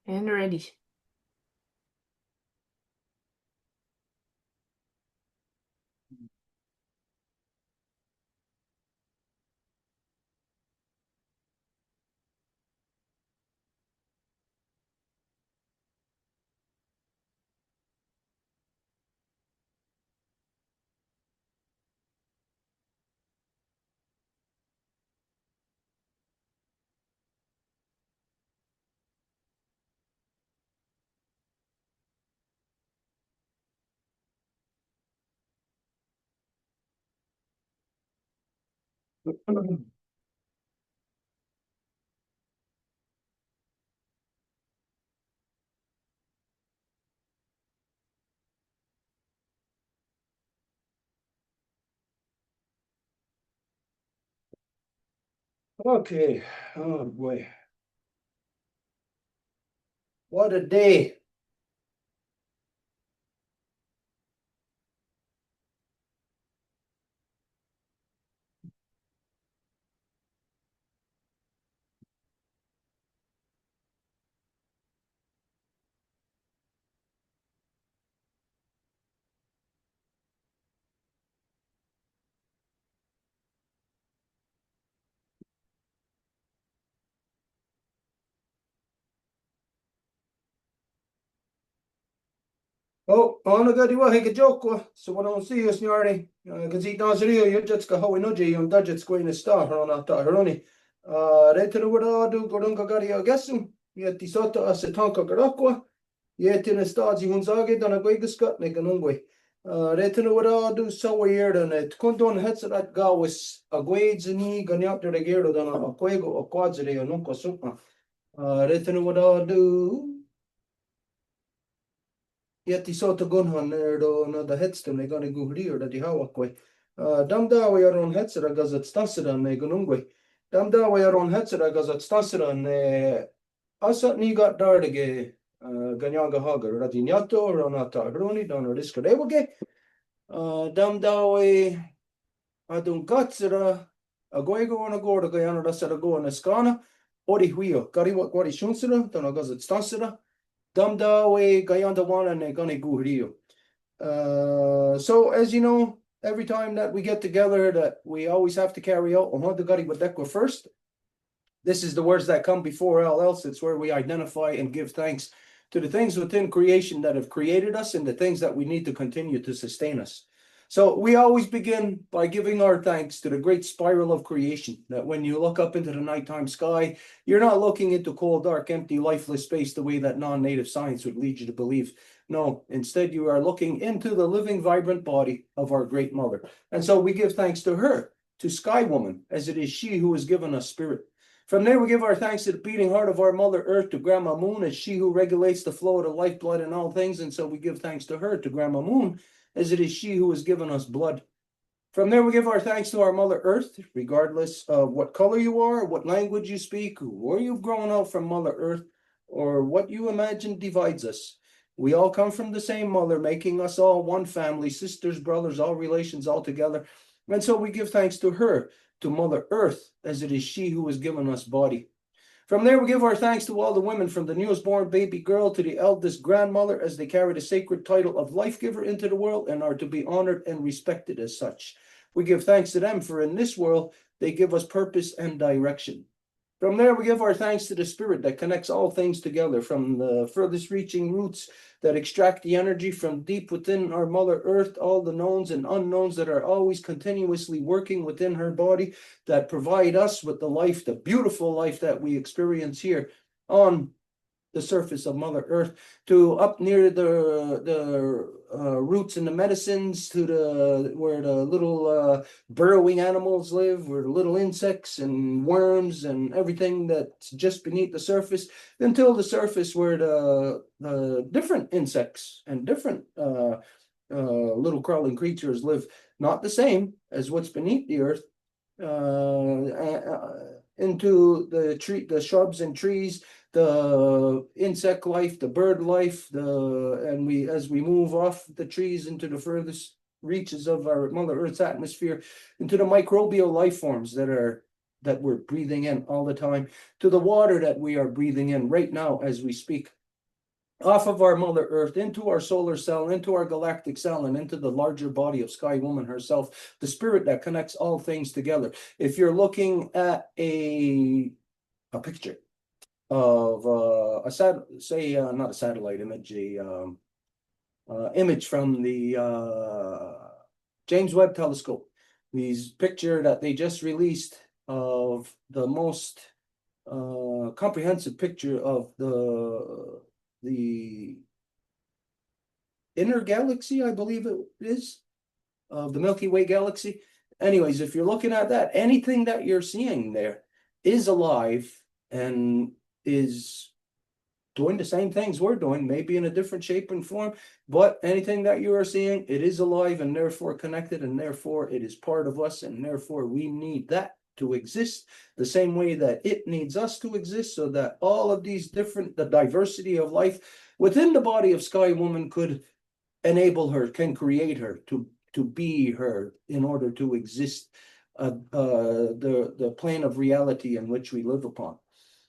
And ready. Okay. Oh boy. What a day. Oh, ano ga di wa hig joke ko. So what don't see us nyarni. Kasi dans rio you just ka ho inoji yung budget ko in star on ta heroni. Retro wada do godon ka gari agasum. Yeti soto asetanka garakwa. Yeti na staji hunzage dana goigaskat ne ganungwe. Retro wada do so weird and it kondon hets that gawis a gwaids ni ganyap de regero dana a quego a quadzere o nunca summa. Retro wada do Yeti sota gunhan do na da hetstem ne gani guhri da di hawa kwe. Damda we are on hetsera gazet stansera ne gunungwe. Damda we are on hetsera gazet stansera ne asat ni got dardige ganyaga hagar radinyato ronata groni don riska dewage. Damda we adun katsera agoego on a gorda gayana da sera go on eskana. Ori huio, gari wat gwari shunsera, don a gazet stansera. Damda we gayanda wana ne gani guhrio. So as you know, every time that we get together, that we always have to carry out the gari wadekwa first. This is the words that come before all else. It's where we identify and give thanks to the things within creation that have created us and the things that we need to continue to sustain us. So we always begin by giving our thanks to the great spiral of creation, that when you look up into the nighttime sky, you're not looking into cold, dark, empty, lifeless space the way that non-native science would lead you to believe. No, instead you are looking into the living, vibrant body of our great mother. And so we give thanks to her, to Sky Woman, as it is she who has given us spirit. From there, we give our thanks to the beating heart of our Mother Earth, to Grandma Moon, as she who regulates the flow of the lifeblood in all things. And so we give thanks to her, to Grandma Moon, as it is she who has given us blood. From there, we give our thanks to our Mother Earth, regardless of what color you are, what language you speak, where you've grown up from Mother Earth, or what you imagine divides us. We all come from the same mother, making us all one family, sisters, brothers, all relations, all together. And so we give thanks to her, to Mother Earth, as it is she who has given us body. From there, we give our thanks to all the women, from the newest born baby girl to the eldest grandmother, as they carry the sacred title of life giver into the world and are to be honored and respected as such. We give thanks to them, for in this world, they give us purpose and direction. From there, we give our thanks to the spirit that connects all things together, from the furthest reaching roots that extract the energy from deep within our Mother Earth, all the knowns and unknowns that are always continuously working within her body, that provide us with the life, the beautiful life that we experience here on the surface of Mother Earth, to up near the roots and the medicines, to the where the little burrowing animals live, where the little insects and worms and everything that's just beneath the surface, until the surface where the different insects and different little crawling creatures live, not the same as what's beneath the earth, into the shrubs and trees, the insect life, the bird life, and as we move off the trees into the furthest reaches of our Mother Earth's atmosphere, into the microbial life forms that are that we're breathing in all the time, to the water that we are breathing in right now as we speak, off of our Mother Earth, into our solar cell, into our galactic cell, and into the larger body of Sky Woman herself, the spirit that connects all things together. If you're looking at a picture of not a satellite image, image from the James Webb Telescope, these picture that they just released of the most comprehensive picture of the inner galaxy, I believe it is, of the Milky Way galaxy. Anyways, if you're looking at that, anything that you're seeing there is alive and is doing the same things we're doing, maybe in a different shape and form, but anything that you are seeing, it is alive and therefore connected, and therefore it is part of us, and therefore we need that to exist the same way that it needs us to exist, so that all of these different, the diversity of life within the body of Sky Woman could enable her, can create her to be her in order to exist the plane of reality in which we live upon.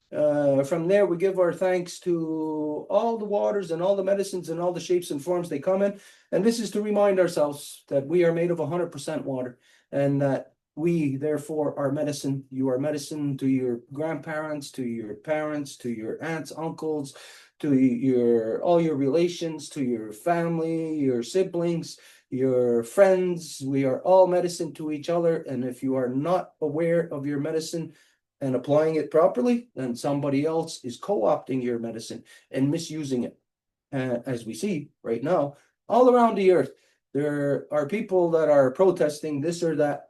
From there, we give our thanks to all the waters and all the medicines and all the shapes and forms they come in. And this is to remind ourselves that we are made of 100% water, and that we, therefore, are medicine. You are medicine to your grandparents, to your parents, to your aunts, uncles, to all your relations, to your family, your siblings, your friends. We are all medicine to each other. And if you are not aware of your medicine and applying it properly, then somebody else is co-opting your medicine and misusing it. As we see right now, all around the earth, there are people that are protesting this or that,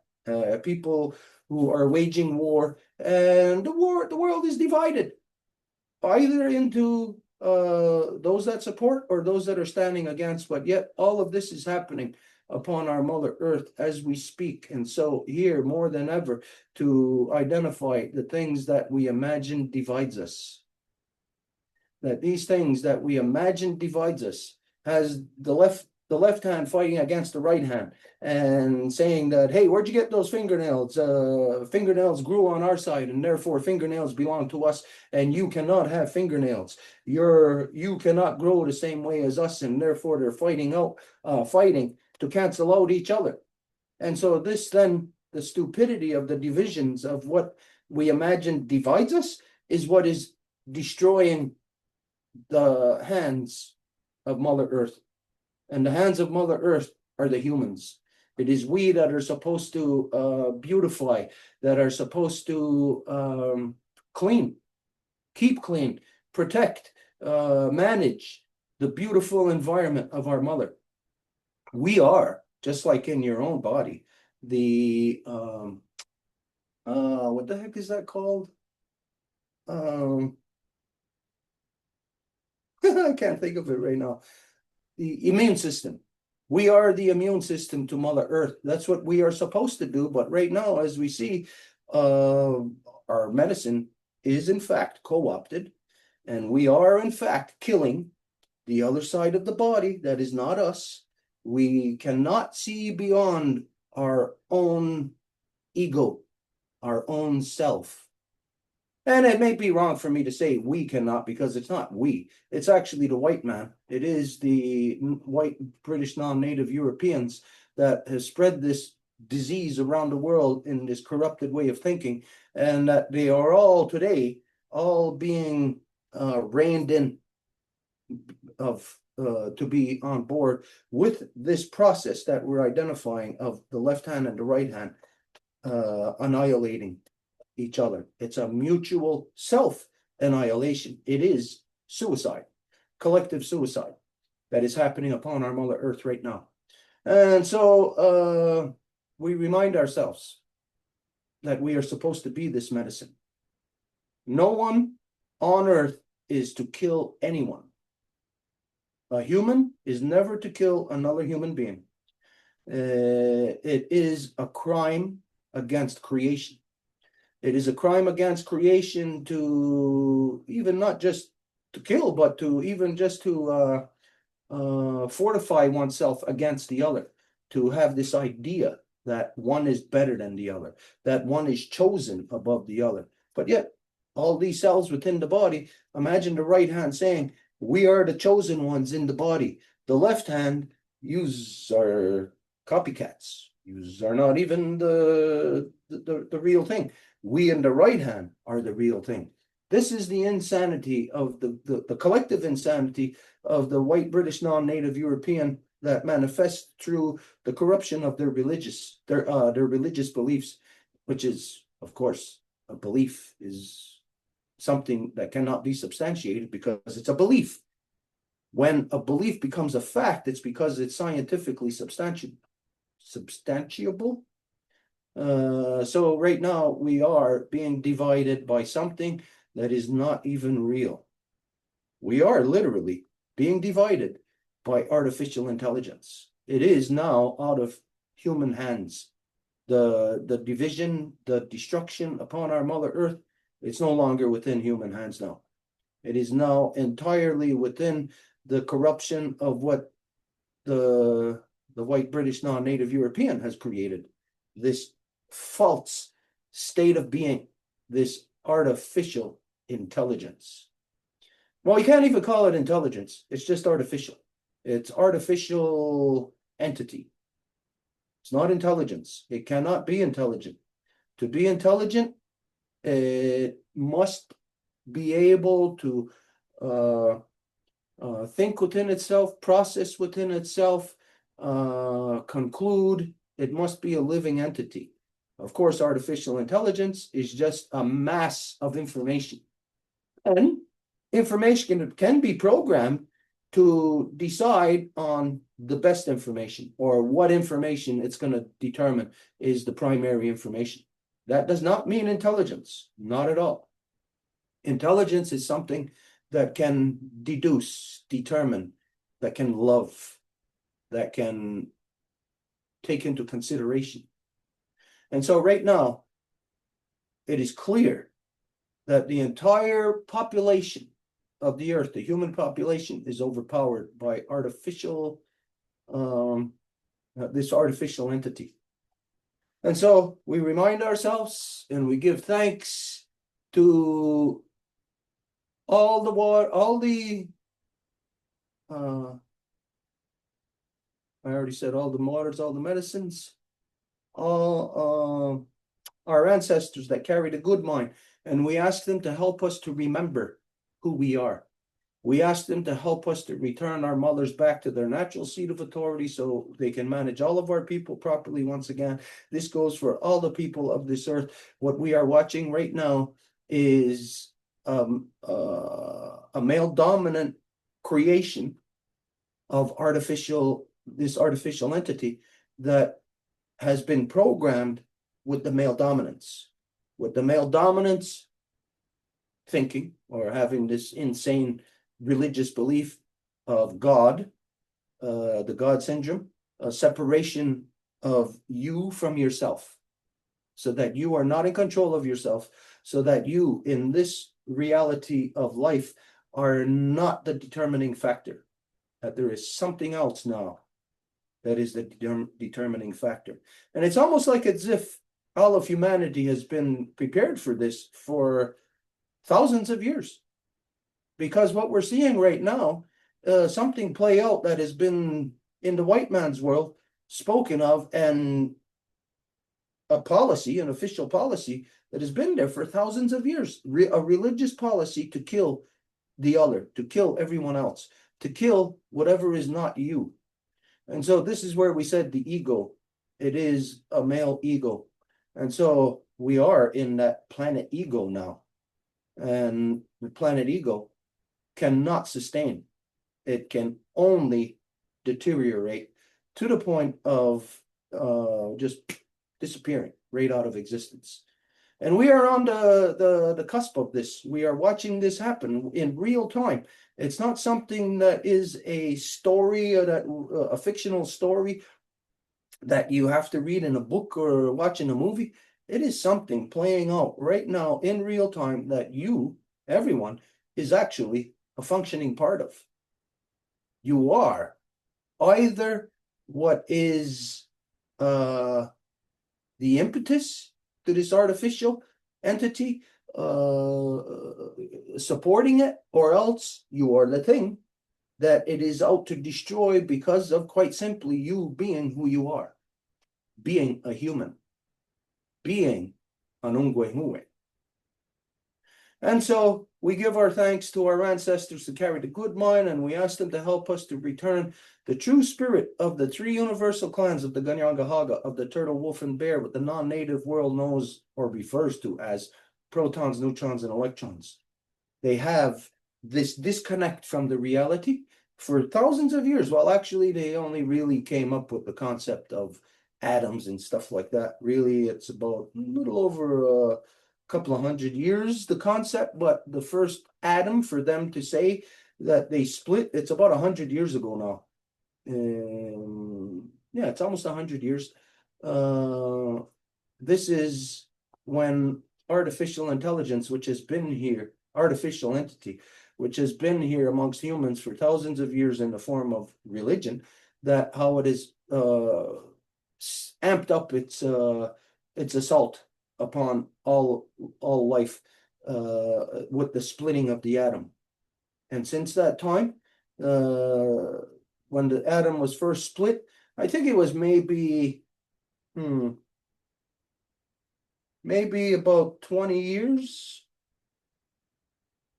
people who are waging war, and the world is divided, either into those that support or those that are standing against, but yet all of this is happening upon our Mother Earth as we speak. And so here, more than ever, to identify the things that we imagine divides us, that these things that we imagine divides us, has the left hand fighting against the right hand and saying that, hey, where'd you get those fingernails? Fingernails grew on our side, and therefore fingernails belong to us, and you cannot have fingernails. You cannot grow the same way as us, and therefore they're fighting to cancel out each other. And so this, then, the stupidity of the divisions of what we imagine divides us is what is destroying the hands of Mother Earth. And the hands of Mother Earth are the humans. It is we that are supposed to beautify, that are supposed to clean, keep clean, protect, manage the beautiful environment of our mother. We are, just like in your own body, the what the heck is that called? I can't think of it right now. The immune system. We are the immune system to Mother Earth. That's what we are supposed to do. But right now, as we see, our medicine is in fact co-opted, and we are in fact killing the other side of the body that is not us. We cannot see beyond our own ego, our own self. And it may be wrong for me to say we cannot, because it's not we. It's actually the white man. It is the white British non-native Europeans that has spread this disease around the world in this corrupted way of thinking, and that they are all today being reined in to be on board with this process that we're identifying of the left hand and the right hand annihilating each other. It's a mutual self-annihilation. It is suicide, collective suicide, that is happening upon our Mother Earth right now. And so we remind ourselves that we are supposed to be this medicine. No one on earth is to kill anyone. A human is never to kill another human being. It is a crime against creation. It is a crime against creation to even not just to kill, but to even just to fortify oneself against the other, to have this idea that one is better than the other, that one is chosen above the other. But yet, all these cells within the body, imagine the right hand saying, we are the chosen ones in the body. The left hand, yous are copycats. Yous are not even the real thing. We in the right hand are the real thing. This is the insanity of the collective insanity of the white British non-native European that manifests through the corruption of their religious beliefs, which is, of course, a belief is something that cannot be substantiated because it's a belief. When a belief becomes a fact, it's because it's scientifically substantiable. So right now we are being divided by something that is not even real. We are literally being divided by artificial intelligence. It is now out of human hands. The division, the destruction upon our Mother Earth, it's no longer within human hands now. It is now entirely within the corruption of what the white British non-native European has created. This false state of being, this artificial intelligence. Well, you can't even call it intelligence. It's just artificial. It's artificial entity. It's not intelligence. It cannot be intelligent. To be intelligent, it must be able to think within itself, process within itself, conclude. It must be a living entity. Of course, artificial intelligence is just a mass of information. And information can be programmed to decide on the best information or what information it's going to determine is the primary information. That does not mean intelligence, not at all. Intelligence is something that can deduce, determine, that can love, that can take into consideration. And so right now, it is clear that the entire population of the earth, the human population, is overpowered by this artificial entity. And so we remind ourselves and we give thanks to all the I already said all the waters, all the medicines, all our ancestors that carried a good mind, and we ask them to help us to remember who we are. We ask them to help us to return our mothers back to their natural seat of authority so they can manage all of our people properly once again. This goes for all the people of this earth. What we are watching right now is a male dominant creation of this artificial entity that has been programmed with the male dominance. With the male dominance thinking or having this insane religious belief of God, the God syndrome, a separation of you from yourself, so that you are not in control of yourself, so that you in this reality of life are not the determining factor, that there is something else now that is the determining factor. And it's almost like as if all of humanity has been prepared for this for thousands of years. Because what we're seeing right now, something play out that has been in the white man's world spoken of, and a policy, an official policy that has been there for thousands of years, a religious policy to kill the other, to kill everyone else, to kill whatever is not you. And so this is where we said the ego, it is a male ego. And so we are in that planet ego now. And the planet ego cannot sustain. It can only deteriorate to the point of just disappearing right out of existence. And we are on the cusp of this. We are watching this happen in real time. It's not something that is a story or a fictional story that you have to read in a book or watch in a movie. It is something playing out right now in real time that everyone, is actually a functioning part of. You are either what is the impetus to this artificial entity supporting it, or else you are the thing that it is out to destroy because of, quite simply, you being who you are, being a human, being an Ungwehue. And so we give our thanks to our ancestors to carry the good mind, and we ask them to help us to return the true spirit of the three universal clans of the Ganyangahaga, of the turtle, wolf, and bear, what the non-native world knows or refers to as protons, neutrons, and electrons. They have this disconnect from the reality for thousands of years. Well, actually, they only really came up with the concept of atoms and stuff like that. Really, it's about a little over a couple of hundred years, the concept, but the first atom for them to say that they split, it's about 100 years ago now. Yeah, it's almost 100 years. This is when artificial intelligence, which has been here, artificial entity, which has been here amongst humans for thousands of years in the form of religion, that how it is amped up its assault upon all life with the splitting of the atom. And since that time, when the atom was first split, I think it was maybe about 20 years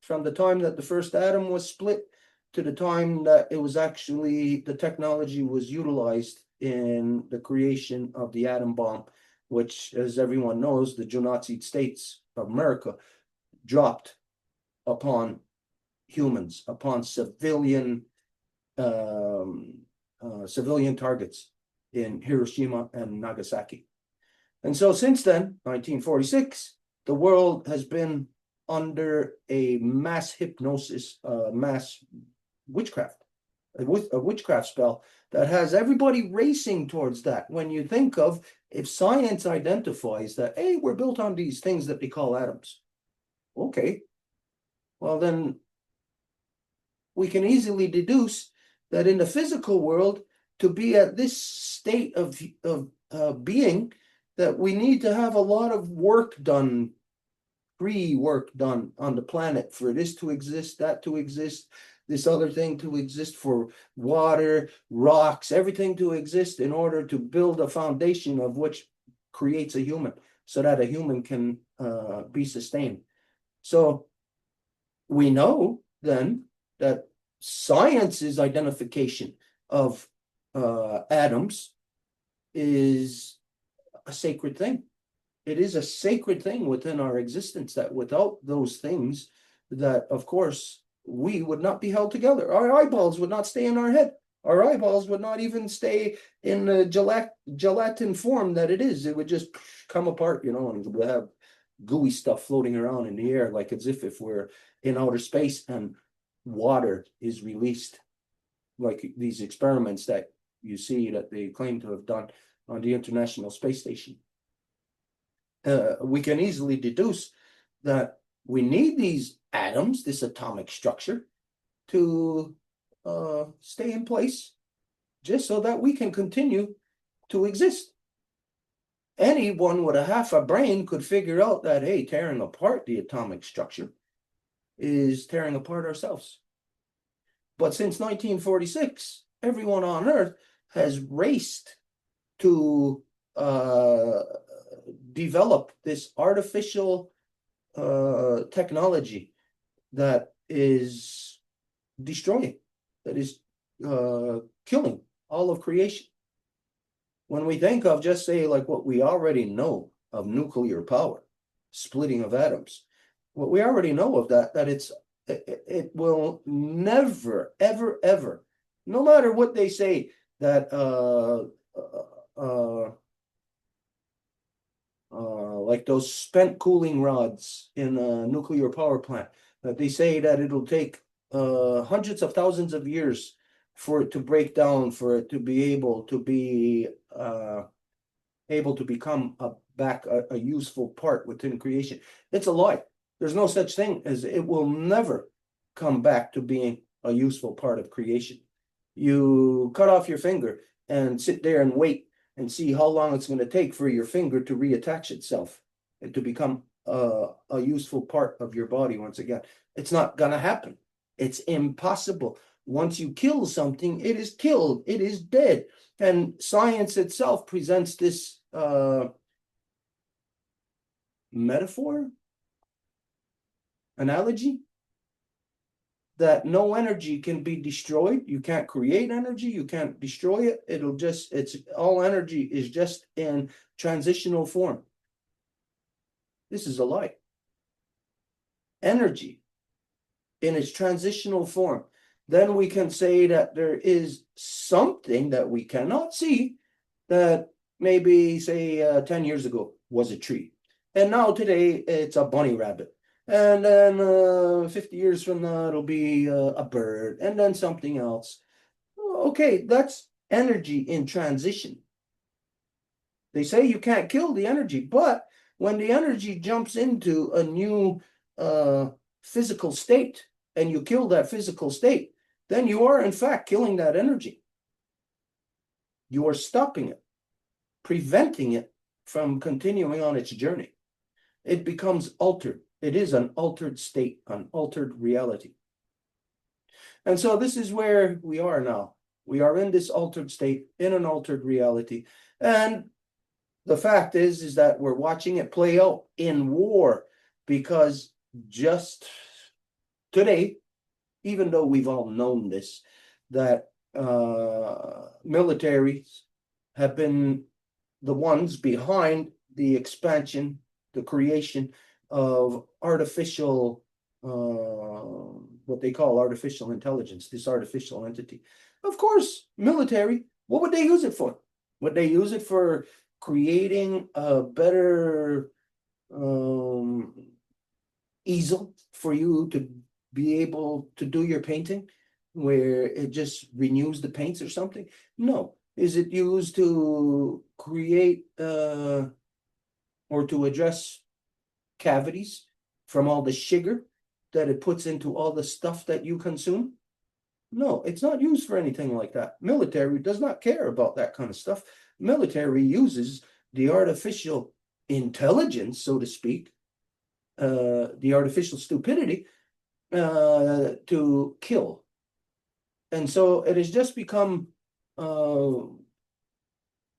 from the time that the first atom was split to the time that it was actually, the technology was utilized in the creation of the atom bomb, which, as everyone knows, the United States of America dropped upon humans, upon civilian targets in Hiroshima and Nagasaki. And so since then, 1946, the world has been under a mass hypnosis, mass witchcraft, a witchcraft spell that has everybody racing towards that. When you think of, if science identifies that, hey, we're built on these things that they call atoms. Okay, well then we can easily deduce that in the physical world, to be at this state of being, that we need to have a lot of work done, pre-work done on the planet for this to exist, that to exist, this other thing to exist, for water, rocks, everything to exist in order to build a foundation of which creates a human, so that a human can be sustained. So we know then that science's identification of atoms is a sacred thing. It is a sacred thing within our existence, that without those things, that of course we would not be held together. Our eyeballs would not stay in our head. Our eyeballs would not even stay in the gelatin form that it is. It would just come apart, and we'll have gooey stuff floating around in the air, like as if we're in outer space and water is released, like these experiments that you see that they claim to have done on the International Space Station. We can easily deduce that we need these atoms, this atomic structure, to stay in place, just so that we can continue to exist. Anyone with a half a brain could figure out that, hey, tearing apart the atomic structure is tearing apart ourselves. But since 1946, everyone on Earth has raced to develop this artificial technology that is destroying, that is killing all of creation. When we think of, just say, like what we already know of nuclear power, splitting of atoms, what we already know of that it will never, ever, ever, no matter what they say, that like those spent cooling rods in a nuclear power plant, that they say that it'll take hundreds of thousands of years for it to break down, for it to be able to become a useful part within creation. It's a lie. There's no such thing as, it will never come back to being a useful part of creation. You cut off your finger and sit there and wait and see how long it's going to take for your finger to reattach itself and to become a useful part of your body once again. It's not going to happen. It's impossible. Once you kill something, it is killed. It is dead. And science itself presents this metaphor, analogy, that no energy can be destroyed. You can't create energy. You can't destroy it. It's all energy is just in transitional form. This is a lie. Energy in its transitional form. Then we can say that there is something that we cannot see that maybe, say, 10 years ago was a tree. And now today it's a bunny rabbit. And then 50 years from now, it'll be a bird, and then something else. Okay, that's energy in transition. They say you can't kill the energy, but when the energy jumps into a new physical state, and you kill that physical state, then you are in fact killing that energy. You are stopping it, preventing it from continuing on its journey. It becomes altered. It is an altered state, an altered reality. And so this is where we are now. We are in this altered state, in an altered reality. And the fact is that we're watching it play out in war, because just today, even though we've all known this, that militaries have been the ones behind the expansion, the creation of artificial, what they call artificial intelligence, this artificial entity. Of course, military, what would they use it for? Would they use it for creating a better easel for you to be able to do your painting, where it just renews the paints or something? No. Is it used to create or to address cavities from all the sugar that it puts into all the stuff that you consume? No, it's not used for anything like that. Military does not care about that kind of stuff. Military uses the artificial intelligence, so to speak, the artificial stupidity, to kill. And so it has just become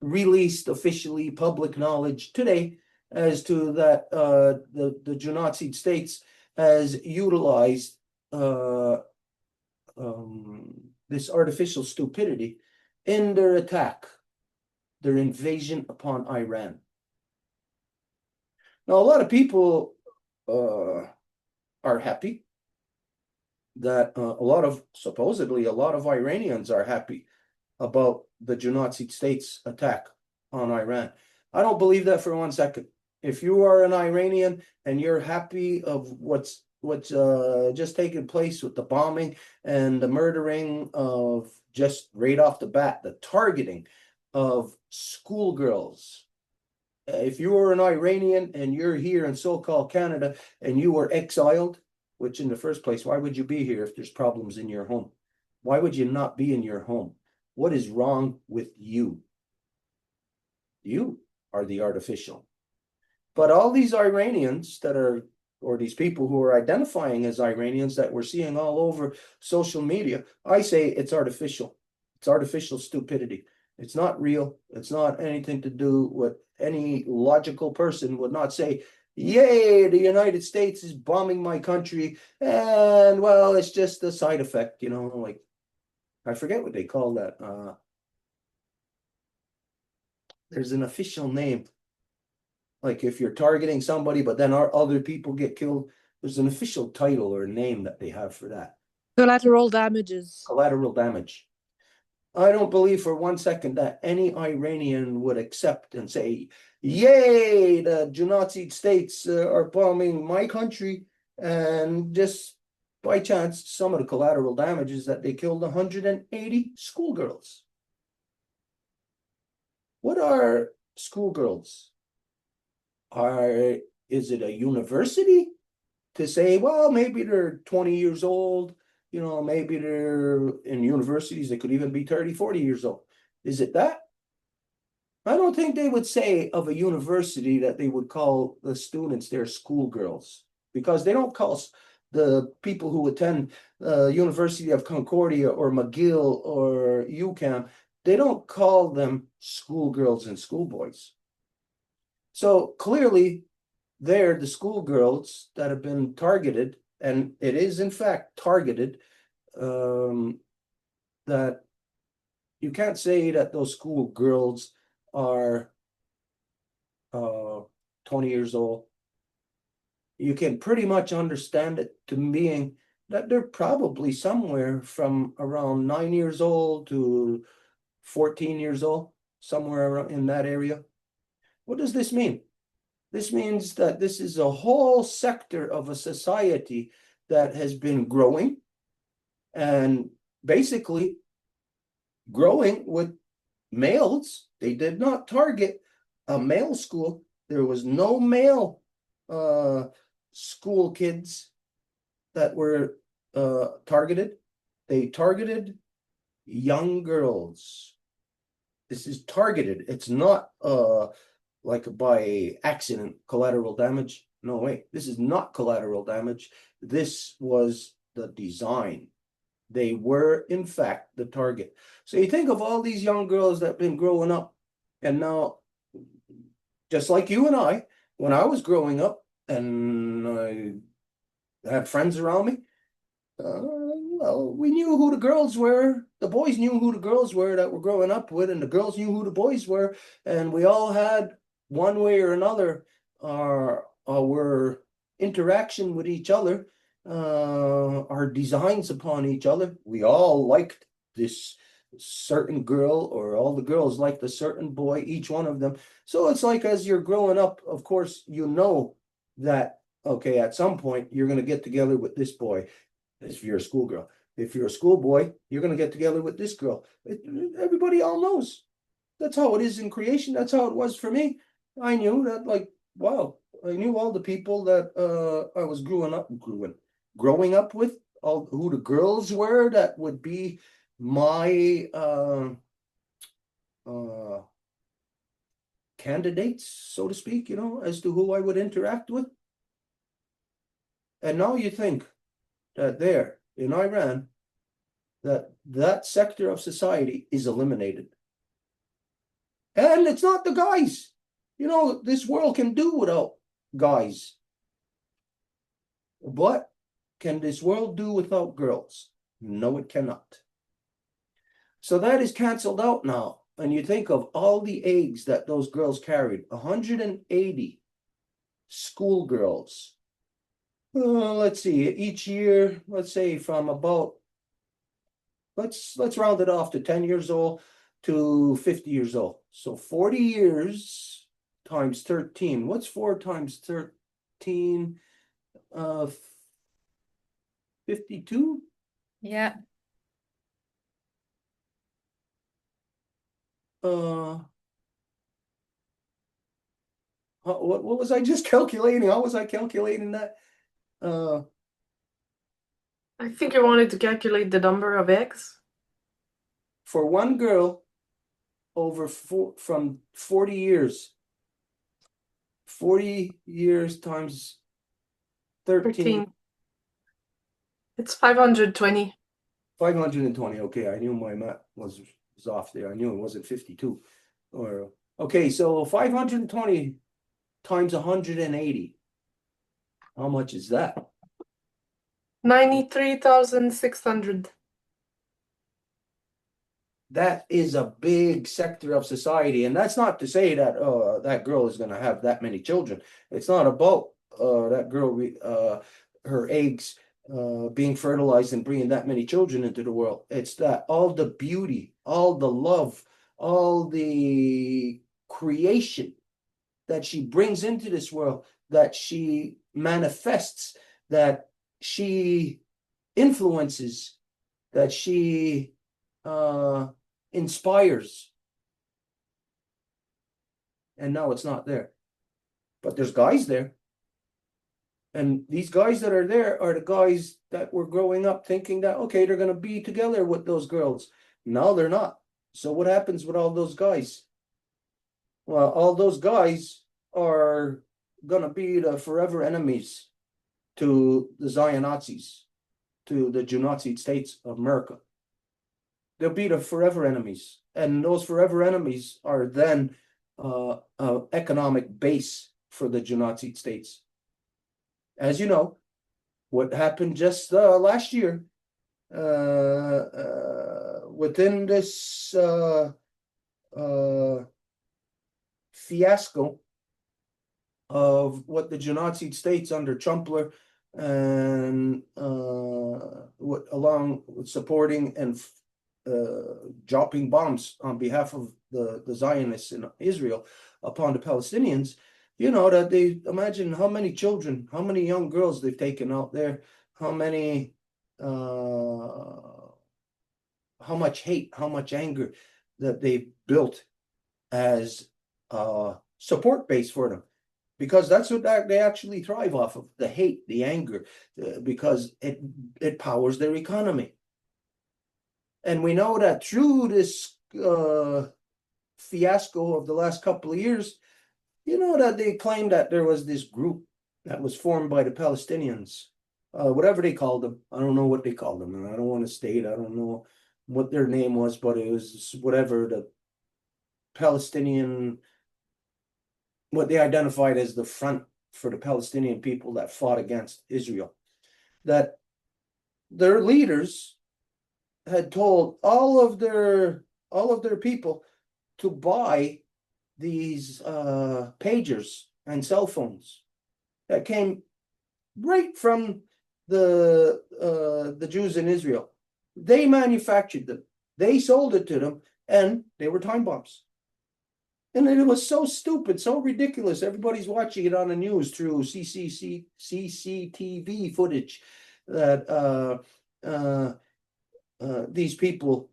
released officially, public knowledge today, as to that the United States has utilized this artificial stupidity in their attack, their invasion upon Iran. Now, a lot of people are happy that supposedly a lot of Iranians are happy about the United States attack on Iran. I don't believe that for 1 second. If you are an Iranian and you're happy of what's just taken place with the bombing and the murdering of, just right off the bat, the targeting of schoolgirls. If you are an Iranian and you're here in so-called Canada and you were exiled, which in the first place, why would you be here if there's problems in your home? Why would you not be in your home? What is wrong with you? You are the artificial. But all these Iranians that are, or these people who are identifying as Iranians that we're seeing all over social media, I say it's artificial. It's artificial stupidity. It's not real. It's not anything to do with any logical person would not say, yay, the United States is bombing my country, and well, it's just a side effect, like, I forget what they call that. There's an official name. Like if you're targeting somebody, but then our other people get killed, there's an official title or name that they have for that. Collateral damages. Collateral damage. I don't believe for 1 second that any Iranian would accept and say, yay, the United States are bombing my country, and just by chance, some of the collateral damage is that they killed 180 schoolgirls. What are schoolgirls? Is it a university to say, well, maybe they're 20 years old, maybe they're in universities, they could even be 30, 40 years old. Is it that? I don't think they would say of a university that they would call the students their schoolgirls, because they don't call the people who attend University of Concordia or McGill or UCAM, they don't call them schoolgirls and schoolboys. So clearly, they're the schoolgirls that have been targeted, and it is in fact targeted, that you can't say that those schoolgirls are 20 years old. You can pretty much understand it to being that they're probably somewhere from around 9 years old to 14 years old, somewhere around in that area. What does this mean? This means that this is a whole sector of a society that has been growing and basically growing with males. They did not target a male school. There was no male school kids that were targeted. They targeted young girls. This is targeted. It's not like by accident, collateral damage. No way. This is not collateral damage. This was the design. They were, in fact, the target. So you think of all these young girls that have been growing up, and now, just like you and I, when I was growing up and I had friends around me, well, we knew who the girls were. The boys knew who the girls were that were growing up with, and the girls knew who the boys were. And we all had, one way or another, our interaction with each other, our designs upon each other. We all liked this certain girl, or all the girls liked a certain boy, each one of them. So it's like, as you're growing up, of course, you know that, okay, at some point you're going to get together with this boy. If you're a schoolgirl, if you're a schoolboy, you're going to get together with this girl. Everybody all knows. That's how it is in creation. That's how it was for me. I knew that, like, wow, I knew all the people that I was growing up with, all who the girls were that would be my candidates, so to speak, as to who I would interact with. And now you think that there in Iran, that sector of society is eliminated. And it's not the guys. This world can do without guys. But can this world do without girls? No, it cannot. So that is canceled out now. And you think of all the eggs that those girls carried, 180 schoolgirls. Let's see, each year, let's say from about, let's round it off to 10 years old to 50 years old. So 40 years times 13. What's 4 times 13? 52? Yeah. What was I just calculating? How was I calculating that? I think you wanted to calculate the number of eggs. For one girl, from 40 years. 40 years times 13. It's 520. 520. Okay, I knew my math was off there. I knew it wasn't 52. Okay, so 520 times 180. How much is that? 93,600. That is a big sector of society, and that's not to say that that girl is going to have that many children. It's not about that girl, her eggs being fertilized and bringing that many children into the world. It's that all the beauty, all the love, all the creation that she brings into this world, that she manifests, that she influences, that she inspires. And now it's not there. But there's guys there. And these guys that are there are the guys that were growing up thinking that, okay, they're going to be together with those girls. Now they're not. So what happens with all those guys? Well, all those guys are going to be the forever enemies to the Zion Nazis, to the United States of America. They'll be the forever enemies. And those forever enemies are then an economic base for the United States. As you know, what happened just last year within this fiasco of what the United States under Trumpler and what along with supporting and dropping bombs on behalf of the Zionists in Israel upon the Palestinians, you know, that they imagine how many children, how many young girls they've taken out there, how many how much hate, how much anger that they've built as a support base for them. Because that's what they actually thrive off of, the hate, the anger, because it powers their economy. And we know that through this fiasco of the last couple of years, you know, that they claimed that there was this group that was formed by the Palestinians, whatever they called them. I don't know what they called them. And I don't want to state, I don't know what their name was, but it was whatever the Palestinian, what they identified as the front for the Palestinian people that fought against Israel, that their leaders had told all of their people to buy these pagers and cell phones that came right from the Jews in Israel. They manufactured them, they sold it to them, and they were time bombs. And it was so stupid, so ridiculous. Everybody's watching it on the news through CCTV footage that these people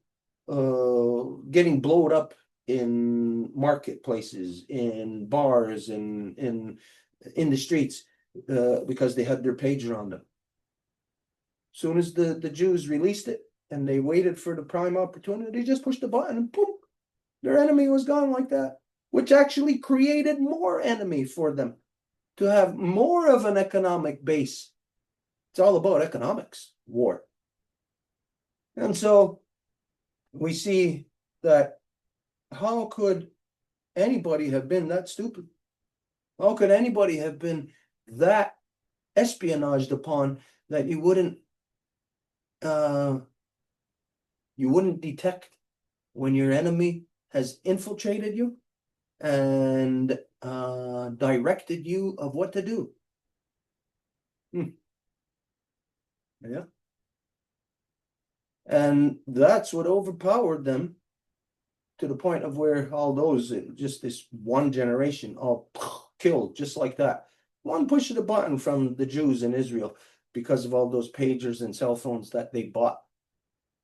getting blown up in marketplaces, in bars, in the streets because they had their pager on them. As soon as the Jews released it and they waited for the prime opportunity, they just pushed the button and boom, their enemy was gone like that, which actually created more enemy for them to have more of an economic base. It's all about economics, war. And so we see that how could anybody have been that stupid? How could anybody have been that espionaged upon that you wouldn't detect when your enemy has infiltrated you and directed you of what to do? Yeah. And that's what overpowered them to the point of where all those, just this one generation, all killed just like that. One push of the button from the Jews in Israel because of all those pagers and cell phones that they bought,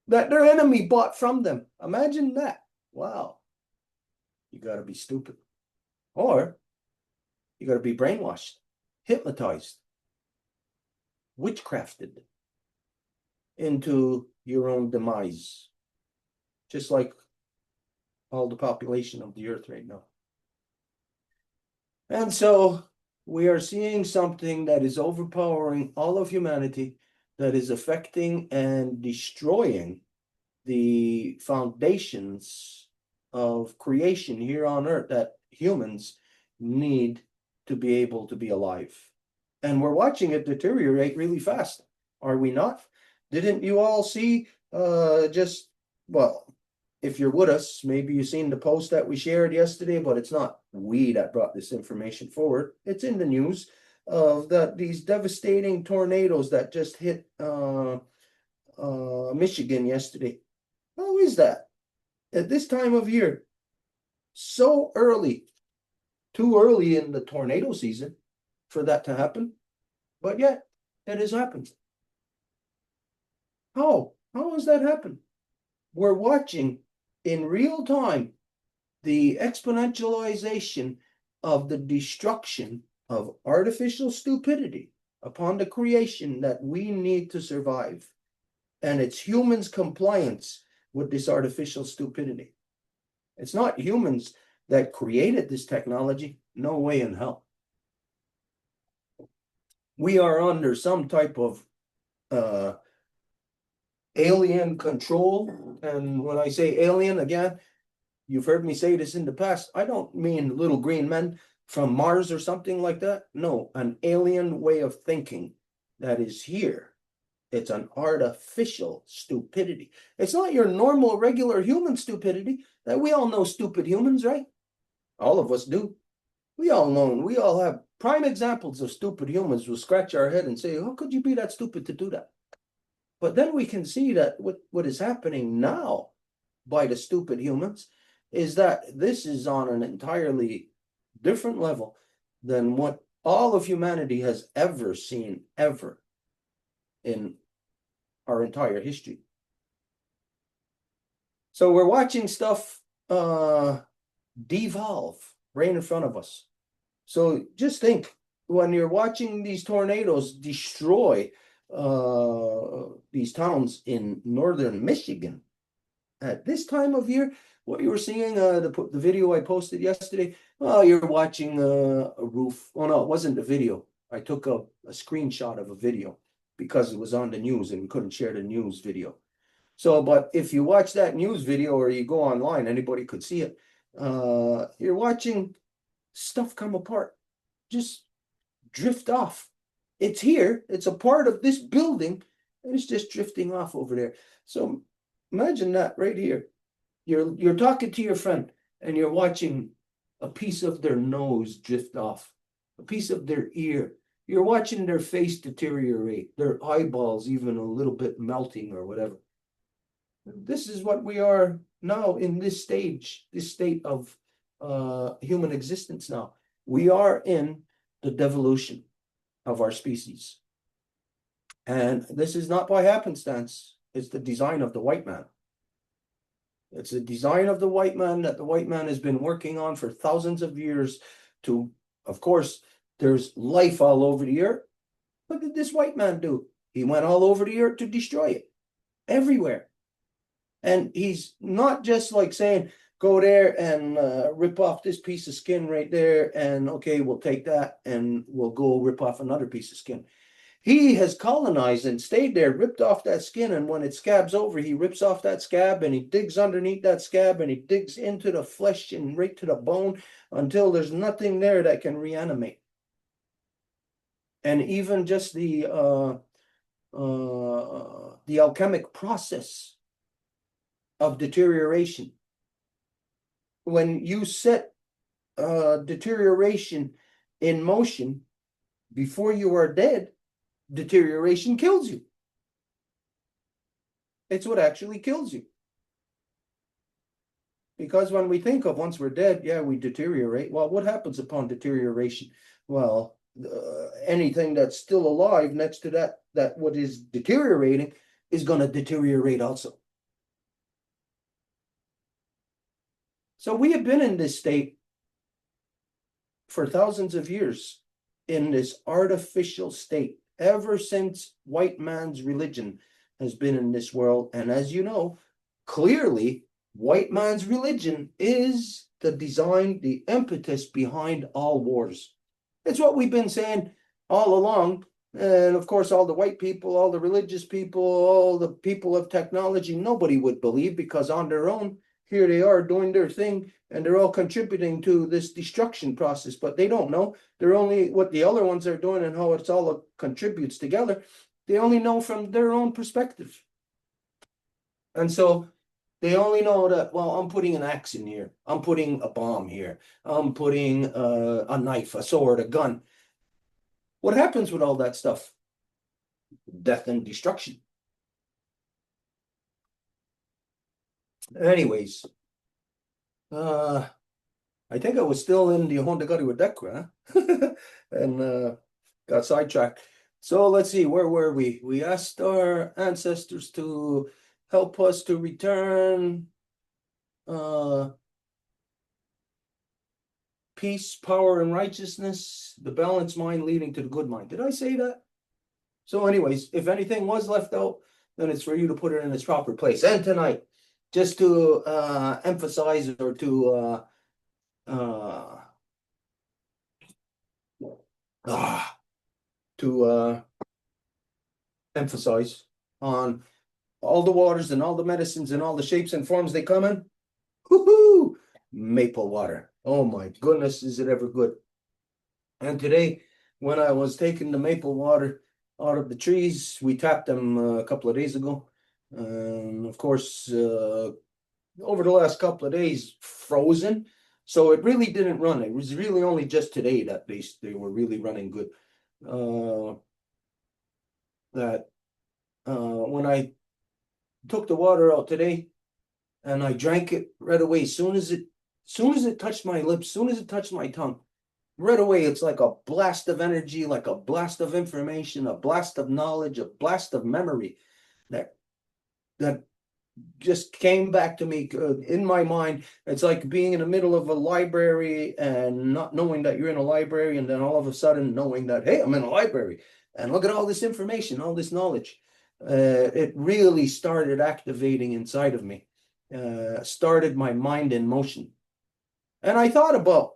that their enemy bought from them. Imagine that. Wow. You got to be stupid. Or you got to be brainwashed, hypnotized, witchcrafted into your own demise, just like all the population of the earth right now. And so we are seeing something that is overpowering all of humanity, that is affecting and destroying the foundations of creation here on earth that humans need to be able to be alive. And we're watching it deteriorate really fast, are we not? Didn't you all see well, if you're with us, maybe you've seen the post that we shared yesterday, but it's not we that brought this information forward. It's in the news of these devastating tornadoes that just hit Michigan yesterday. How is that? At this time of year, so early, too early in the tornado season for that to happen, but yet it has happened. How has that happened? We're watching in real time the exponentialization of the destruction of artificial stupidity upon the creation that we need to survive. And it's humans' compliance with this artificial stupidity. It's not humans that created this technology? No way in hell. We are under some type of alien control. And when I say alien, again, you've heard me say this in the past, I don't mean little green men from Mars or something like that. No, an alien way of thinking that is here. It's an artificial stupidity. It's not your normal, regular human stupidity. That we all know stupid humans, right? All of us do. We all know, we all have prime examples of stupid humans. We'll scratch our head and say, how could you be that stupid to do that? But then we can see that what is happening now by the stupid humans is that this is on an entirely different level than what all of humanity has ever seen, ever, in our entire history. So we're watching stuff devolve right in front of us. So just think, when you're watching these tornadoes destroy these towns in northern Michigan at this time of year, what you were seeing, the video I posted yesterday, well, you're watching a roof. Oh no, it wasn't the video. I took a screenshot of a video because it was on the news and we couldn't share the news video. So, but if you watch that news video or you go online, anybody could see it. You're watching stuff come apart, just drift off. It's here, it's a part of this building, and it's just drifting off over there. So imagine that right here. You're talking to your friend and you're watching a piece of their nose drift off, a piece of their ear. You're watching their face deteriorate, their eyeballs even a little bit melting or whatever. This is what we are now in this stage, this state of human existence now. We are in the devolution of our species. And this is not by happenstance. It's the design of the white man. It's the design of the white man that the white man has been working on for thousands of years to, of course, there's life all over the earth. What did this white man do? He went all over the earth to destroy it, everywhere. And he's not just like saying, go there and rip off this piece of skin right there, and okay, we'll take that and we'll go rip off another piece of skin. He has colonized and stayed there, ripped off that skin, and when it scabs over, he rips off that scab and he digs underneath that scab and he digs into the flesh and right to the bone until there's nothing there that can reanimate. And even just the alchemic process of deterioration. When you set deterioration in motion before you are dead, deterioration kills you. It's what actually kills you. Because when we think of once we're dead, yeah, we deteriorate. Well, what happens upon deterioration? Well, anything that's still alive next to that what is deteriorating is going to deteriorate also. So we have been in this state for thousands of years, in this artificial state, ever since white man's religion has been in this world. And as you know, clearly, white man's religion is the design, the impetus behind all wars. It's what we've been saying all along. And of course, all the white people, all the religious people, all the people of technology, nobody would believe, because on their own, here they are doing their thing, and they're all contributing to this destruction process, but they don't know. They're only what the other ones are doing and how it's all contributes together. They only know from their own perspective. And so they only know that, well, I'm putting an axe in here. I'm putting a bomb here. I'm putting a knife, a sword, a gun. What happens with all that stuff? Death and destruction. Anyways, I think I was still in the Hondagari Wadekwa, and got sidetracked. So let's see, where were we? We asked our ancestors to help us to return peace, power, and righteousness, the balanced mind leading to the good mind. Did I say that? So anyways, if anything was left out, then it's for you to put it in its proper place. And tonight, just to emphasize or to to emphasize on all the waters and all the medicines and all the shapes and forms they come in. Woohoo! Maple water. Oh my goodness, is it ever good? And today, when I was taking the maple water out of the trees, we tapped them a couple of days ago. Of course, over the last couple of days, frozen. So it really didn't run. It was really only just today that they were really running good. When I took the water out today and I drank it right away, soon as it touched my lips, soon as it touched my tongue, right away, it's like a blast of energy, like a blast of information, a blast of knowledge, a blast of memory that just came back to me in my mind. It's like being in the middle of a library and not knowing that you're in a library, and then all of a sudden knowing that, hey, I'm in a library and look at all this information, all this knowledge. It really started activating inside of me, started my mind in motion. And I thought about,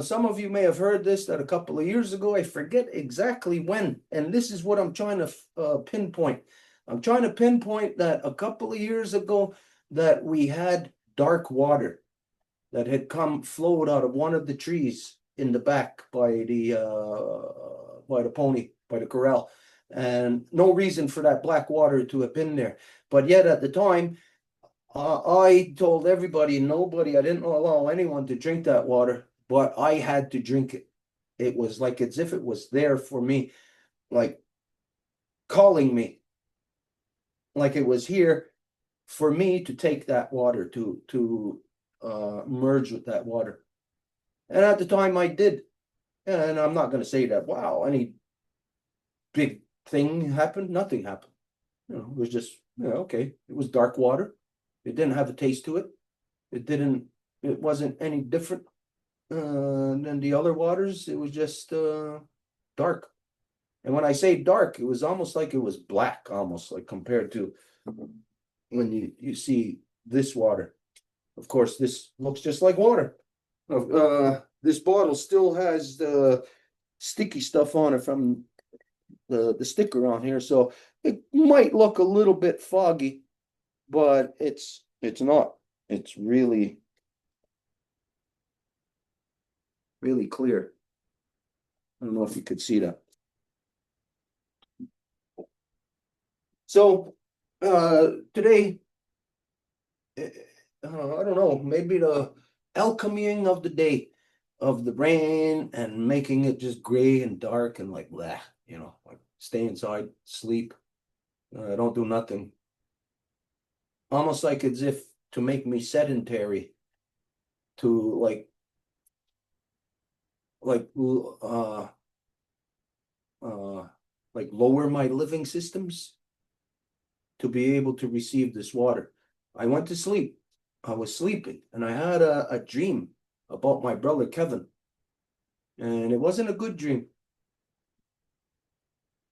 some of you may have heard this, that a couple of years ago, I forget exactly when, and this is what I'm trying to pinpoint. I'm trying to pinpoint that a couple of years ago that we had dark water that had flowed out of one of the trees in the back by the pony, by the corral, and no reason for that black water to have been there. But yet at the time, I told everybody, I didn't allow anyone to drink that water, but I had to drink it. It was like as if it was there for me, like calling me, like it was here for me to take that water, to merge with that water. And at the time I did. And I'm not going to say that, wow, any big thing happened. Nothing happened. It was just, okay. It was dark water. It didn't have a taste to it. It wasn't any different than the other waters. It was just dark. And when I say dark, it was almost like it was black, almost like compared to when you see this water. Of course, this looks just like water. This bottle still has the sticky stuff on it from the sticker on here, so it might look a little bit foggy, but it's not. It's really, really clear. I don't know if you could see that. So today, I don't know, maybe the alchemying of the day, of the rain and making it just gray and dark and like blah, like stay inside, sleep, don't do nothing. Almost like as if to make me sedentary, to like lower my living systems to be able to receive this water. I went to sleep. I was sleeping and I had a dream about my brother Kevin, and it wasn't a good dream.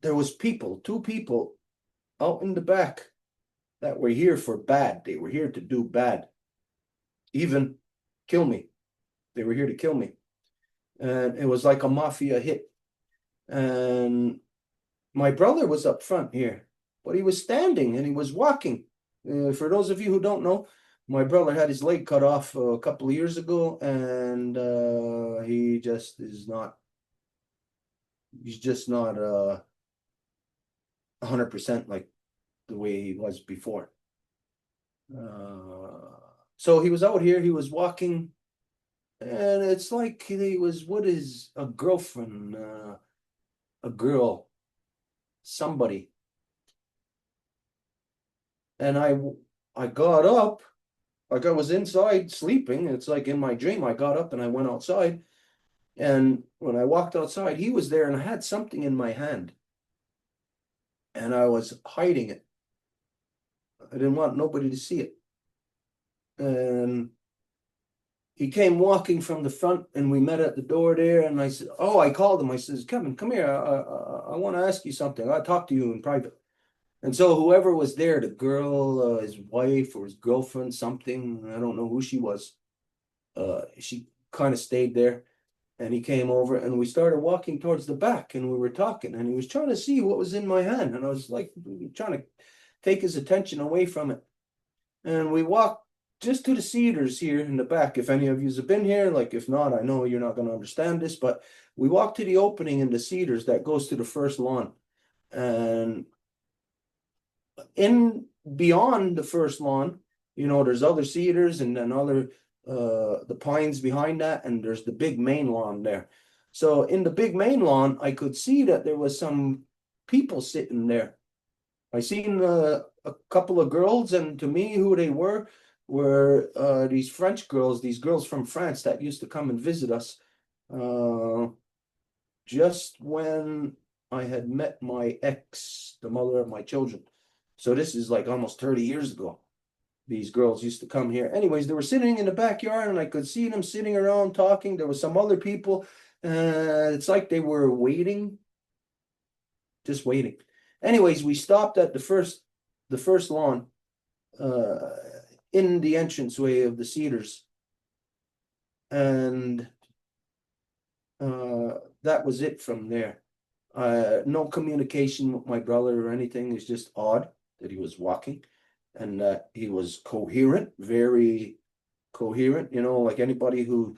There was two people out in the back that were here for bad. They were here to do bad, even kill me. They were here to kill me. And it was like a mafia hit. And my brother was up front here, but he was standing and he was walking. For those of you who don't know, my brother had his leg cut off a couple of years ago, and he just is not, he's just not 100% like the way he was before. So he was out here, he was walking, and it's like he was with a girlfriend, a girl, somebody. And I got up, like I was inside sleeping. It's like in my dream, I got up and I went outside. And when I walked outside, he was there and I had something in my hand. And I was hiding it. I didn't want nobody to see it. And he came walking from the front and we met at the door there. And I said, I called him. I says, Kevin, come here. I want to ask you something. I'll talk to you in private. And so whoever was there, the girl, his wife or his girlfriend, something, I don't know who she was. She kind of stayed there. And he came over and we started walking towards the back and we were talking and he was trying to see what was in my hand. And I was like trying to take his attention away from it. And we walked just to the cedars here in the back. If any of you have been here, like if not, I know you're not going to understand this, but we walked to the opening in the cedars that goes to the first lawn. And in beyond the first lawn, you know, there's other cedars and then other the pines behind that, and there's the big main lawn there. So in the big main lawn, I could see that there was some people sitting there. I seen a couple of girls, and to me, who they were these French girls, these girls from France that used to come and visit us just when I had met my ex, the mother of my children. So this is like almost 30 years ago. These girls used to come here. Anyways, they were sitting in the backyard and I could see them sitting around talking. There was some other people. It's like they were waiting, just waiting. Anyways, we stopped at the first lawn in the entranceway of the cedars. And that was it from there. No communication with my brother or anything. It's just odd that he was walking. And he was coherent, very coherent, you know, like anybody who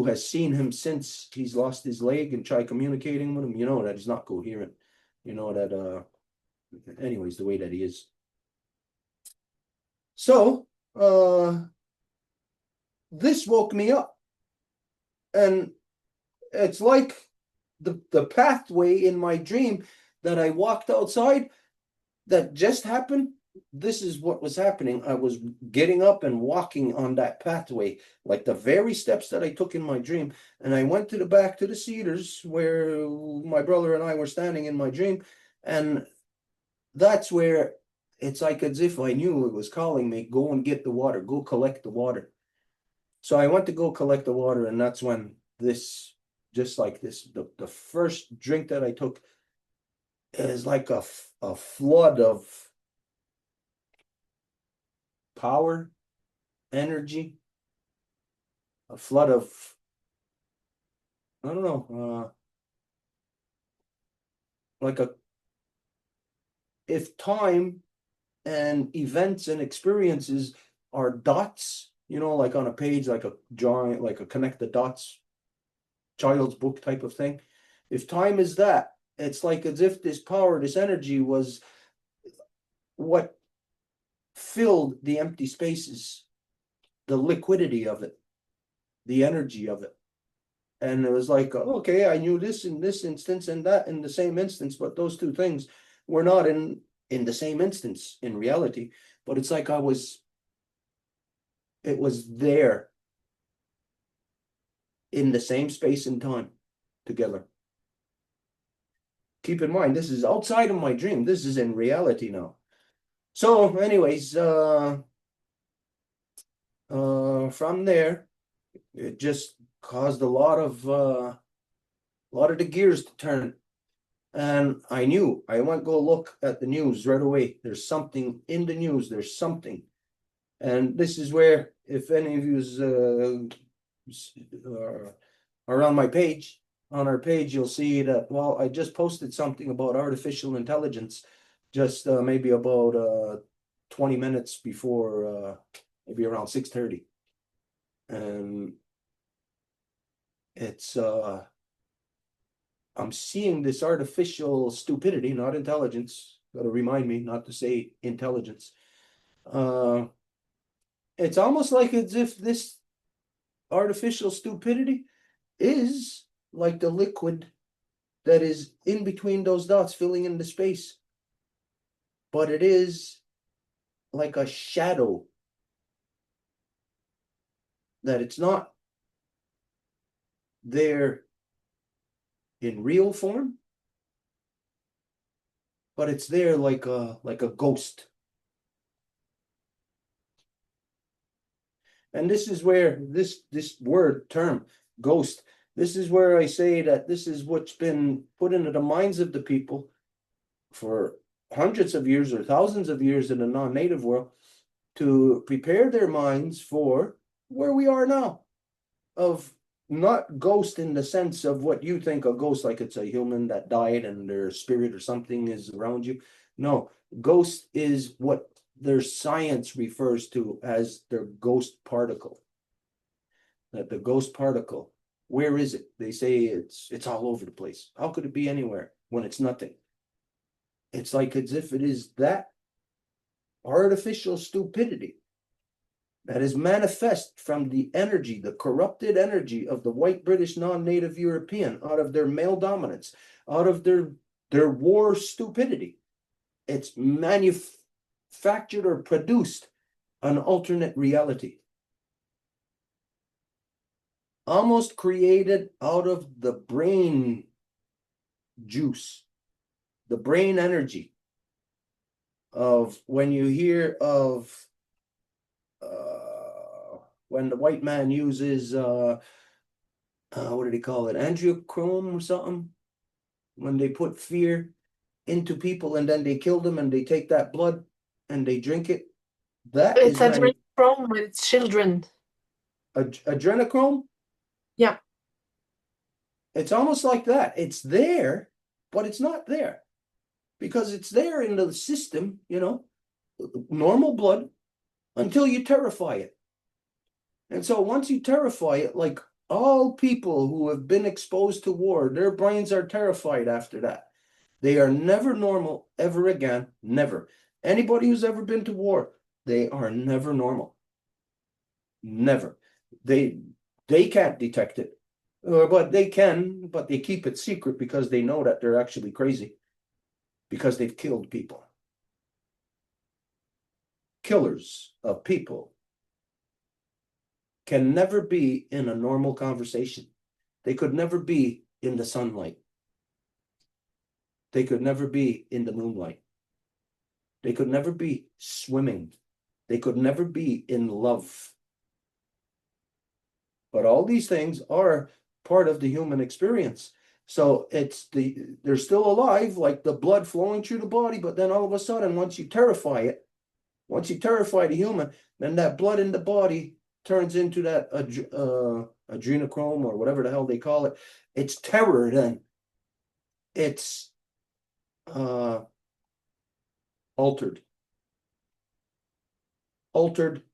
has seen him since he's lost his leg and tried communicating with him, you know that he's not coherent. You know that, anyways, the way that he is. So, this woke me up. And it's like the pathway in my dream that I walked outside that just happened. This is what was happening. I was getting up and walking on that pathway, like the very steps that I took in my dream. And I went to the back to the cedars where my brother and I were standing in my dream. And that's where it's like as if I knew it was calling me, go and get the water, go collect the water. So I went to go collect the water. And that's when this, just like this, the first drink that I took is like a flood of power, energy, a flood of, I don't know, like if time and events and experiences are dots, you know, like on a page, like a drawing, like a connect the dots child's book type of thing. If time is that, it's like as if this power, this energy was what filled the empty spaces, the liquidity of it, the energy of it. And it was like, okay, I knew this in this instance and that in the same instance, but those two things were not in the same instance in reality. But it's like it was there in the same space and time together. Keep in mind, this is outside of my dream. This is in reality now. So anyways, from there, it just caused a lot of the gears to turn. And I knew, I went go look at the news right away. There's something in the news. There's something. And this is where, if any of you are on my page, on our page, you'll see that, well, I just posted something about artificial intelligence just maybe about 20 minutes before, maybe around 6:30. And it's, I'm seeing this artificial stupidity, not intelligence. Got to remind me not to say intelligence. It's almost like as if this artificial stupidity is like the liquid that is in between those dots filling in the space. But it is like a shadow, that it's not there in real form, but it's there like a ghost. And this is where this word term ghost, this is where I say that this is what's been put into the minds of the people for hundreds of years or thousands of years in the non-native world to prepare their minds for where we are now. of not ghost in the sense of what you think a ghost, like it's a human that died and their spirit or something is around you. No, ghost is what their science refers to as their ghost particle. That the ghost particle, where is it? They say it's all over the place. How could it be anywhere when it's nothing? It's like as if it is that artificial stupidity that is manifest from the energy, the corrupted energy of the white British non-native European, out of their male dominance, out of their war stupidity. It's manufactured or produced an alternate reality, almost created out of the brain juice, the brain energy of when you hear of when the white man uses what did he call it, angiochrome or something, when they put fear into people and then they kill them and they take that blood and they drink it. That It's is adrenochrome with children. Adrenochrome. Yeah. It's almost like that. It's there, but it's not there, because it's there in the system, normal blood, until you terrify it. And so once you terrify it, like all people who have been exposed to war, their brains are terrified after that. They are never normal ever again. Never. Anybody who's ever been to war, they are never normal. Never. They can't detect it. But they can, but they keep it secret because they know that they're actually crazy, because they've killed people. Killers of people can never be in a normal conversation. They could never be in the sunlight. They could never be in the moonlight. They could never be swimming. They could never be in love. But all these things are part of the human experience. So they're still alive, like the blood flowing through the body, but then all of a sudden, once you terrify the human, then that blood in the body turns into that adrenochrome or whatever the hell they call it. It's terror then. It's altered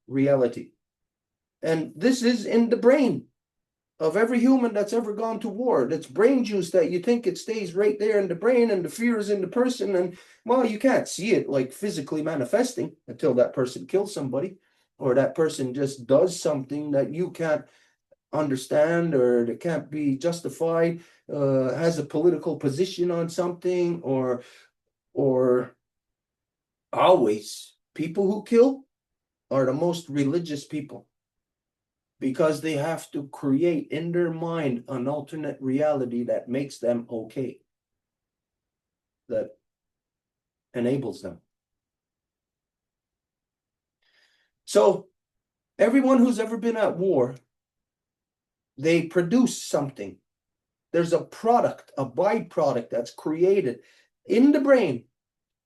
reality. And this is in the brain of every human that's ever gone to war. That's brain juice that you think it stays right there in the brain, and the fear is in the person. And well, you can't see it like physically manifesting until that person kills somebody, or that person just does something that you can't understand or that can't be justified, has a political position on something, or always people who kill are the most religious people, because they have to create in their mind an alternate reality that makes them okay, that enables them. So everyone who's ever been at war, they produce something. There's a product, a byproduct that's created in the brain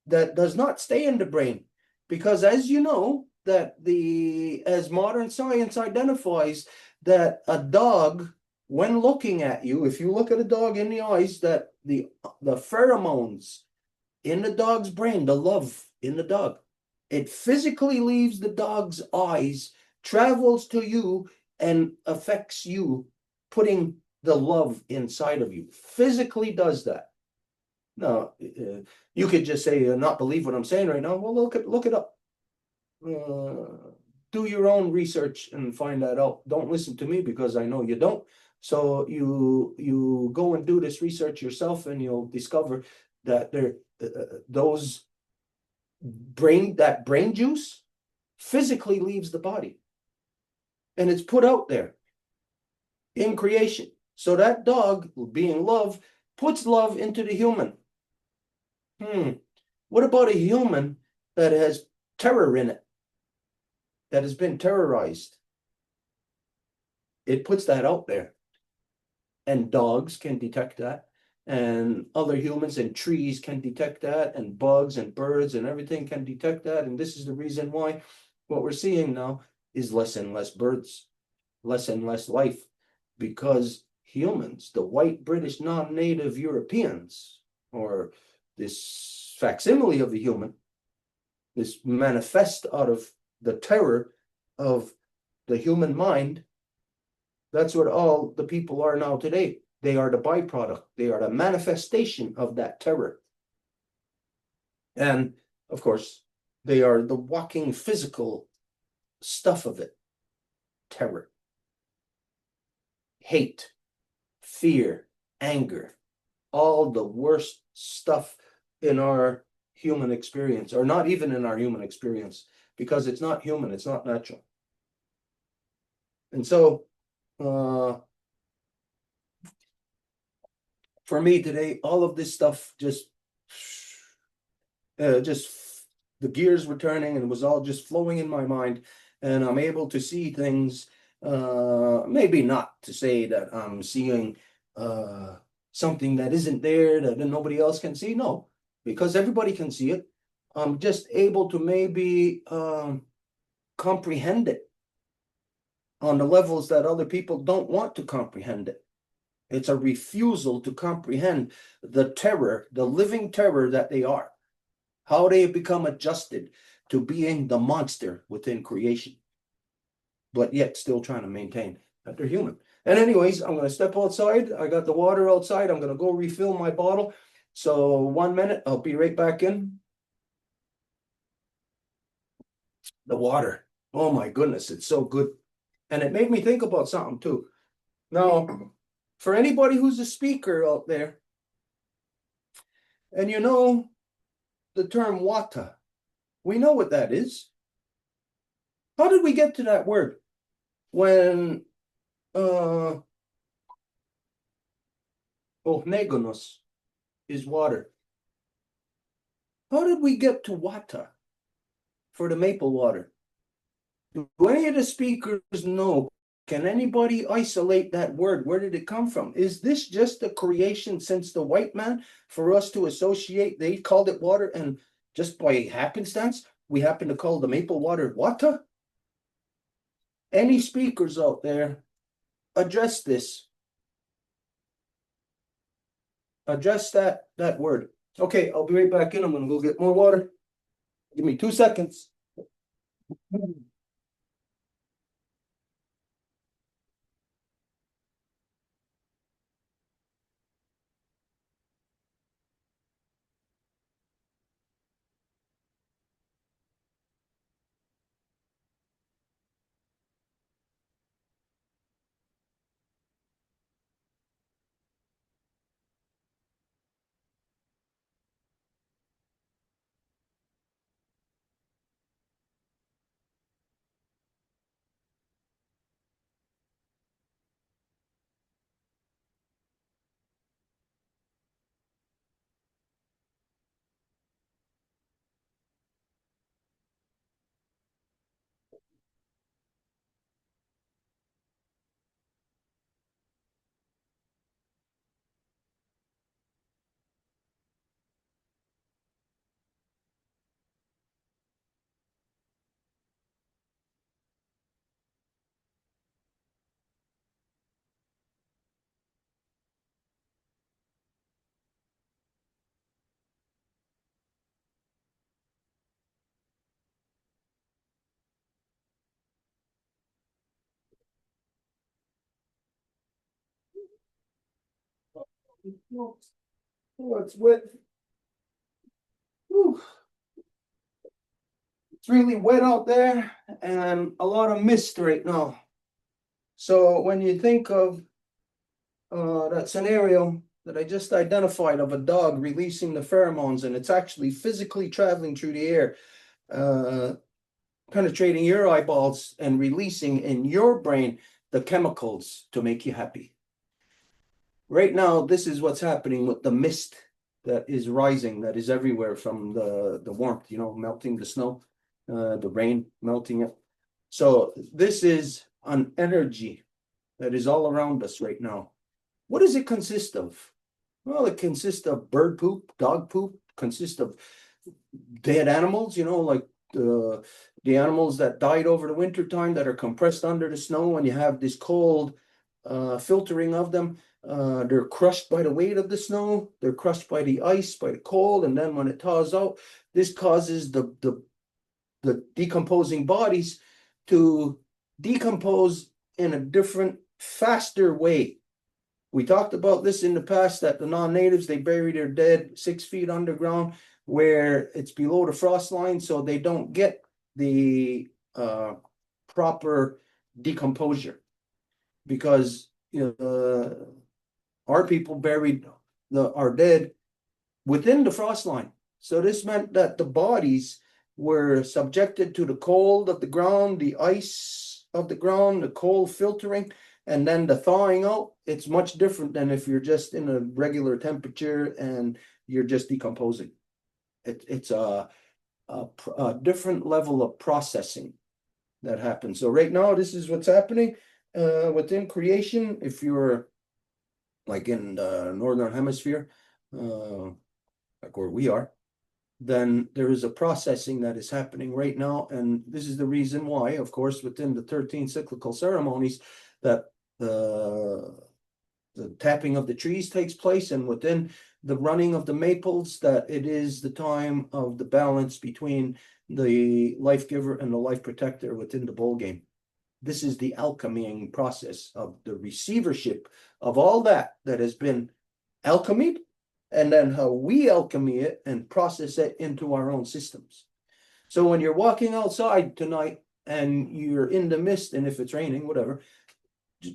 that does not stay in the brain. Because as you know, that as modern science identifies, that a dog, when looking at you, if you look at a dog in the eyes, that the pheromones in the dog's brain, the love in the dog, it physically leaves the dog's eyes, travels to you, and affects you, putting the love inside of you. Physically does that. No, you could just say not believe what I'm saying right now. Well, look it up. Do your own research and find that out. Don't listen to me because I know you don't. So you go and do this research yourself, and you'll discover that those brain juice physically leaves the body, and it's put out there in creation. So that dog, being love, puts love into the human. What about a human that has terror in it, that has been terrorized? It puts that out there. And dogs can detect that, and other humans and trees can detect that, and bugs and birds and everything can detect that. And this is the reason why what we're seeing now is less and less birds, less and less life, because humans, the white British non-native Europeans, or this facsimile of a human, this manifest out of the terror of the human mind, that's what all the people are now today. They are the byproduct. They are the manifestation of that terror. And of course, they are the walking physical stuff of it. Terror, hate, fear, anger, all the worst stuff in our human experience, or not even in our human experience, because it's not human, it's not natural. And so, for me today, all of this stuff just the gears were turning, and it was all just flowing in my mind, and I'm able to see things. Maybe not to say that I'm seeing something that isn't there that nobody else can see. No, because everybody can see it. I'm just able to maybe comprehend it on the levels that other people don't want to comprehend it. It's a refusal to comprehend the terror, the living terror that they are, how they have become adjusted to being the monster within creation, but yet still trying to maintain that they're human. And anyways, I'm going to step outside. I got the water outside. I'm going to go refill my bottle. So 1 minute, I'll be right back in. The water. Oh my goodness, it's so good. And it made me think about something too. Now, for anybody who's a speaker out there, and you know the term wata, we know what that is. How did we get to that word? When ohnegonos is water. How did we get to wata for the maple water? Do any of the speakers know? Can anybody isolate that word? Where did it come from? Is this just a creation since the white man for us to associate? They called it water, and just by happenstance, we happen to call the maple water wata? Any speakers out there, address this. Address that word. Okay, I'll be right back in. I'm going to go get more water. Give me 2 seconds. Oh, it's wet. Whew. It's really wet out there and a lot of mist right now. So when you think of that scenario that I just identified of a dog releasing the pheromones, and it's actually physically traveling through the air, penetrating your eyeballs and releasing in your brain the chemicals to make you happy. Right now, this is what's happening with the mist that is rising, that is everywhere from the warmth, melting the snow, the rain melting it. So this is an energy that is all around us right now. What does it consist of? Well, it consists of bird poop, dog poop, consists of dead animals, like the animals that died over the winter time that are compressed under the snow, and you have this cold filtering of them. They're crushed by the weight of the snow. They're crushed by the ice, by the cold, and then when it thaws out, this causes the decomposing bodies to decompose in a different, faster way. We talked about this in the past, that the non-natives, they bury their dead 6 feet underground where it's below the frost line, so they don't get the proper decomposure, because our people buried our dead within the frost line. So this meant that the bodies were subjected to the cold of the ground, the ice of the ground, the cold filtering, and then the thawing out. It's much different than if you're just in a regular temperature and you're just decomposing. It's a different level of processing that happens. So right now, this is what's happening within creation. If you're like in the northern hemisphere, like where we are, then there is a processing that is happening right now. And this is the reason why, of course, within the 13 cyclical ceremonies, that the tapping of the trees takes place, and within the running of the maples, that it is the time of the balance between the life giver and the life protector within the bowl game. This is the alchemying process of the receivership of all that has been alchemied, and then how we alchemy it and process it into our own systems. So when you're walking outside tonight and you're in the mist, and if it's raining, whatever,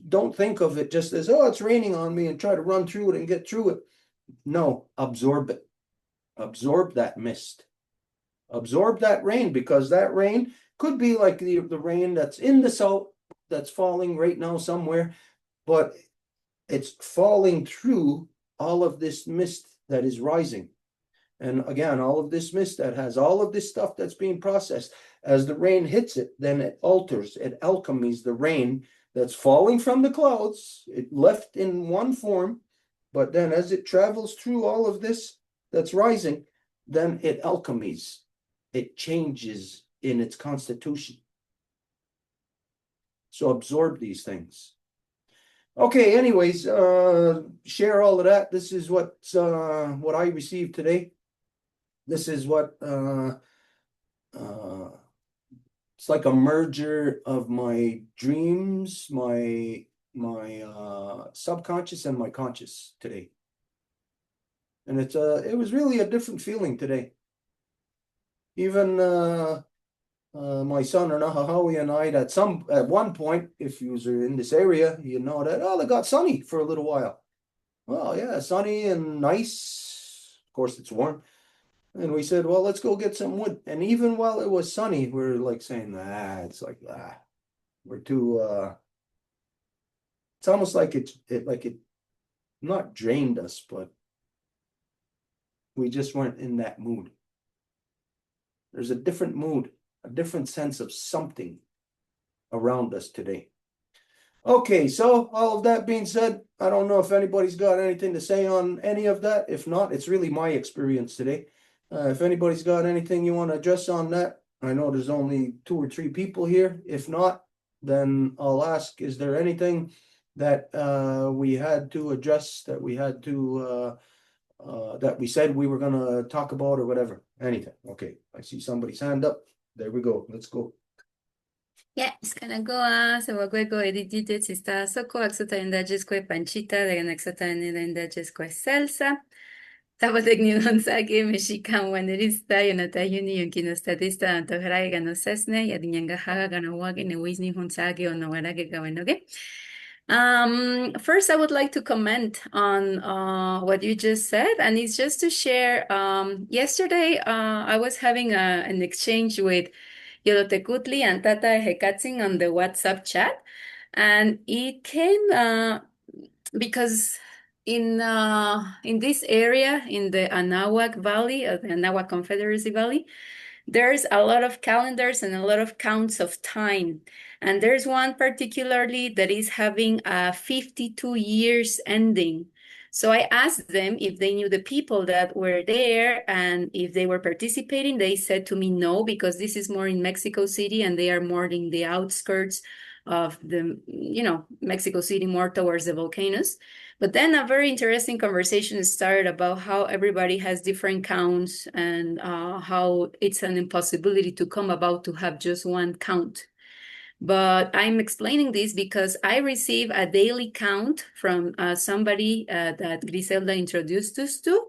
don't think of it just as, oh, it's raining on me, and try to run through it and get through it. No, absorb it. Absorb that mist. Absorb that rain, because that rain could be like the rain that's in the south, that's falling right now somewhere, but it's falling through all of this mist that is rising. And again, all of this mist that has all of this stuff that's being processed, as the rain hits it, then it alters, it alchemies the rain that's falling from the clouds. It left in one form, but then as it travels through all of this that's rising, then it alchemies. It changes in its constitution. So absorb these things. Okay, anyways, share all of that. This is what I received today. This is what it's like a merger of my dreams, my subconscious and my conscious today. And it was really a different feeling today. Even my son or Nahahawi and I, at one point, if you were in this area, you know that, oh, they got sunny for a little while. Well, yeah, sunny and nice. Of course, it's warm. And we said, well, let's go get some wood. And even while it was sunny, we're like saying, it's like, we're too, it's almost like it not drained us, but we just weren't in that mood. There's a different mood, a different sense of something around us today. Okay, so all of that being said, I don't know if anybody's got anything to say on any of that. If not, it's really my experience today. If anybody's got anything you want to address on that, I know there's only 2 or 3 people here. If not, then I'll ask, is there anything that we had to address, that we had to that we said we were going to talk about, or whatever? Anything? Okay, I see somebody's hand up. There we go. Let's go. Yeah, it's gonna go so we're going to go edit sista soko aksota inda jiskwe panchita dagan aksota inda jiskwe salsa. Tapotek ni nonsake mexican wanerista yonata yuni yonkino statista antohraga gano sesne yadinyanga haga gano wage ne wisni honsage onowarage gawenoge. First, I would like to comment on what you just said, and it's just to share. Yesterday, I was having an exchange with Yolotekutli and Tata Hekatzin on the WhatsApp chat, and it came because in this area, in the Anahuac Valley, or the Anahuac Confederacy Valley, there's a lot of calendars and a lot of counts of time. And there's one particularly that is having a 52 years ending. So I asked them if they knew the people that were there and if they were participating. They said to me no, because this is more in Mexico City and they are more in the outskirts of the, Mexico City more towards the volcanoes. But then a very interesting conversation started about how everybody has different counts and how it's an impossibility to come about to have just one count. But I'm explaining this because I receive a daily count from somebody that Griselda introduced us to.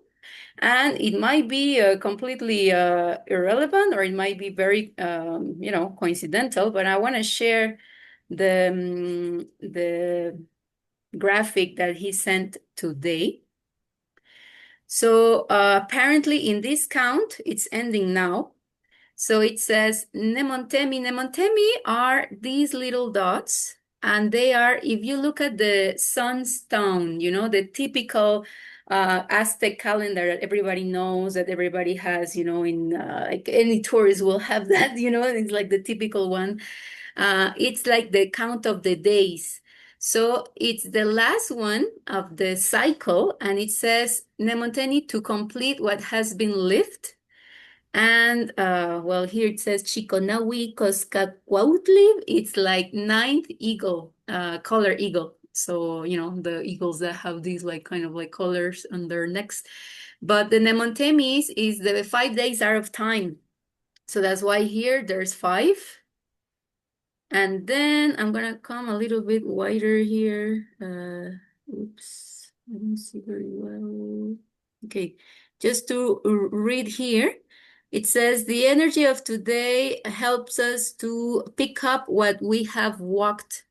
And it might be completely irrelevant, or it might be very, coincidental. But I want to share the graphic that he sent today. So apparently in this count, it's ending now. So it says Nemontemi. Nemontemi are these little dots. And they are, if you look at the sunstone, the typical Aztec calendar that everybody knows, that everybody has, in like any tourist will have that, it's like the typical one. It's like the count of the days. So it's the last one of the cycle, and it says Nemonteni to complete what has been lived. And well, here it says Chiconahui Coscacuautli. It's like ninth eagle, color eagle. So, the eagles that have these like kind of like colors on their necks. But the Nemontemis is the 5 days are of time. So that's why here there's 5. And then I'm gonna come a little bit wider here. Oops, I don't see very well. Okay, just to read here, it says the energy of today helps us to pick up what we have walked,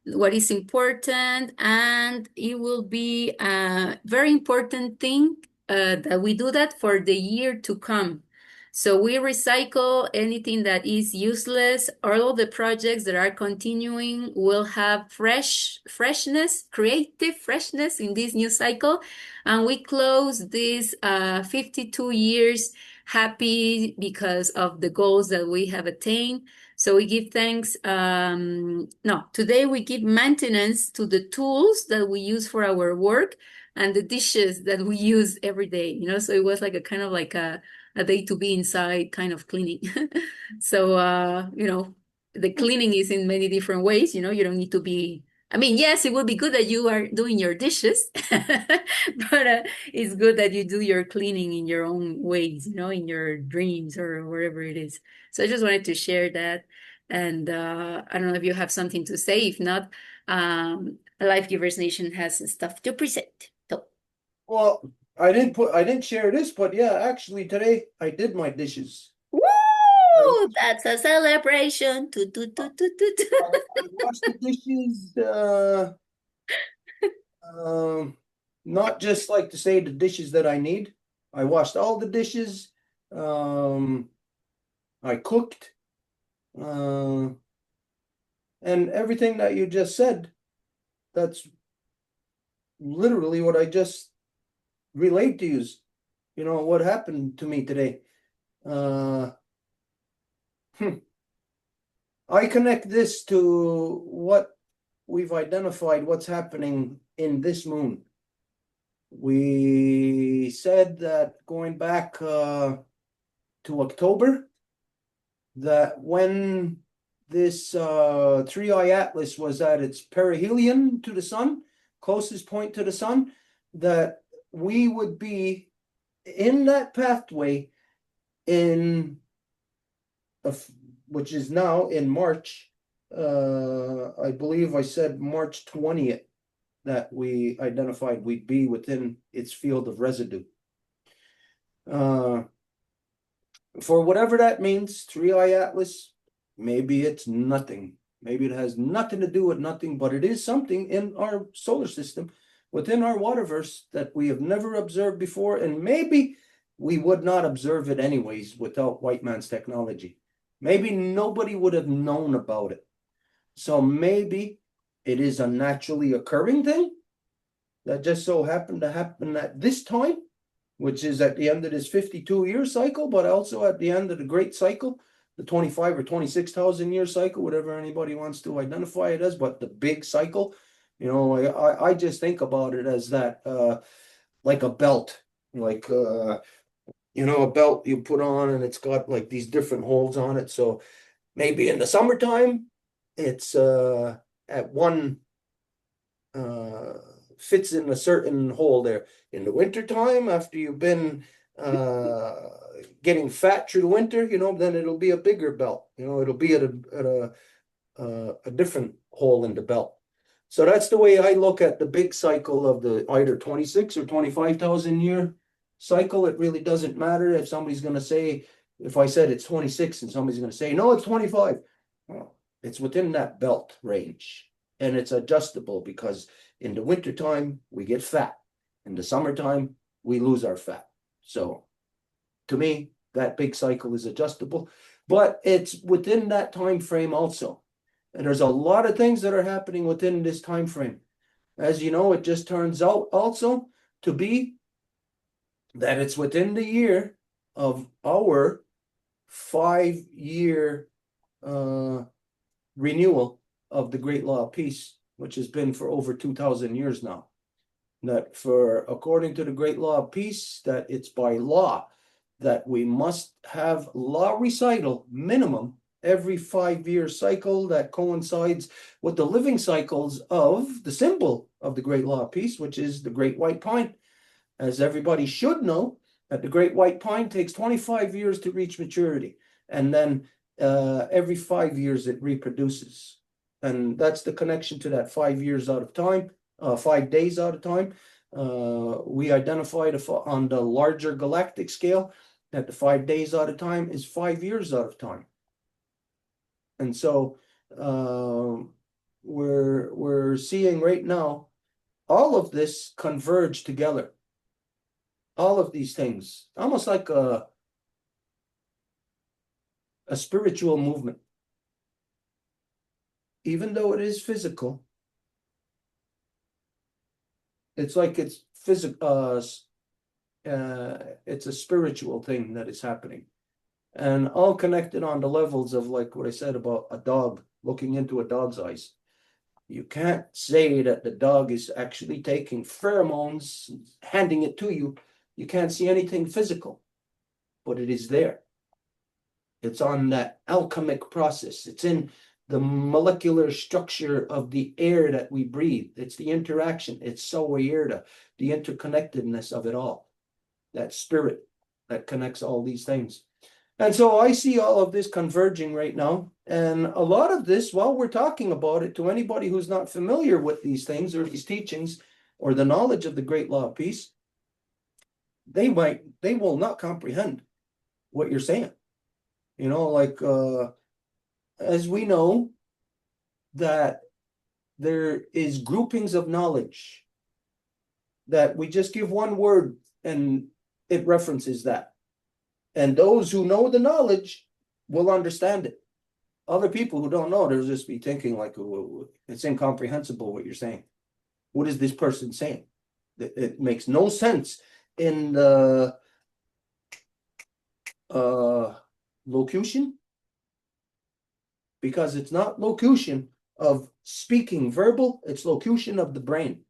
what is important, and it will be a very important thing that we do that for the year to come. So we recycle anything that is useless. All of the projects that are continuing will have freshness, creative freshness in this new cycle. And we close this 52 years happy because of the goals that we have attained. So we give thanks. Today we give maintenance to the tools that we use for our work and the dishes that we use every day, so it was like a kind of like a day to be inside kind of cleaning. So, the cleaning is in many different ways, you don't need to be, yes, it would be good that you are doing your dishes, but it's good that you do your cleaning in your own ways, in your dreams or wherever it is. So I just wanted to share that. And I don't know if you have something to say. If not, LifeGivers Nation has stuff to present. So. Well, I didn't share this, but yeah, actually today I did my dishes. Woo! That's a celebration. I washed the dishes, not just like to say the dishes that I need. I washed all the dishes. I cooked, and everything that you just said, that's literally what I just relayed to you. What happened to me today. I connect this to what we've identified, what's happening in this moon. We said that going back to October, that when this 3i Atlas was at its perihelion to the sun, closest point to the sun, that we would be in that pathway which is now in March. I believe I said March 20th that we identified we'd be within its field of residue. For whatever that means, 3i Atlas, maybe it's nothing. Maybe it has nothing to do with nothing, but it is something in our solar system, within our waterverse, that we have never observed before, and maybe we would not observe it anyways without white man's technology. Maybe nobody would have known about it. So maybe it is a naturally occurring thing that just so happened to happen at this time, which is at the end of this 52-year cycle, but also at the end of the great cycle, the 25 or 26,000 year cycle, whatever anybody wants to identify it as, but the big cycle. I just think about it as that, like a belt, like a belt you put on and it's got like these different holes on it. So maybe in the summertime, it's at one fits in a certain hole there. In the wintertime, after you've been getting fat through the winter, then it'll be a bigger belt. It'll be at a different hole in the belt. So that's the way I look at the big cycle of the either 26 or 25,000 year cycle. It really doesn't matter if somebody's going to say, if I said it's 26 and somebody's going to say, no, it's 25. Well, it's within that belt range, and it's adjustable because in the wintertime, we get fat. In the summertime, we lose our fat. So to me, that big cycle is adjustable, but it's within that time frame also. And there's a lot of things that are happening within this time frame. As you know, it just turns out also to be that it's within the year of our 5-year renewal of the Great Law of Peace, which has been for over 2,000 years now. That according to the Great Law of Peace, that it's by law that we must have law recital minimum every 5-year cycle that coincides with the living cycles of the symbol of the Great Law of Peace, which is the Great White Pine. As everybody should know, that the Great White Pine takes 25 years to reach maturity, and then every 5 years it reproduces. And that's the connection to that 5 years out of time, 5 days out of time. We identified on the larger galactic scale that the 5 days out of time is 5 years out of time. And so we're seeing right now all of this converge together. All of these things, almost like a spiritual movement. Even though it is physical, it's like it's physical. It's a spiritual thing that is happening, and all connected on the levels of, like what I said about a dog, looking into a dog's eyes. You can't say that the dog is actually taking pheromones, handing it to you. You can't see anything physical, but it is there. It's on that alchemic process. It's in the molecular structure of the air that we breathe. It's the interaction. It's Sawyerda, the interconnectedness of it all. That spirit that connects all these things. And so I see all of this converging right now. And a lot of this, while we're talking about it, to anybody who's not familiar with these things or these teachings or the knowledge of the Great Law of Peace, they will not comprehend what you're saying. As we know that there is groupings of knowledge that we just give one word and it references that. And those who know the knowledge will understand it. Other people who don't know, they'll just be thinking like, it's incomprehensible what you're saying. What is this person saying? It makes no sense in the locution, because it's not locution of speaking verbal, it's locution of the brain.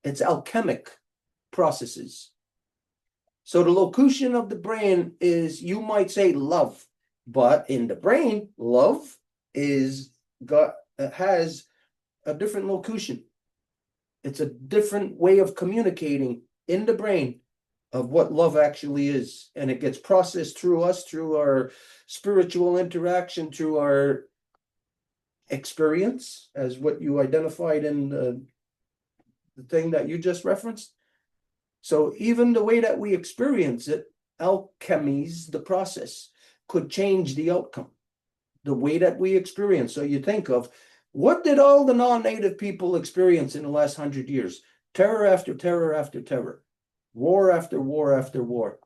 It's alchemic processes. So the locution of the brain is, you might say love, but in the brain, love has a different locution. It's a different way of communicating in the brain of what love actually is. And it gets processed through us, through our spiritual interaction, through our experience, as what you identified in the thing that you just referenced. So even the way that we experience it, alchemies the process, could change the outcome, the way that we experience. So you think of, what did all the non-native people experience in the last 100 years? Terror after terror after terror, war after war after war.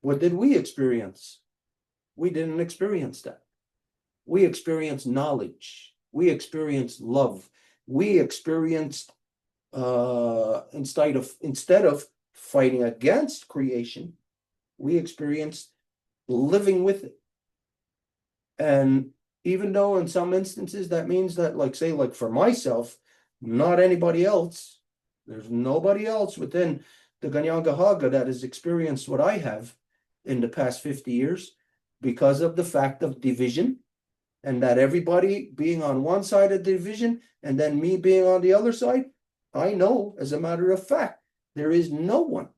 What did we experience? We didn't experience that. We experienced knowledge. We experienced love. We experienced instead of fighting against creation, we experienced living with it. And even though in some instances that means that, like for myself, not anybody else, there's nobody else within the Ganyangahaga that has experienced what I have in the past 50 years, because of the fact of division and that everybody being on one side of the division and then me being on the other side, I know, as a matter of fact, there is no one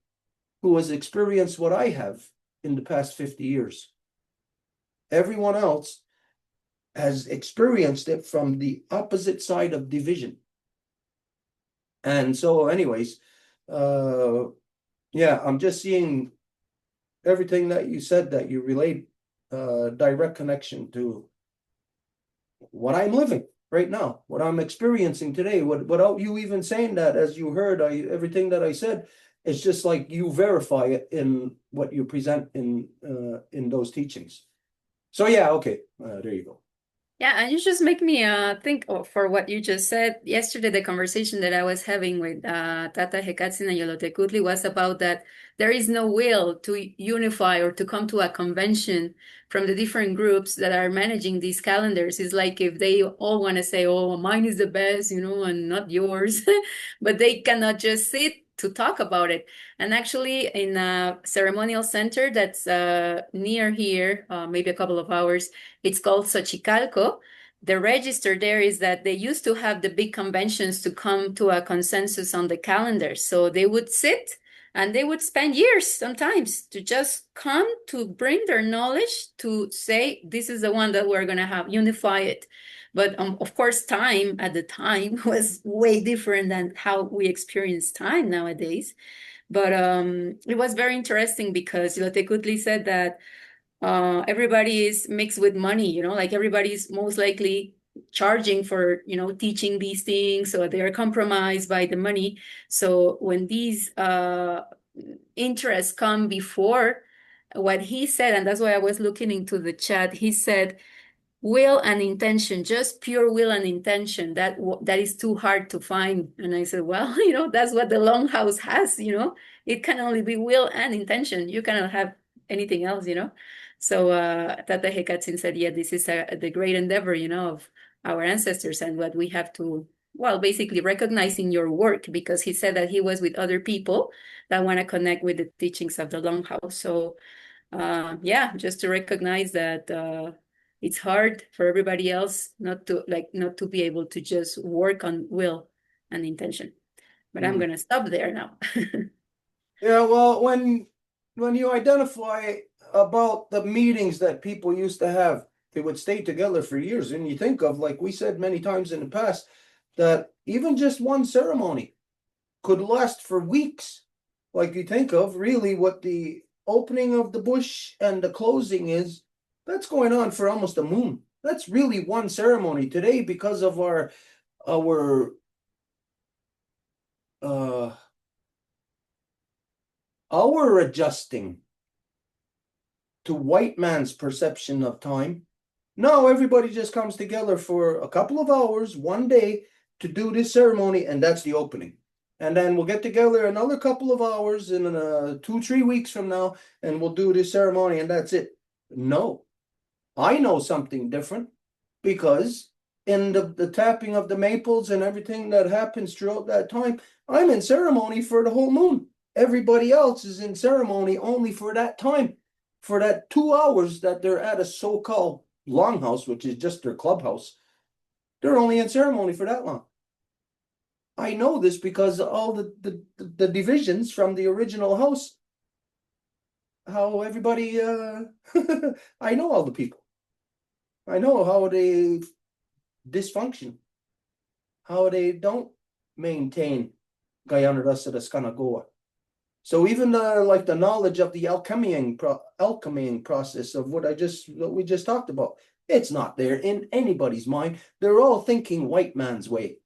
who has experienced what I have in the past 50 years. Everyone else has experienced it from the opposite side of division. And so anyways, yeah, I'm just seeing everything that you said, that you relate direct connection to what I'm living right now, what I'm experiencing today, without you even saying that. As you heard, everything that I said, it's just like you verify it in what you present in those teachings. So yeah, okay, there you go. Yeah, and you just make me think for what you just said. Yesterday, the conversation that I was having with Tata Hekatsin and Yolotekutli was about that there is no will to unify or to come to a convention from the different groups that are managing these calendars. It's like if they all want to say, oh, mine is the best, and not yours, but they cannot just sit to talk about it. And actually, in a ceremonial center that's near here, maybe a couple of hours, it's called Xochicalco. The register there is that they used to have the big conventions to come to a consensus on the calendar. So they would sit and they would spend years sometimes to just come to bring their knowledge to say, this is the one that we're going to have, unify it. But of course, time at the time was way different than how we experience time nowadays. But it was very interesting because Lotekutli said that everybody is mixed with money, like everybody's most likely charging for, teaching these things, so they are compromised by the money. So when these interests come before what he said, and that's why I was looking into the chat, he said, will and intention, just pure will and intention, that is too hard to find. And I said, well, that's what the Longhouse has, it can only be will and intention. You cannot have anything else, So Tata Hekatsin said, yeah, this is the great endeavor, of our ancestors and what we have to, well, basically recognizing your work, because he said that he was with other people that want to connect with the teachings of the Longhouse. So yeah, just to recognize that it's hard for everybody else not to be able to just work on will and intention. But I'm going to stop there now. Yeah, well, when you identify about the meetings that people used to have, they would stay together for years. And you think of, like we said many times in the past, that even just one ceremony could last for weeks. Like you think of really what the opening of the bush and the closing is, that's going on for almost a moon. That's really one ceremony. Today, because of our adjusting to white man's perception of time, now everybody just comes together for a couple of hours, one day, to do this ceremony, and that's the opening. And then we'll get together another couple of hours in 2-3 weeks from now, and we'll do this ceremony, and that's it. No, I know something different, because in the tapping of the maples and everything that happens throughout that time, I'm in ceremony for the whole moon. Everybody else is in ceremony only for that time, for that 2 hours that they're at a so-called longhouse, which is just their clubhouse. They're only in ceremony for that long. I know this because all the divisions from the original house, how everybody, I know all the people. I know how they dysfunction, how they don't maintain Guyana Rasa da Skanagoa. So even the knowledge of the alchemying process of what we just talked about, it's not there in anybody's mind. They're all thinking white man's way.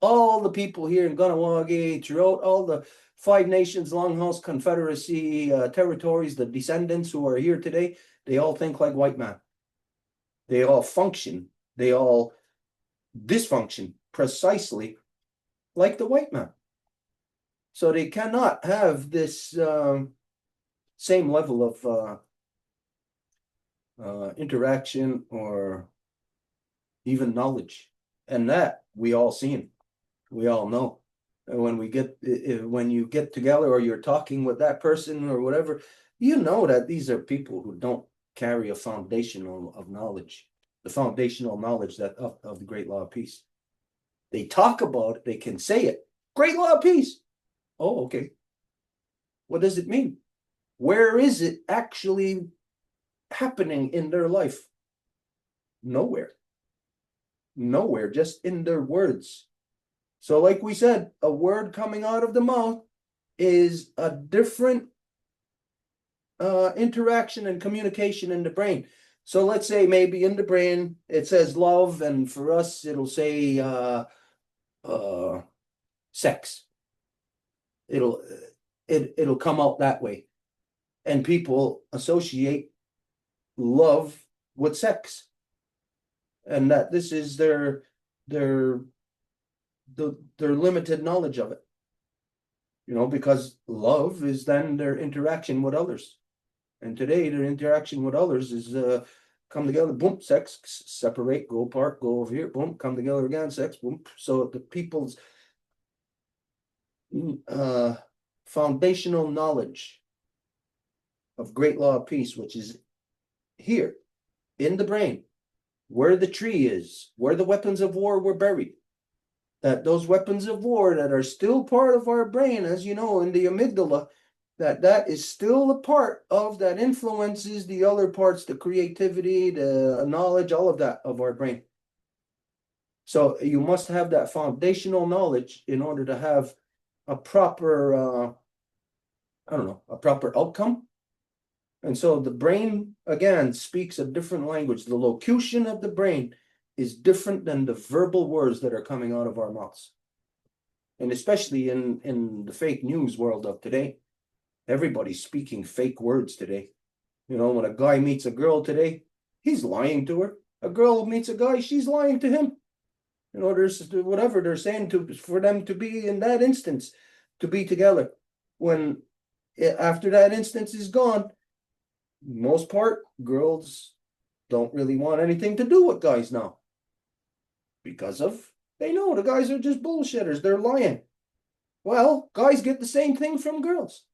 All the people here in Ganawagi, throughout all the 5 Nations Longhouse Confederacy territories, the descendants who are here today, they all think like white man. They all function. They all dysfunction precisely like the white man. So they cannot have this same level of interaction or even knowledge. And that we all seen. We all know. When you get together or you're talking with that person or whatever, you know that these are people who don't carry a foundation of knowledge. the foundational knowledge that of the great law of peace. They talk about it, they can say it. Great law of peace. Oh, okay. What does it mean? Where is it actually happening in their life? Nowhere. Nowhere, just in their words. So like we said, a word coming out of the mouth is a different interaction and communication in the brain. So let's say maybe in the brain it says love, and for us it'll say sex. It'll come out that way, and people associate love with sex, and that this is their limited knowledge of it. You know, because love is then their interaction with others. And today, their interaction with others is come together, boom, sex, separate, go apart, go over here, boom, come together again, sex, boom. So the people's foundational knowledge of great law of peace, which is here in the brain, where the tree is, where the weapons of war were buried, that those weapons of war that are still part of our brain, as you know, in the amygdala, that is still a part of that influences the other parts, the creativity, the knowledge, all of that of our brain. So you must have that foundational knowledge in order to have a proper, a proper outcome. And so the brain, again, speaks a different language. The locution of the brain is different than the verbal words that are coming out of our mouths. And especially in the fake news world of today, everybody's speaking fake words today. You know, when a guy meets a girl today, he's lying to her. A girl meets a guy, she's lying to him. You know, there's whatever they're saying for them to be in that instance, to be together. When after that instance is gone, most part, girls don't really want anything to do with guys now. Because they know the guys are just bullshitters, they're lying. Well, guys get the same thing from girls.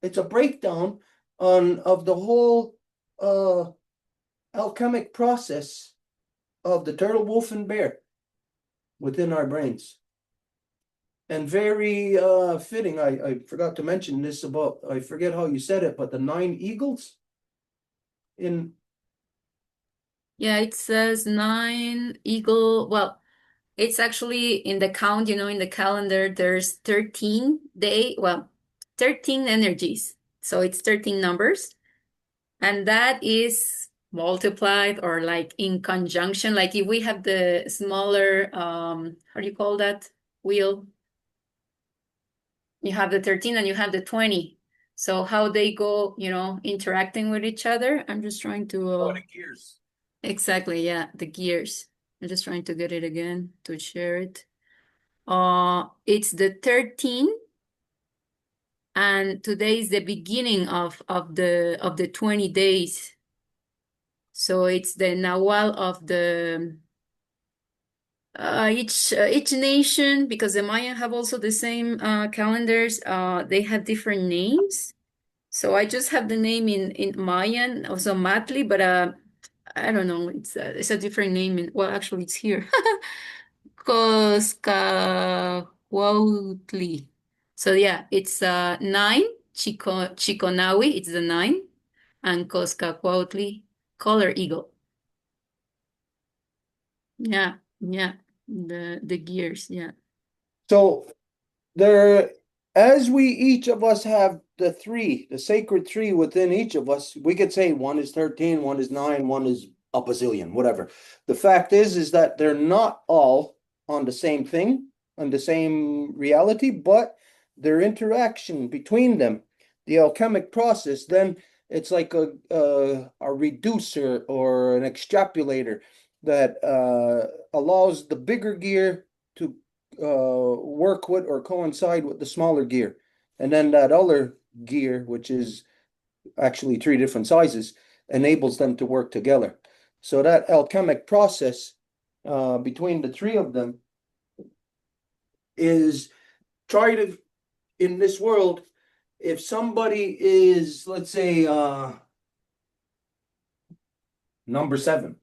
It's a breakdown of the whole alchemic process of the turtle, wolf, and bear within our brains. And very fitting, I forgot to mention this about, I forget how you said it, but the 9 eagles in... Yeah, it says 9 eagle. Well, it's actually in the count, you know, in the calendar, there's 13 energies. So it's 13 numbers. And that is multiplied or like in conjunction. Like if we have the smaller, how do you call that wheel? You have the 13 and you have the 20. So how they go, you know, interacting with each other. I'm just trying to... the gears. Exactly, yeah, the gears. I'm just trying to get it again to share it. It's the 13, and today is the beginning of the 20 days. So it's the Nawal of the each nation, because the Mayan have also the same calendars. They have different names. So I just have the name in Mayan, also Matli, but I don't know. It's a different name. Well, actually, it's here. Coscahuautli. So yeah, it's 9. Chiconawi, it's the 9, and Coscahuautli, color eagle. Yeah, yeah. The gears, yeah. So as we each of us have the sacred 3 within each of us, we could say one is 13, one is 9, one is a bazillion, whatever. The fact is that they're not all on the same thing, on the same reality, but their interaction between them, the alchemic process, then it's like a reducer or an extrapolator that allows the bigger gear to work with or coincide with the smaller gear. And then that other gear, which is actually 3 different sizes, enables them to work together. So that alchemic process between the 3 of them is in this world, if somebody is, let's say, number 7,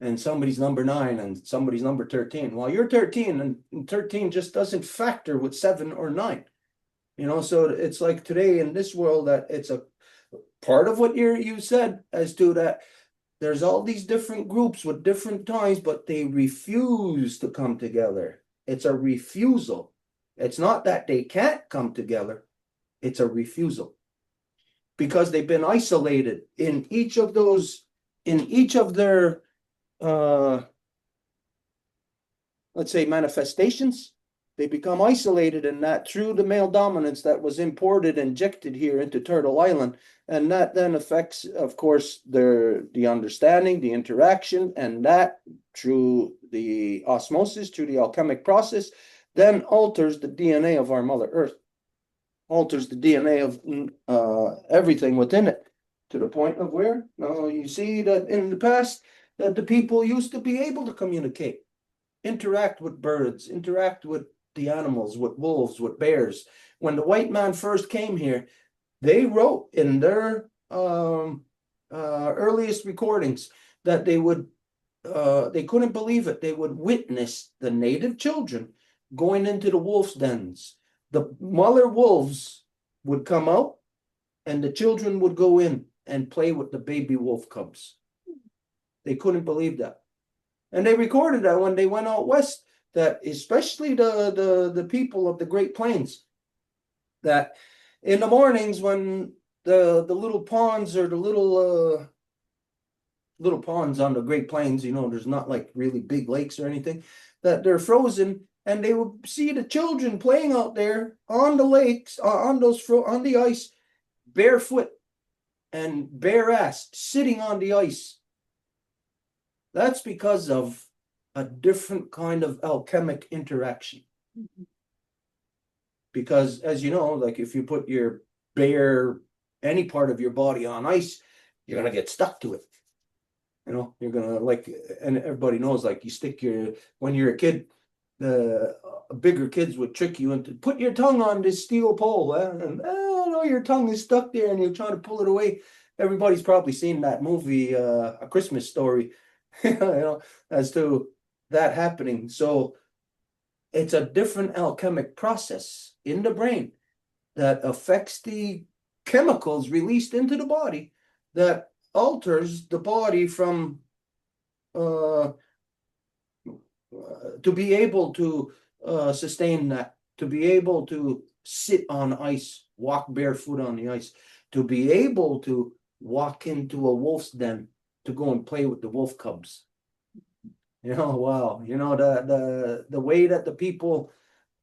and somebody's number 9 and somebody's number 13. Well, you're 13 and 13 just doesn't factor with 7 or 9. You know, so it's like today in this world that it's a part of what you said as to that there's all these different groups with different times, but they refuse to come together. It's a refusal. It's not that they can't come together. It's a refusal. Because they've been isolated in each of their let's say manifestations. They become isolated in that through the male dominance that was injected here into Turtle Island. And that then affects, of course, the understanding, the interaction, and that through the osmosis, through the alchemic process, then alters the DNA of our Mother Earth, alters the DNA of everything within it, to the point of where now you see that in the past that the people used to be able to communicate, interact with birds, interact with the animals, with wolves, with bears. When the white man first came here, they wrote in their earliest recordings that they couldn't believe it. They would witness the native children going into the wolf's dens. The mother wolves would come out and the children would go in and play with the baby wolf cubs. They couldn't believe that. And they recorded that when they went out west, that especially the people of the Great Plains, that in the mornings when the little ponds or the little ponds on the Great Plains, you know, there's not like really big lakes or anything, that they're frozen, and they would see the children playing out there on the lakes, on the ice, barefoot and bare ass, sitting on the ice. That's because of a different kind of alchemic interaction. Mm-hmm. Because as you know, like if you put your any part of your body on ice, you're going to get stuck to it. You know, you're going to and everybody knows, like you stick when you're a kid, the bigger kids would trick you into put your tongue on this steel pole, and oh no, your tongue is stuck there and you're trying to pull it away. Everybody's probably seen that movie, A Christmas Story, you know, as to that happening. So it's a different alchemic process in the brain that affects the chemicals released into the body that alters the body from to be able to sustain that, to be able to sit on ice, walk barefoot on the ice, to be able to walk into a wolf's den to go and play with the wolf cubs. You know, wow, you know, the way that the people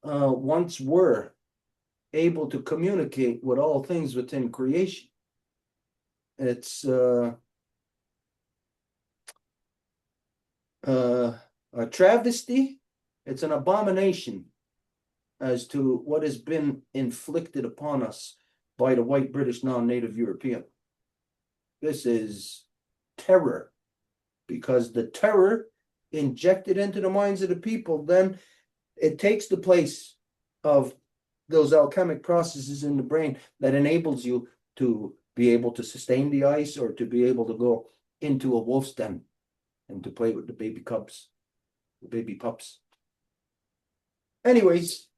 once were able to communicate with all things within creation. It's a travesty. It's an abomination as to what has been inflicted upon us by the white British non-native European. This is terror, because the terror injected into the minds of the people, then it takes the place of those alchemic processes in the brain that enables you to be able to sustain the ice or to be able to go into a wolf's den and to play with the baby cubs, the baby pups. Anyways,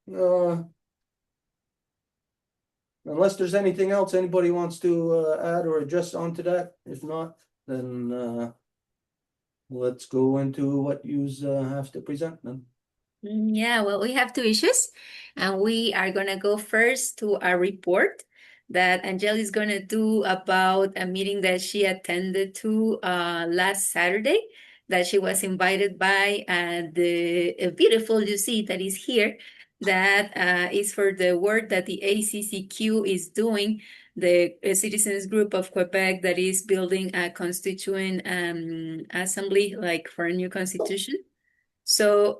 unless there's anything else anybody wants to add or address onto that, if not, then let's go into what you have to present then. Yeah, well, we have 2 issues, and we are going to go first to a report that Angel is going to do about a meeting that she attended to last Saturday, that she was invited by the beautiful Lucie that is here, that is for the work that the ACCQ is doing, the citizens group of Quebec that is building a constituent assembly, like for a new constitution. So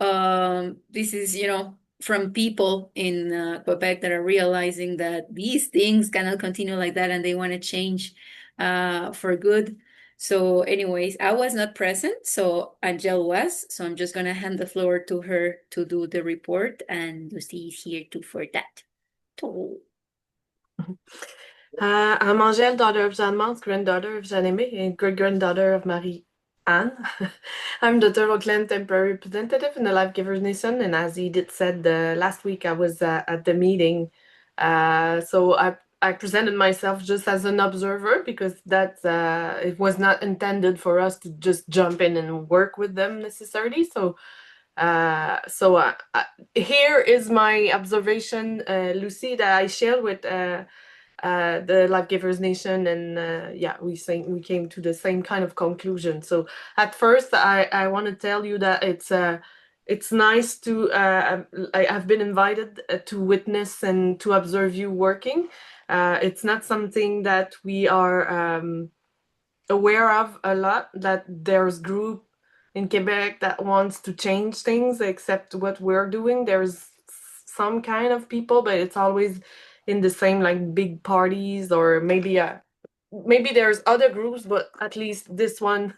this is, you know, from people in Quebec that are realizing that these things cannot continue like that and they want to change for good. So anyways, I was not present, so Angel was. So I'm just going to hand the floor to her to do the report, and Lucie is here too for that. I'm Angèle, daughter of Jeanne Mance, granddaughter of Jeanne Aimée, and great-granddaughter of Marie Anne. I'm the Turtle Clan temporary representative in the LifeGivers Nation, and as Edith said last week, I was at the meeting, so I presented myself just as an observer because it was not intended for us to just jump in and work with them necessarily. So here is my observation, Lucie, that I shared with the LifeGivers Nation, and yeah, we came to the same kind of conclusion. So at first, I want to tell you that it's nice to I've been invited to witness and to observe you working. It's not something that we are aware of a lot, that there's group in Quebec that wants to change things except what we're doing. There's some kind of people, but it's always in the same like big parties, or maybe there's other groups, but at least this one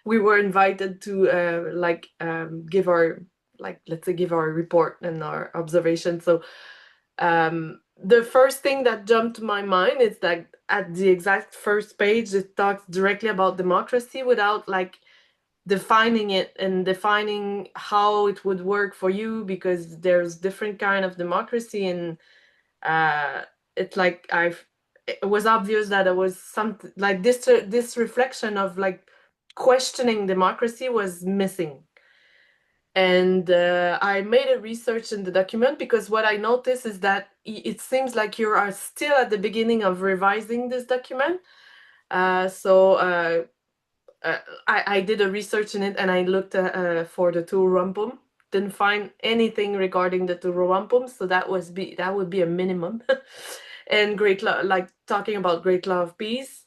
we were invited to give our, like, let's say, give our report and our observation. So the first thing that jumped to my mind is that at the exact first page, it talks directly about democracy without like defining it and defining how it would work for you, because there's different kind of democracy, and it's like it was obvious that it was something like this reflection of like questioning democracy was missing. And I made a research in the document, because what I noticed is that it seems like you are still at the beginning of revising this document. I did a research in it, and I looked for the Turuwampum. Didn't find anything regarding the Turuwampum, so that would be a minimum. And great law, like talking about great law of peace.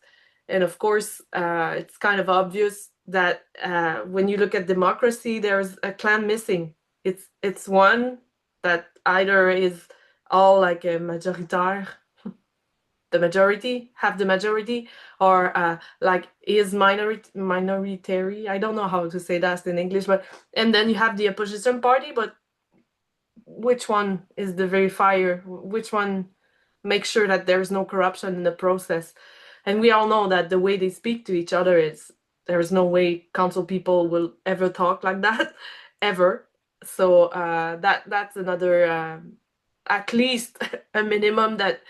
And of course, it's kind of obvious that when you look at democracy, there's a clan missing. It's one that either is all like a majoritaire, the majority, have the majority, or like is minoritary. I don't know how to say that in English, but and then you have the opposition party, but which one is the verifier? Which one makes sure that there's no corruption in the process? And we all know that the way they speak to each other is, there's no way council people will ever talk like that, ever. So that's another, at least a minimum, that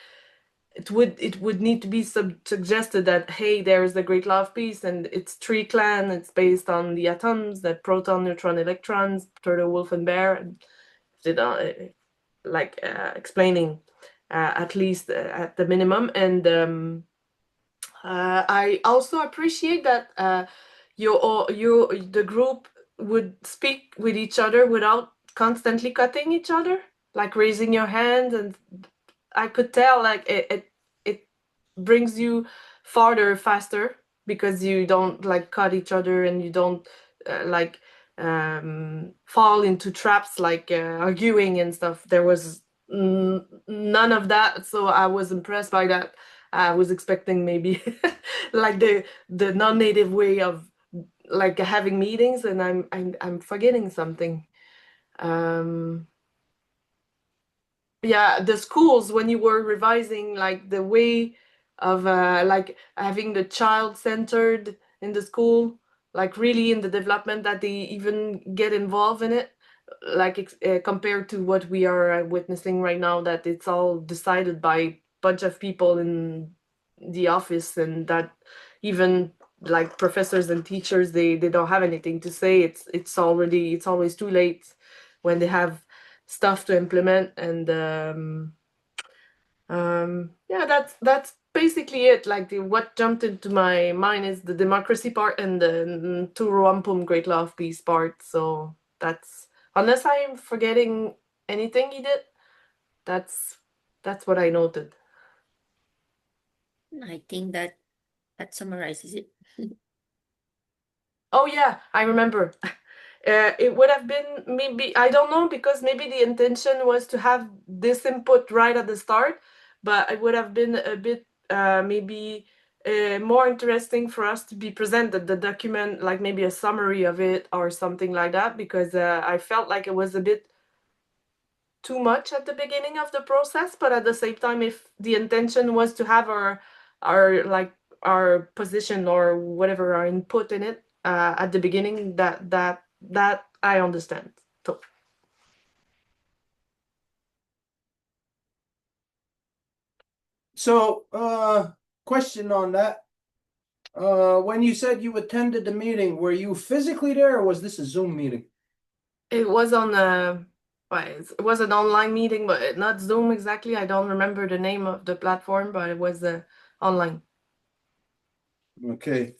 it would need to be suggested that, hey, there is the great law of peace, and it's three clan. It's based on the atoms, the proton, neutron, electrons, turtle, wolf, and bear. And explaining at least at the minimum. And I also appreciate that the group would speak with each other without constantly cutting each other, like raising your hand. And I could tell like it brings you farther faster, because you don't like cut each other, and you don't fall into traps like arguing and stuff. There was none of that, so I was impressed by that. I was expecting maybe like the non-native way of like having meetings, and I'm forgetting something. Yeah, the schools, when you were revising like the way of like having the child centered in the school, like really in the development, that they even get involved in it, like compared to what we are witnessing right now, that it's all decided by a bunch of people in the office, and that even like professors and teachers, they don't have anything to say. It's always too late when they have stuff to implement. And yeah, that's basically it. Like what jumped into my mind is the democracy part and the Turuwampum Great Law of Peace part. So that's, unless I'm forgetting anything, Edith, that's what I noted. I think that summarizes it. Oh yeah, I remember. It would have been, maybe, I don't know, because maybe the intention was to have this input right at the start, but it would have been a bit maybe more interesting for us to be presented the document, like maybe a summary of it or something like that, because I felt like it was a bit too much at the beginning of the process. But at the same time, if the intention was to have our position or whatever, our input in it, at the beginning, that I understand. So, question on that. When you said you attended the meeting, were you physically there, or was this a Zoom meeting? It was on it was an online meeting, but not Zoom exactly. I don't remember the name of the platform, but it was online. Okay.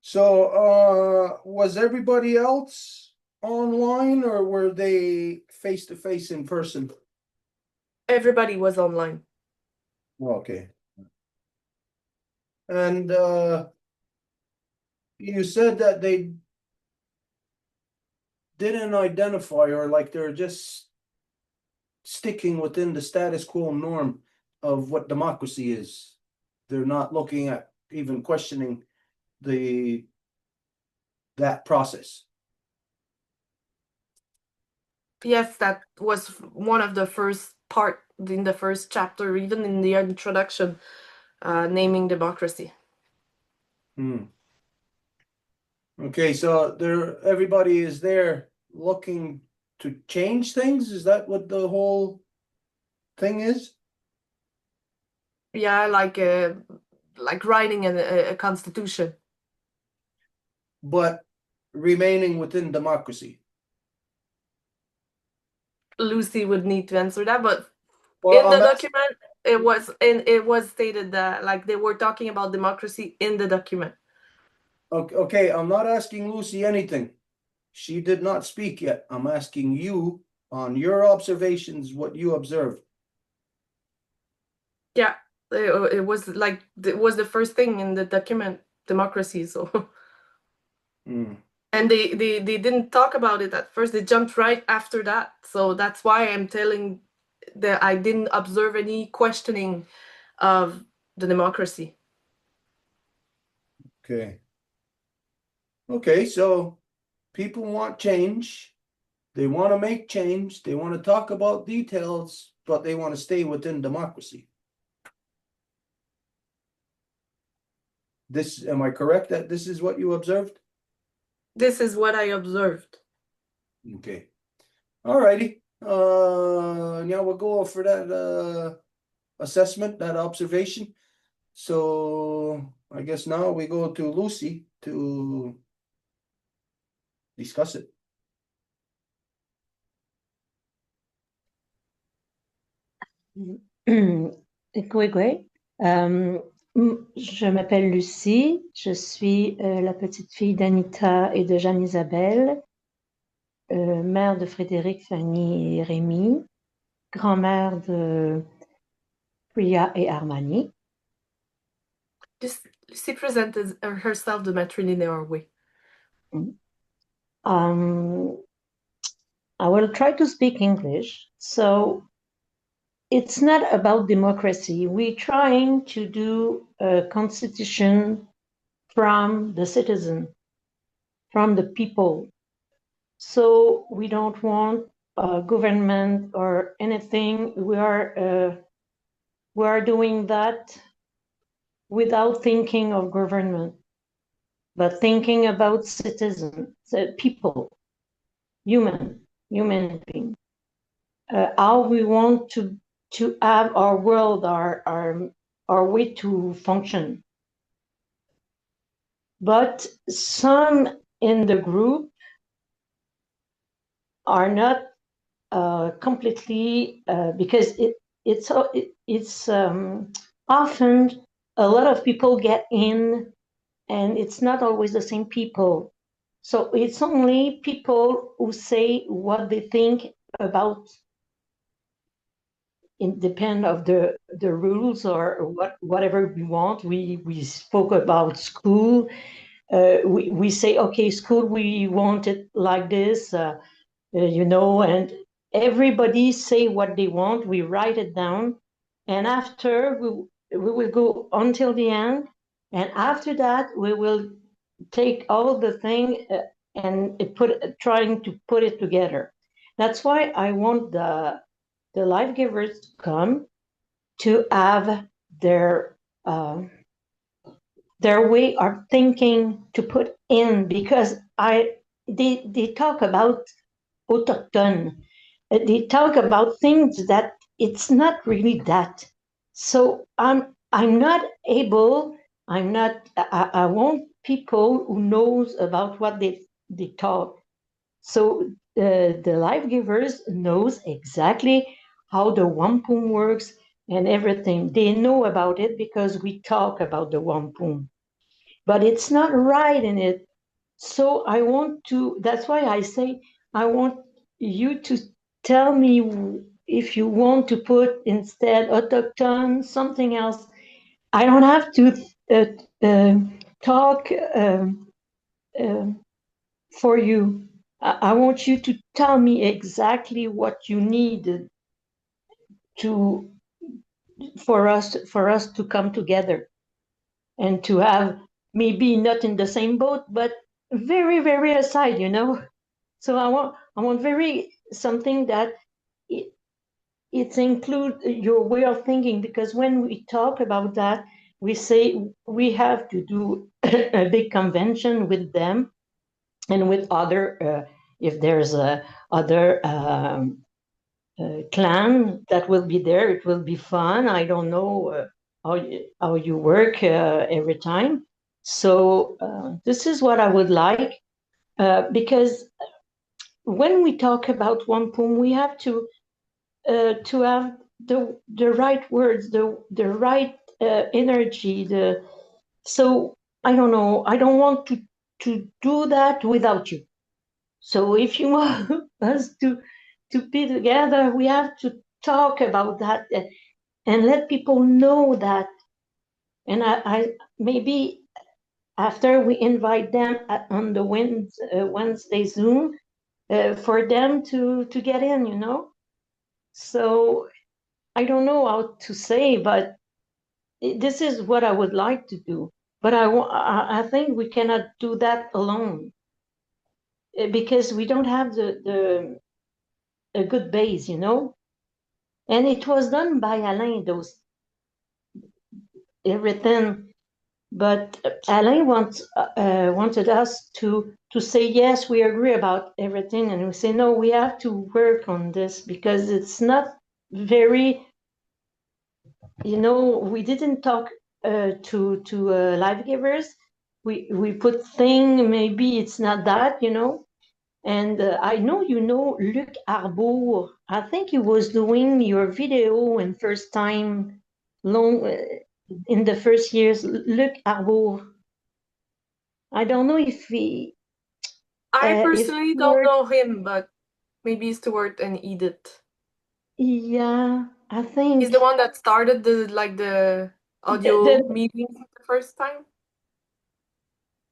So, was everybody else online, or were they face to face in person? Everybody was online. Okay. And you said that they didn't identify, or like they're just sticking within the status quo norm of what democracy is. They're not looking at even questioning that process. Yes, that was one of the first part in the first chapter, even in the introduction, naming democracy. Okay, so everybody is there looking to change things. Is that what the whole thing is? Yeah, like writing a constitution. But remaining within democracy. Lucie would need to answer that, but Well, in the document, it was stated that like they were talking about democracy in the document. Okay, I'm not asking Lucie anything. She did not speak yet. I'm asking you on your observations, what you observed. Yeah, it was like it was the first thing in the document, democracy. So, and they didn't talk about it at first. They jumped right after that. So that's why I'm telling that I didn't observe any questioning of the democracy. Okay. Okay, so people want change. They want to make change. They want to talk about details, but they want to stay within democracy. Am I correct that this is what you observed? This is what I observed. Okay. All righty. Now we'll go for that assessment, that observation. So I guess now we go to Lucie to discuss it. Great. Je m'appelle Lucie, je suis la petite fille d'Anita et de Jeanne-Isabelle, mère de Frédéric, Fanny et Rémi, grand-mère de Priya et Armani. Lucie presented herself the matrilinear way. I will try to speak English. So it's not about democracy. We're trying to do a constitution from the citizen, from the people. So we don't want government or anything. We are doing that without thinking of government, but thinking about citizens, people, human beings. How we want to have our world, our way to function. But some in the group are not completely because it's often a lot of people get in, and it's not always the same people. So it's only people who say what they think about. It depends of the rules or whatever we want. We spoke about school. We say, okay, school, we want it like this, and everybody say what they want. We write it down, and after we will go until the end, and after that we will take all the thing and trying to put it together. That's why I want the life givers to come to have their way of thinking, to put in because they talk about autochtone. They talk about things that it's not really that. So I'm not able. I'm not. I want people who knows about what they talk. So the life givers knows exactly how the wampum works and everything. They know about it because we talk about the wampum, but it's not right in it. So I want to. That's why I say I want you to tell me if you want to put instead autochtone something else. I don't have to talk for you. I want you to tell me exactly what you need to for us to come together and to have maybe not in the same boat, but very very aside, you know. So I want very something that it's include your way of thinking, because when we talk about that, we say we have to do a big convention with them and with other if there's a other clan that will be there, it will be fun. I don't know how you work every time. So this is what I would like, because when we talk about wampum, we have to have the right words, the right energy. So I don't know. I don't want to do that without you. So if you want us to be together, we have to talk about that and let people know that. And I maybe after we invite them on the Wednesday Zoom for them to get in, you know. So I don't know how to say, but this is what I would like to do. But I think we cannot do that alone because we don't have a good base, you know. And it was done by Alain, those everything. But Alain wanted us to say yes, we agree about everything, and we say no, we have to work on this because it's not very, you know. We didn't talk to life givers. We put thing, maybe it's not that, you know. And I know you know Luc Arbour. I think he was doing your video in first time long in the first years. Luc Arbour. I don't know if he. I If personally don't know him, but maybe Stuart and Edith. Yeah, I think He's the one that started the audio meetings the first time.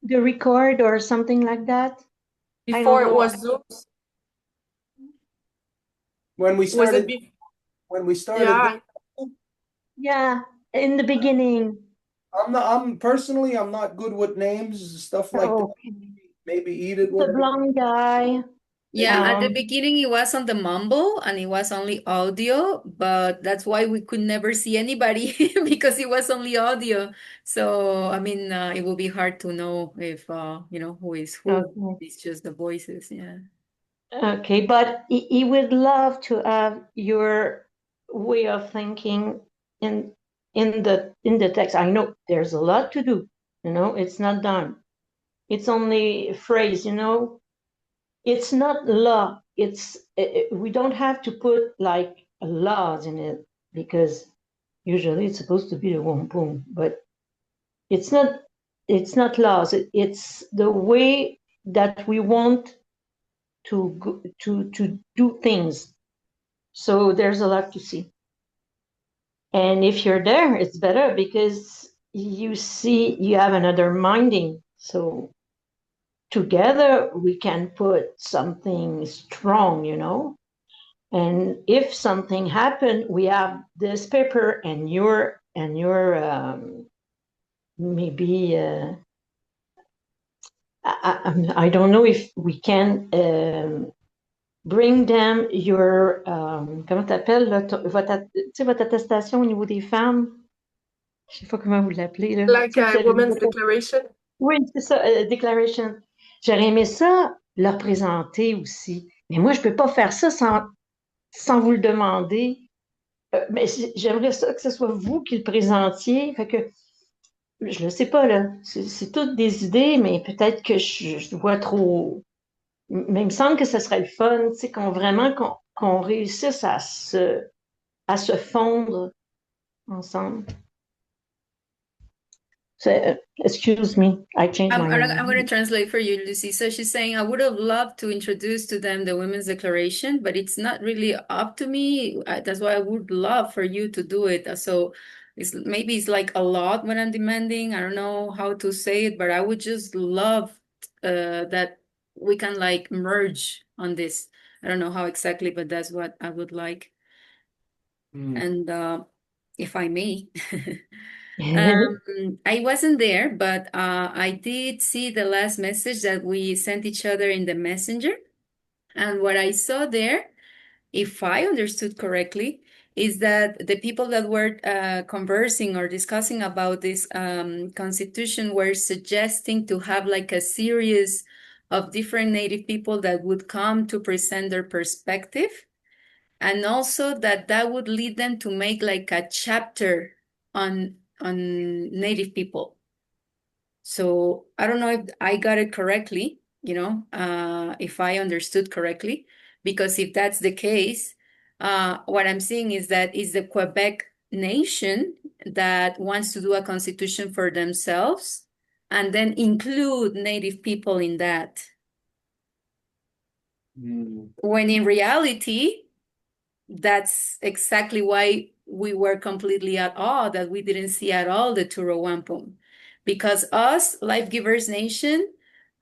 the record or something like that. Before it was Zoom. When we started, Yeah. Yeah, in the beginning. I'm personally, I'm not good with names, stuff like that. Maybe Edith would The blonde guy. Yeah, at the beginning it was on the Mumble and it was only audio, but that's why we could never see anybody because it was only audio. So, I mean, it will be hard to know if, you know, who is who. Okay. It's just the voices, yeah. Okay, but he would love to have your way of thinking in the text. I know there's a lot to do, you know, it's not done. It's only a phrase, you know. It's not law. It's we don't have to put like laws in it because usually it's supposed to be a wampum, but it's not laws. It's the way that we want to do things. So there's a lot to see. And if you're there, it's better because you see you have another minding. So together we can put something strong, you know. And if something happened, we have this paper and your maybe I don't know if we can bring them your comment t'appelles là, votre attestation au niveau des femmes. Je sais pas comment vous l'appelez là. Like a women's declaration. Oui, c'est ça, Declaration. J'aurais aimé ça leur présenter aussi. Mais moi, je peux pas faire ça sans vous le demander. Mais j'aimerais ça que ce soit vous qui le présentiez. Fait que je ne sais pas, là. C'est toutes des idées, mais peut-être que je vois trop. Mais il me semble que ce serait le fun, tu sais, qu'on réussisse à se fondre ensemble. So, excuse me, I changed my mind. I'm going to translate for you, Lucy. So she's saying, I would have loved to introduce to them the Women's Declaration, but it's not really up to me. That's why I would love for you to do it. So maybe it's like a lot when I'm demanding. I don't know how to say it, but I would just love that we can like merge on this. I don't know how exactly, but that's what I would like. And if I may. I wasn't there, but I did see the last message that we sent each other in the messenger. And what I saw there, if I understood correctly, is that the people that were conversing or discussing about this constitution were suggesting to have like a series of different Native people that would come to present their perspective. And also that would lead them to make like a chapter on Native people. So I don't know if I got it correctly, if I understood correctly, because if that's the case, what I'm seeing is that it's the Quebec nation that wants to do a constitution for themselves and then include Native people in that. When in reality, that's exactly why we were completely at awe that we didn't see at all the Turo Wampum. Because us, LifeGivers Nation,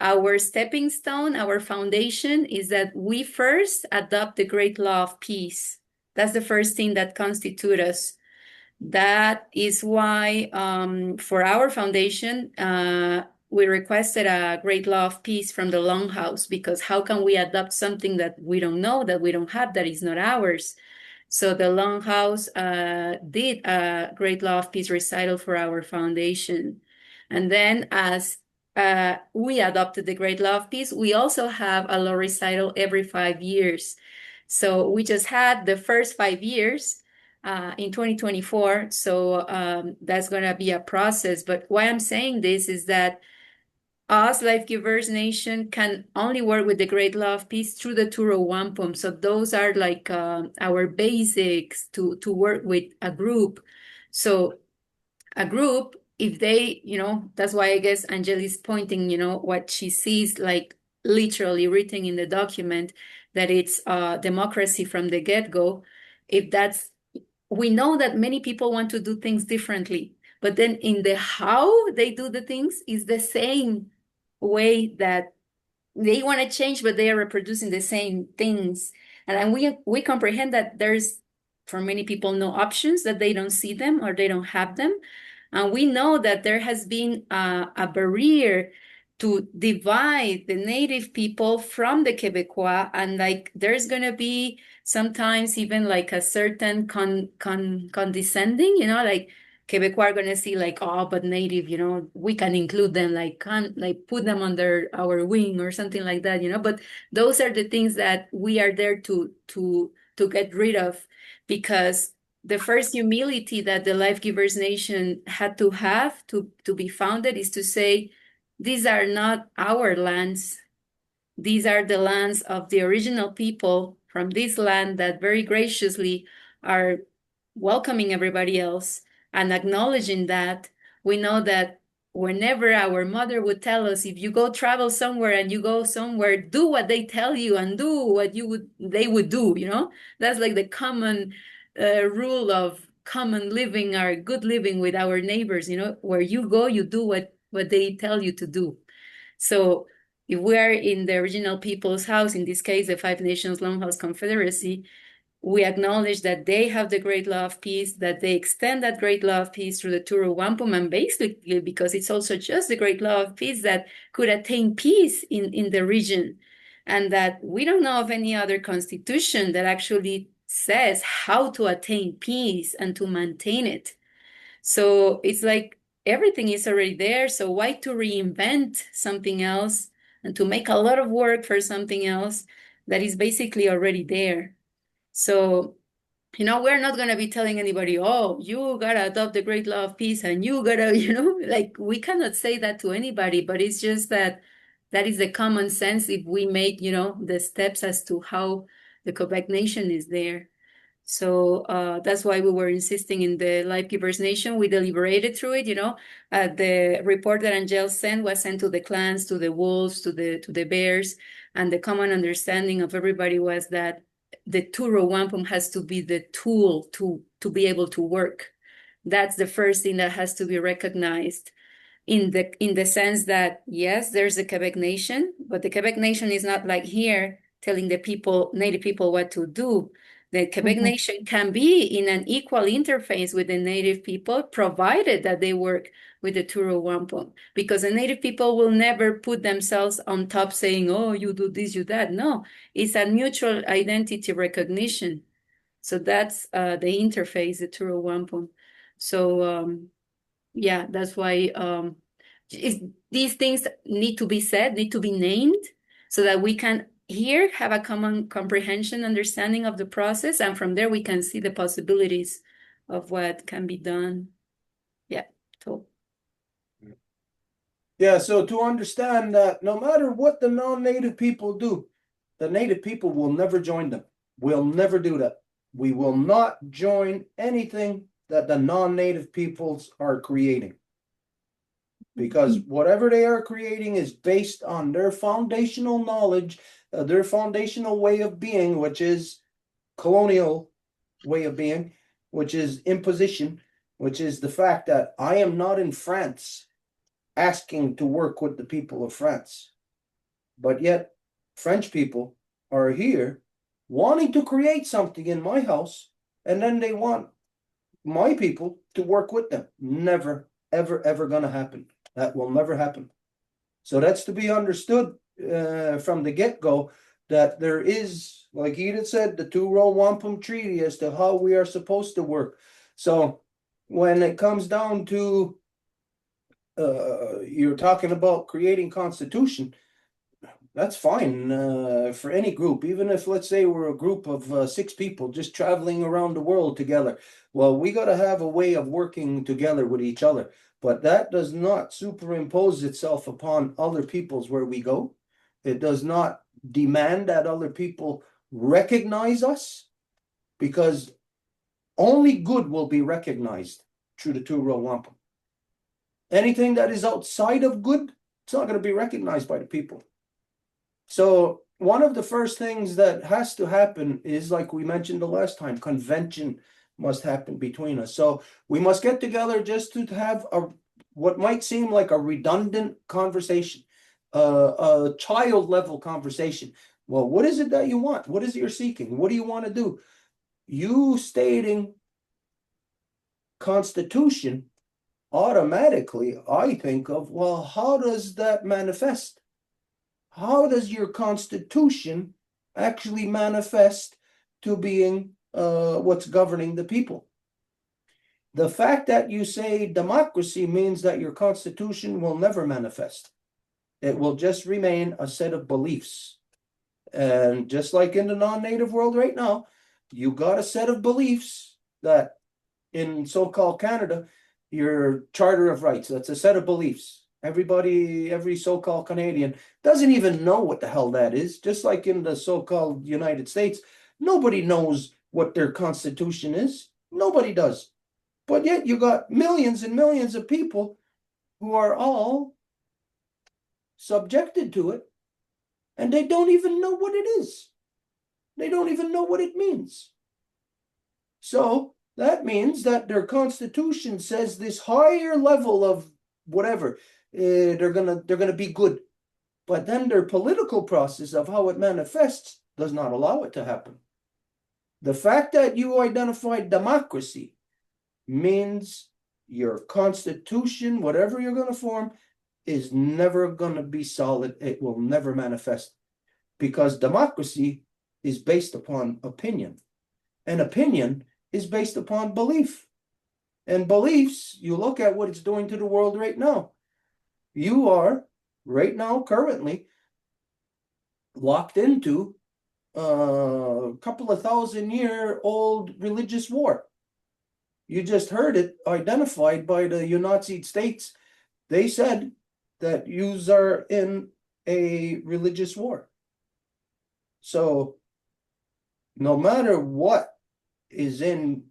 our stepping stone, our foundation is that we first adopt the great law of peace. That's the first thing that constitutes us. That is why for our foundation, we requested a great law of peace from the Longhouse, because how can we adopt something that we don't know, that we don't have, that is not ours? So the Longhouse did a great law of peace recital for our foundation. And then as we adopted the great law of peace, we also have a law recital every 5 years. So we just had the first 5 years in 2024. So that's going to be a process. But why I'm saying this is that us, LifeGivers Nation, can only work with the great law of peace through the Turo Wampum. So those are like our basics to work with a group. So a group, if they, that's why I guess Angeli's pointing, what she sees like literally written in the document, that it's democracy from the get-go. If that's, we know that many people want to do things differently, but then in the how they do the things is the same way that they want to change, but they are reproducing the same things. And we comprehend that there's, for many people, no options, that they don't see them or they don't have them. And we know that there has been a barrier to divide the Native people from the Quebecois, and like there's going to be sometimes even like a certain condescending, like Quebecois are going to see like, oh, but Native, we can include them, like put them under our wing or something like that, but those are the things that we are there to get rid of, because the first humility that the LifeGivers Nation had to have to be founded is to say, these are not our lands. These are the lands of the original people from this land that very graciously are welcoming everybody else and acknowledging that. We know that whenever our mother would tell us, if you go travel somewhere and you go somewhere, do what they tell you and do what they would do, That's like the common rule of common living, our good living with our neighbors, where you go, you do what they tell you to do. So if we are in the original people's house, in this case, the Five Nations Longhouse Confederacy, we acknowledge that they have the great law of peace, that they extend that great law of peace through the Turo Wampum, and basically because it's also just the great law of peace that could attain peace in the region. And that we don't know of any other constitution that actually says how to attain peace and to maintain it. So it's like everything is already there. So why to reinvent something else and to make a lot of work for something else that is basically already there? So, we're not going to be telling anybody, oh, you got to adopt the great law of peace and you got to, like we cannot say that to anybody, but it's just that is the common sense if we make, the steps as to how the Quebec Nation is there. So that's why we were insisting in the LifeGivers Nation. We deliberated through it, the report that Angel sent was sent to the clans, to the wolves, to the bears, and the common understanding of everybody was that the Turo Wampum has to be the tool to be able to work. That's the first thing that has to be recognized in the sense that, yes, there's a Quebec Nation, but the Quebec Nation is not like here telling the people, Native people, what to do. The Quebec Nation can be in an equal interface with the Native people, provided that they work with the Turo Wampum, because the Native people will never put themselves on top saying, oh, you do this, you that. No, it's a mutual identity recognition. So that's the interface, the Turo Wampum. So yeah, that's why these things need to be said, need to be named, so that we can here have a common comprehension, understanding of the process, and from there we can see the possibilities of what can be done. Yeah, so. Yeah, so to understand that no matter what the non-native people do, the native people will never join them. We'll never do that. We will not join anything that the non-native peoples are creating. Because whatever they are creating is based on their foundational knowledge, their foundational way of being, which is colonial way of being, which is imposition, which is the fact that I am not in France asking to work with the people of France. But yet French people are here wanting to create something in my house, and then they want my people to work with them. Never, ever, ever going to happen. That will never happen. So that's to be understood from the get-go, that there is, like Edith said, the Turo Wampum Treaty as to how we are supposed to work. So when it comes down to you're talking about creating constitution, that's fine for any group, even if, let's say, we're a group of 6 people just traveling around the world together. Well, we got to have a way of working together with each other, but that does not superimpose itself upon other peoples where we go. It does not demand that other people recognize us, because only good will be recognized through the Turo Wampum. Anything that is outside of good, it's not going to be recognized by the people. So one of the first things that has to happen is, like we mentioned the last time, convention must happen between us. So we must get together just to have what might seem like a redundant conversation, a child level conversation. Well, what is it that you want? What is it you're seeking? What do you want to do? You stating constitution, automatically I think of, well, how does that manifest? How does your constitution actually manifest to being what's governing the people? The fact that you say democracy means that your constitution will never manifest. It will just remain a set of beliefs. And just like in the non-native world right now, you got a set of beliefs that in so-called Canada, your Charter of Rights, that's a set of beliefs. Every so-called Canadian doesn't even know what the hell that is. Just like in the so-called United States, nobody knows what their constitution is. Nobody does. But yet you got millions and millions of people who are all subjected to it, and they don't even know what it is. They don't even know what it means. So that means that their constitution says this higher level of whatever, they're gonna be good, but then their political process of how it manifests does not allow it to happen. The fact that you identify democracy means your constitution, whatever you're going to form, is never going to be solid. It will never manifest, because democracy is based upon opinion, and opinion is based upon belief. And beliefs, you look at what it's doing to the world right now. You are right now, currently, locked into a couple of 1,000-year-old religious war. You just heard it identified by the United States. They said that yous are in a religious war. So no matter what is in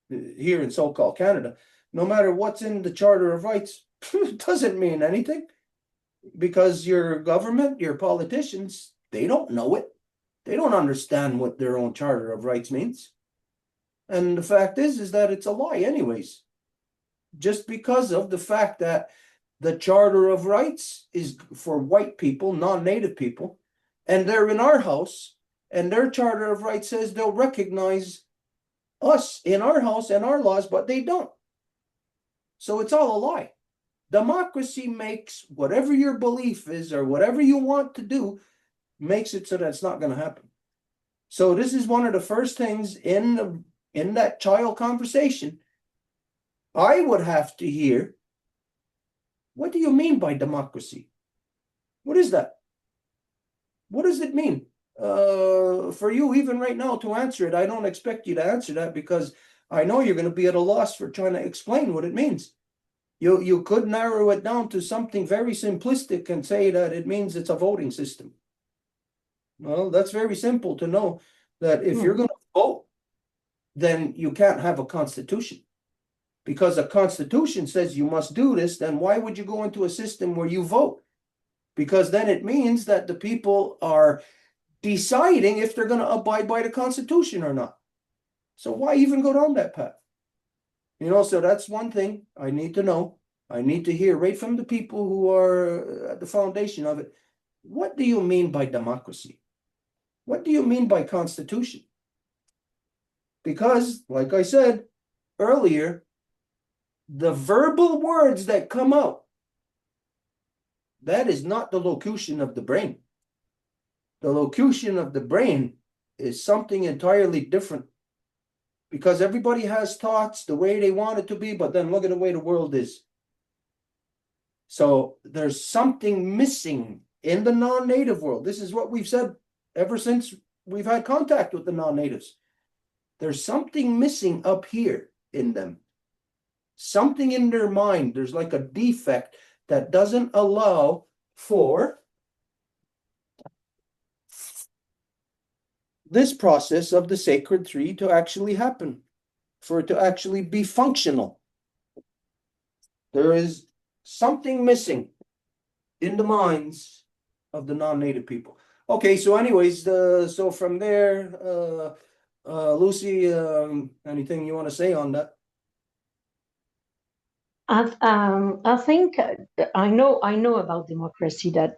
here in so-called Canada, no matter what's in the Charter of Rights, it doesn't mean anything, because your government, your politicians, they don't know it. They don't understand what their own Charter of Rights means. And the fact is that it's a lie anyways. Just because of the fact that the Charter of Rights is for white people, non-native people, and they're in our house, and their Charter of Rights says they'll recognize us in our house and our laws, but they don't. So it's all a lie. Democracy makes whatever your belief is or whatever you want to do, makes it so that it's not going to happen. So this is one of the first things in that child conversation. I would have to hear, what do you mean by democracy? What is that? What does it mean? For you, even right now, to answer it, I don't expect you to answer that, because I know you're going to be at a loss for trying to explain what it means. You could narrow it down to something very simplistic and say that it means it's a voting system. Well, that's very simple to know that if you're going to vote, then you can't have a constitution. Because a constitution says you must do this, then why would you go into a system where you vote? Because then it means that the people are deciding if they're going to abide by the Constitution or not. So why even go down that path? So that's one thing I need to know. I need to hear right from the people who are at the foundation of it. What do you mean by democracy? What do you mean by Constitution? Because, like I said earlier, the verbal words that come out, that is not the locution of the brain. The locution of the brain is something entirely different, because everybody has thoughts the way they want it to be, but then look at the way the world is. So there's something missing in the non-native world. This is what we've said ever since we've had contact with the non-natives. There's something missing up here in them. Something in their mind. There's like a defect that doesn't allow for this process of the sacred three to actually happen, for it to actually be functional. There is something missing in the minds of the non-native people. Okay, so anyways, so from there, Lucie, anything you want to say on that? I think I know about democracy, that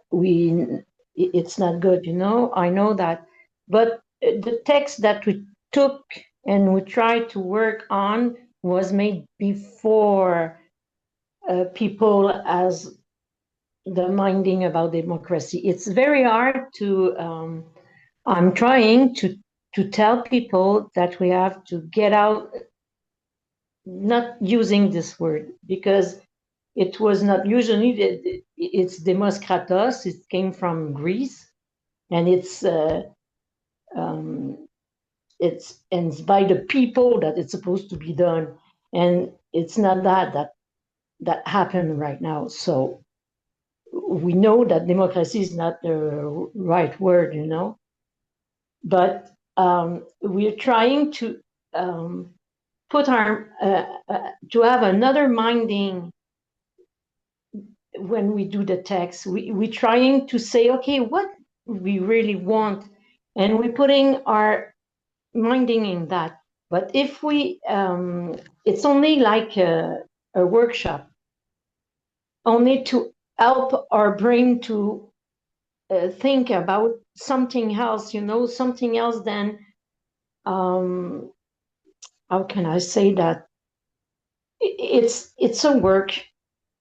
it's not good, I know that, but the text that we took and we tried to work on was made before people as the minding about democracy. It's very hard to I'm trying to tell people that we have to get out, not using this word, because it was not usually, it's demos kratos, it came from Greece, and it's by the people that it's supposed to be done, and it's not that happened right now. So we know that democracy is not the right word, but we're trying to put our to have another minding when we do the text. We're trying to say, okay, what we really want, and we're putting our minding in that. But if we it's only like a workshop, only to help our brain to think about something else, something else than how can I say that? It's a work,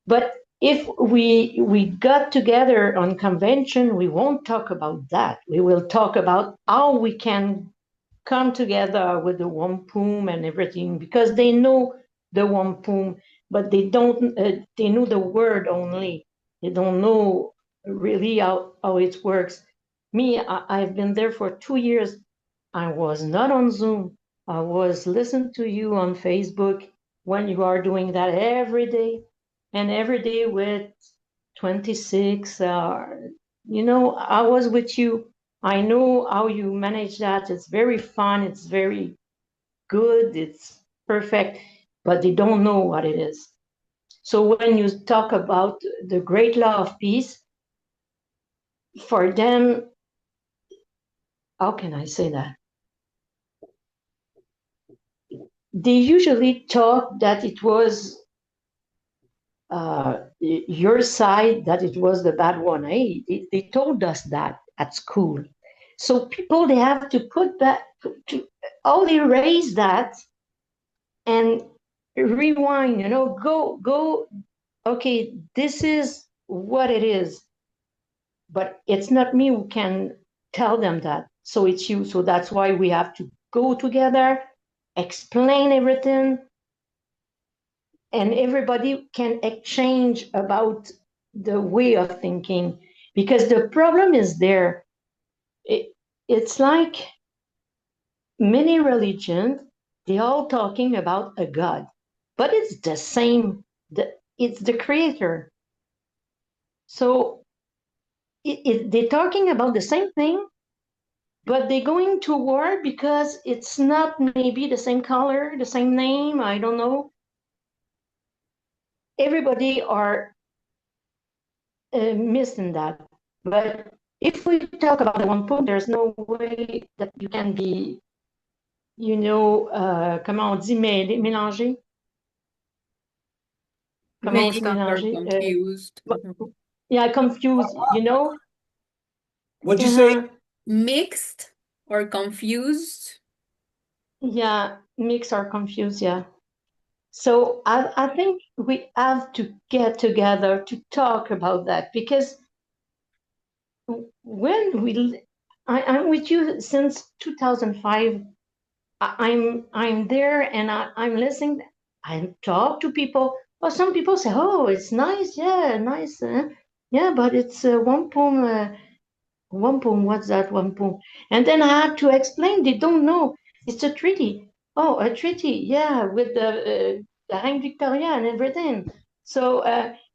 but if we got together on convention, we won't talk about that. We will talk about how we can come together with the wampum and everything, because they know the wampum, but they don't, they know the word only. They don't know really how it works. Me, I've been there for 2 years. I was not on Zoom. I was listening to you on Facebook when you are doing that every day, and every day with 26. You know, I was with you. I know how you manage that. It's very fun. It's very good. It's perfect, but they don't know what it is. So when you talk about the great law of peace, for them, how can I say that? They usually thought that it was your side, that it was the bad one. Hey, they told us that at school. So people, they have to put that, all erase that and rewind, you know, go, okay, this is what it is. But it's not me who can tell them that. So it's you. So that's why we have to go together, explain everything, and everybody can exchange about the way of thinking. Because the problem is there. It's like many religions, they're all talking about a God, but it's the same. It's the creator. So they're talking about the same thing, but they're going to war because it's not maybe the same color, the same name, I don't know. Everybody are missing that. But if we talk about the wampum, there's no way that you can be, you know, comment on dit, mélanger? Comment on dit mélanger? Confused. Yeah, confused, you know? What'd you say? Mixed or confused? Yeah, mixed or confused, yeah. So I think we have to get together to talk about that, because when I'm with you since 2005. I'm there and I'm listening. I talk to people. Well, some people say, "Oh, it's nice, yeah, nice, yeah," but it's wampum. Wampum, what's that wampum? And then I have to explain. They don't know. It's a treaty. Oh, a treaty, yeah, with the Reine Victoria and everything. So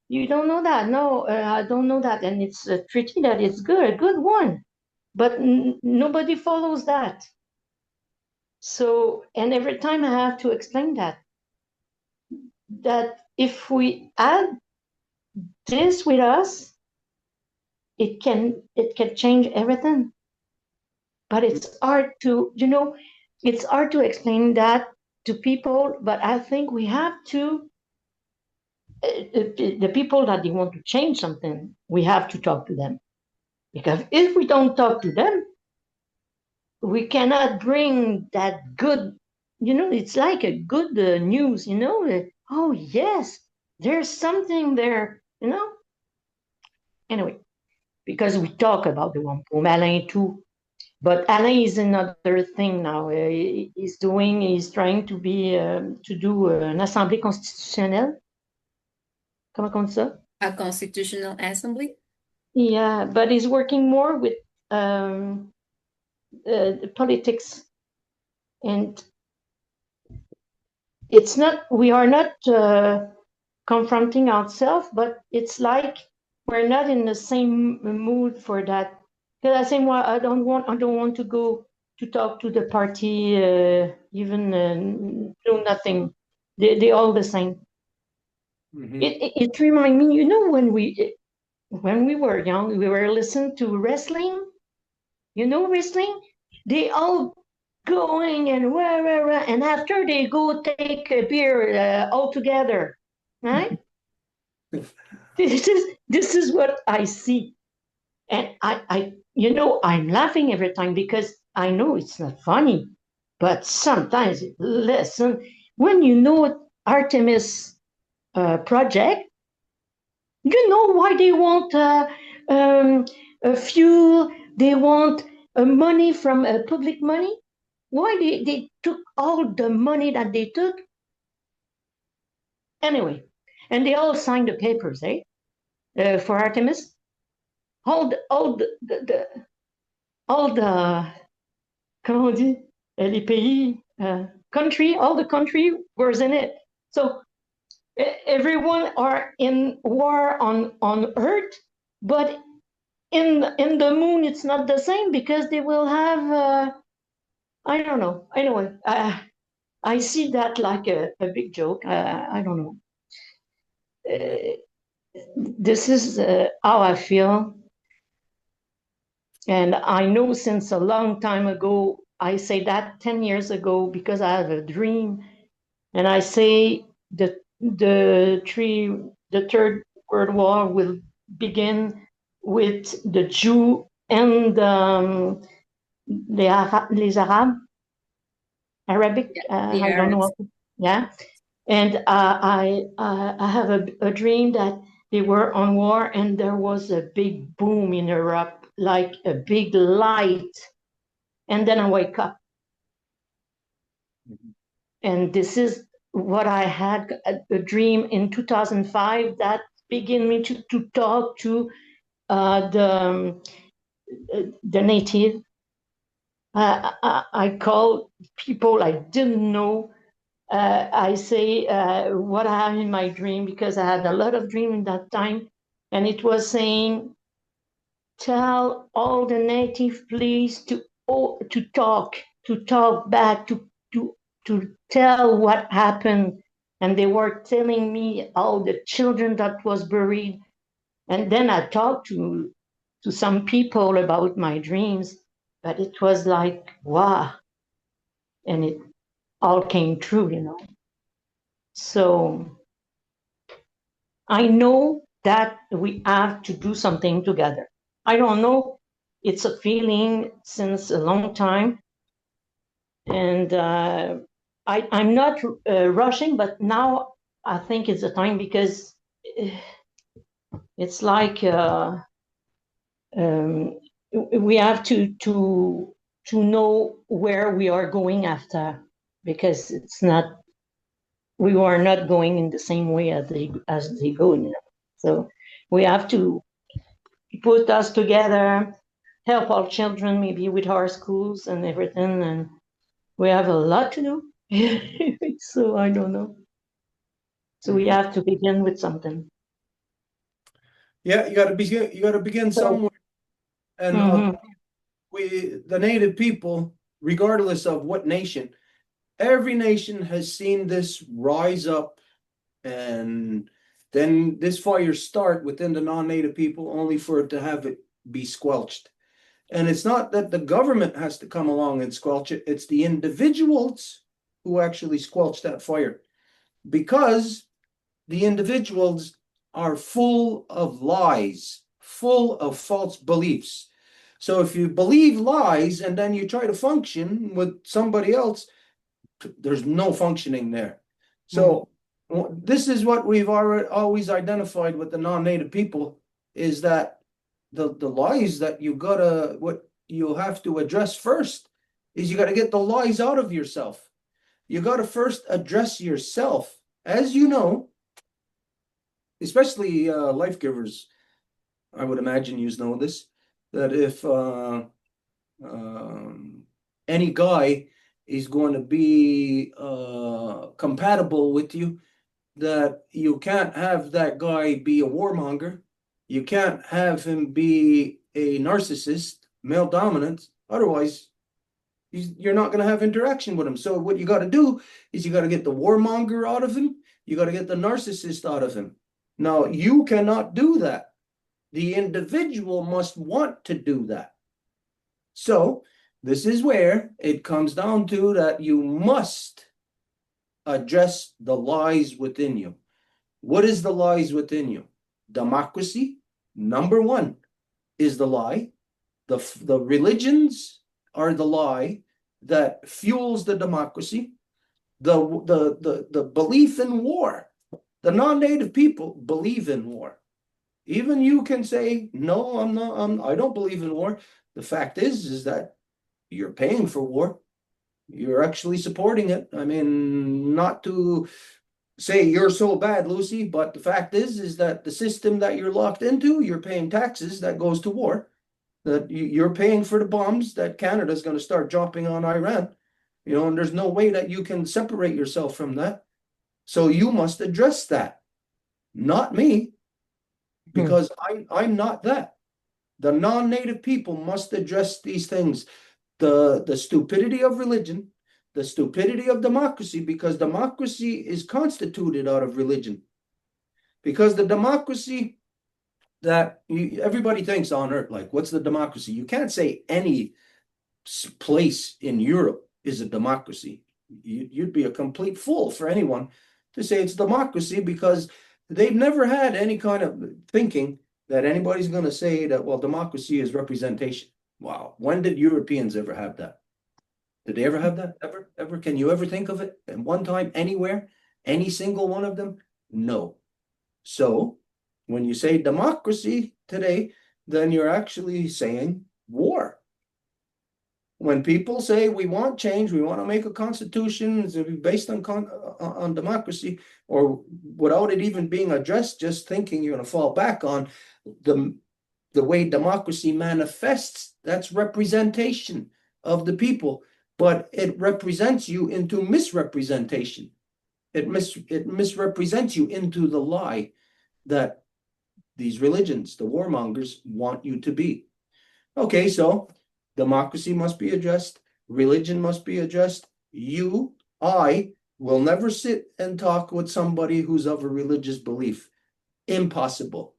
you don't know that? No, I don't know that. And it's a treaty that is good, a good one. But nobody follows that. So, and every time I have to explain that if we add this with us, it can change everything. But it's hard to, you know, it's hard to explain that to people. But I think we have to, the people that they want to change something, we have to talk to them. Because if we don't talk to them, we cannot bring that good, you know, it's like a good news, you know. Oh, yes, there's something there, you know. Anyway, because we talk about the wampum, Alain too. But Alain is another thing now. He's trying to do an assemblée constitutionnelle. Comment on dit ça? A constitutional assembly? Yeah, but he's working more with politics. And it's not, we are not confronting ourselves, but it's like we're not in the same mood for that. Because I say, well, I don't want to go to talk to the party, even do nothing. They all the same. Mm-hmm. It reminds me, you know, when we were young, we were listening to wrestling. You know, wrestling. They all going and and after they go take a beer all together, right? This is what I see. And I you know, I'm laughing every time because I know it's not funny, but sometimes listen, when you know Artemis project, you know why they want fuel, they want money from public money. Why they took all the money that they took? Anyway, and they all signed the papers, for Artemis. All the comment on dit, les pays, country, all the country was in it. So everyone are in war on Earth, but in the moon it's not the same, because they will have I don't know. Anyway, I see that like a big joke. I don't know. This is how I feel. And I know since a long time ago, I say that 10 years ago, because I have a dream. And I say that the Third World War will begin with the Jew and les Arabes, Arabic. The I don't know. Arabs. Yeah. And I have a dream that they were on war, and there was a big boom in Europe, like a big light. And then I wake up. And this is what I had a dream in 2005 that began me to talk to the native. I call people I didn't know. I say what I have in my dream, because I had a lot of dream in that time, and it was saying, tell all the native please to talk back, to tell what happened. And they were telling me all the children that was buried. And then I talked to some people about my dreams, but it was like, wow. And it all came true, you know. So I know that we have to do something together. I don't know. It's a feeling since a long time. And I'm not rushing, but now I think it's a time, because it's like we have to know where we are going after, because we are not going in the same way as they go, you know. So we have to put us together, help our children, maybe with our schools and everything, and we have a lot to do. So I don't know. So we have to begin with something. Yeah, you got to begin somewhere. And the native people, regardless of what nation, every nation has seen this rise up, and then this fire start within the non-native people, only for it to have it be squelched. And it's not that the government has to come along and squelch it, it's the individuals who actually squelch that fire, because the individuals are full of lies, full of false beliefs. So if you believe lies and then you try to function with somebody else, there's no functioning there. So this is what we've always identified with the non-native people, is that the lies that what you have to address first is you got to get the lies out of yourself. You got to first address yourself. As you know, especially life givers, I would imagine you know this, that if any guy is going to be compatible with you, that you can't have that guy be a warmonger. You can't have him be a narcissist, male dominant. Otherwise, you're not going to have interaction with him. So what you got to do is you got to get the warmonger out of him. You got to get the narcissist out of him. Now, you cannot do that. The individual must want to do that. So this is where it comes down to that you must address the lies within you. What is the lies within you? Democracy, number one, is the lie. The religions are the lie that fuels the democracy. The belief in war. The non-native people believe in war. Even you can say, no, I don't believe in war. The fact is that you're paying for war. You're actually supporting it. I mean, not to say you're so bad, Lucie, but the fact is that the system that you're locked into, you're paying taxes that goes to war, that you're paying for the bombs that Canada's going to start dropping on Iran, and there's no way that you can separate yourself from that. So you must address that, not me, because I'm not that. The non-native people must address these things. The stupidity of religion, the stupidity of democracy, because democracy is constituted out of religion. Because the democracy that everybody thinks on earth, like, what's the democracy? You can't say any place in Europe is a democracy. You'd be a complete fool for anyone to say it's democracy, because they've never had any kind of thinking that anybody's going to say that, well, democracy is representation. Wow. When did Europeans ever have that? Did they ever have that? Ever? Can you ever think of it at one time, anywhere? Any single one of them? No. So when you say democracy today, then you're actually saying war. When people say we want change, we want to make a constitution based on democracy, or without it even being addressed, just thinking you're going to fall back on the way democracy manifests, that's representation of the people, but it represents you into misrepresentation. It misrepresents you into the lie that these religions, the warmongers, want you to be. Okay, so democracy must be addressed. Religion must be addressed. I will never sit and talk with somebody who's of a religious belief. Impossible.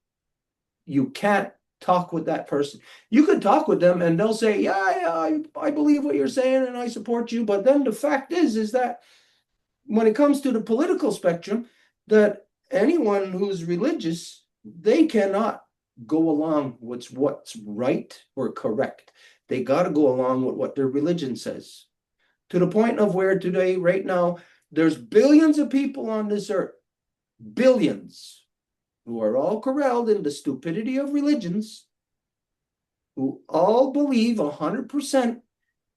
You can't talk with that person. You could talk with them and they'll say, yeah, I believe what you're saying and I support you. But then the fact is that when it comes to the political spectrum, that anyone who's religious, they cannot go along with what's right or correct. They got to go along with what their religion says. To the point of where today, right now, there's billions of people on this earth, billions, who are all corralled in the stupidity of religions, who all believe 100%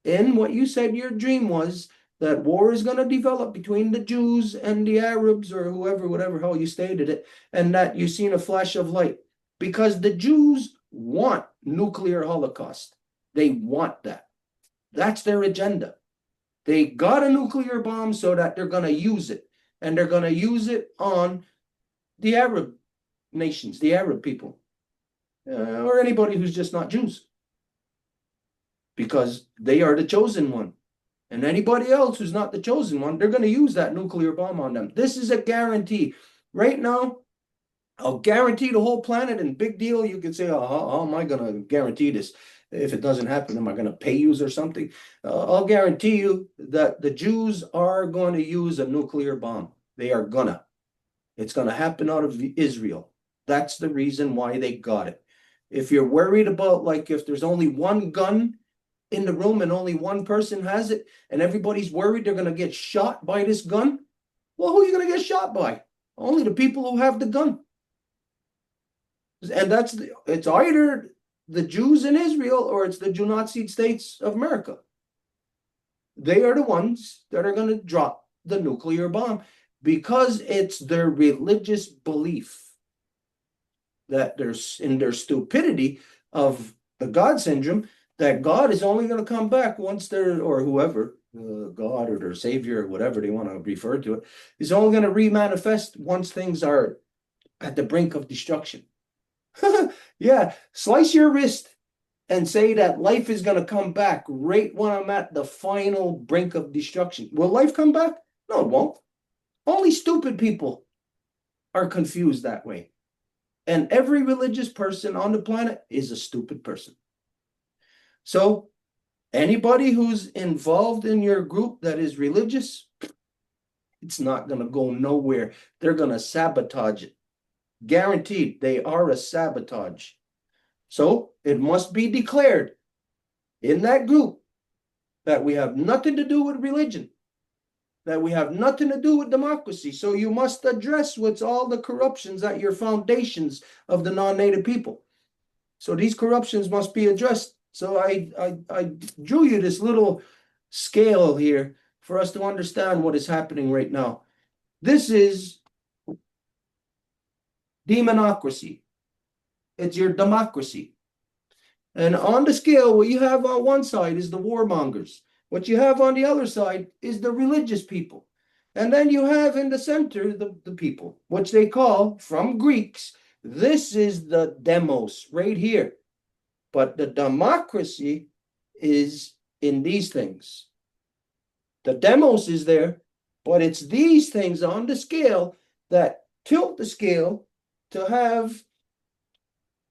in what you said your dream was, that war is going to develop between the Jews and the Arabs or whoever, whatever hell you stated it, and that you've seen a flash of light. Because the Jews want nuclear holocaust. They want that. That's their agenda. They got a nuclear bomb so that they're going to use it. And they're going to use it on the Arab nations, the Arab people, or anybody who's just not Jews. Because they are the chosen one. And anybody else who's not the chosen one, they're going to use that nuclear bomb on them. This is a guarantee. Right now, I'll guarantee the whole planet, and big deal, you could say, how am I going to guarantee this? If it doesn't happen, am I going to pay you or something? I'll guarantee you that the Jews are going to use a nuclear bomb. They are gonna. It's going to happen out of Israel. That's the reason why they got it. If you're worried about, like, if there's only one gun in the room and only one person has it, and everybody's worried they're going to get shot by this gun, well, who are you going to get shot by? Only the people who have the gun. And it's either the Jews in Israel or it's the Genocide States of America. They are the ones that are going to drop the nuclear bomb because it's their religious belief that there's in their stupidity of the God syndrome, that God is only going to come back once they're, or whoever, God or their savior or whatever they want to refer to it, is only going to remanifest once things are at the brink of destruction. Yeah, slice your wrist and say that life is going to come back right when I'm at the final brink of destruction. Will life come back? No, it won't. Only stupid people are confused that way. And every religious person on the planet is a stupid person. So anybody who's involved in your group that is religious, it's not going to go nowhere. They're going to sabotage it. Guaranteed, they are a sabotage. So it must be declared in that group that we have nothing to do with religion, that we have nothing to do with democracy. So you must address what's all the corruptions at your foundations of the non-native people. So these corruptions must be addressed. So I drew you this little scale here for us to understand what is happening right now. This is demonocracy. It's your democracy. And on the scale, what you have on one side is the warmongers. What you have on the other side is the religious people. And then you have in the center the people, which they call, from Greeks, this is the demos right here. But the democracy is in these things. The demos is there, but it's these things on the scale that tilt the scale to have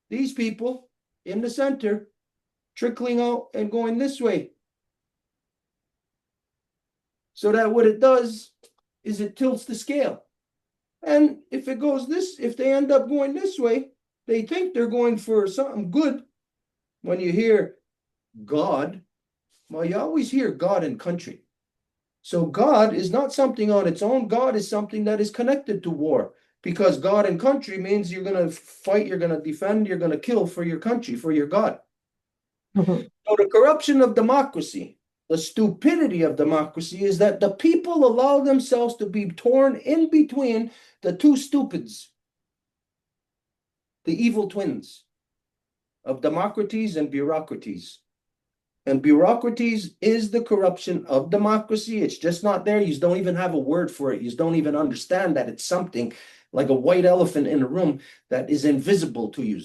these people in the center trickling out and going this way. So that what it does is it tilts the scale. And if it goes if they end up going this way, they think they're going for something good. When you hear God, well, you always hear God and country. So God is not something on its own. God is something that is connected to war, because God and country means you're going to fight, you're going to defend, you're going to kill for your country, for your God. Mhm. So the corruption of democracy, the stupidity of democracy, is that the people allow themselves to be torn in between the two stupids, the evil twins of democracies and bureaucracies. And bureaucracies is the corruption of democracy. It's just not there. You don't even have a word for it. You don't even understand that it's something like a white elephant in a room that is invisible to you.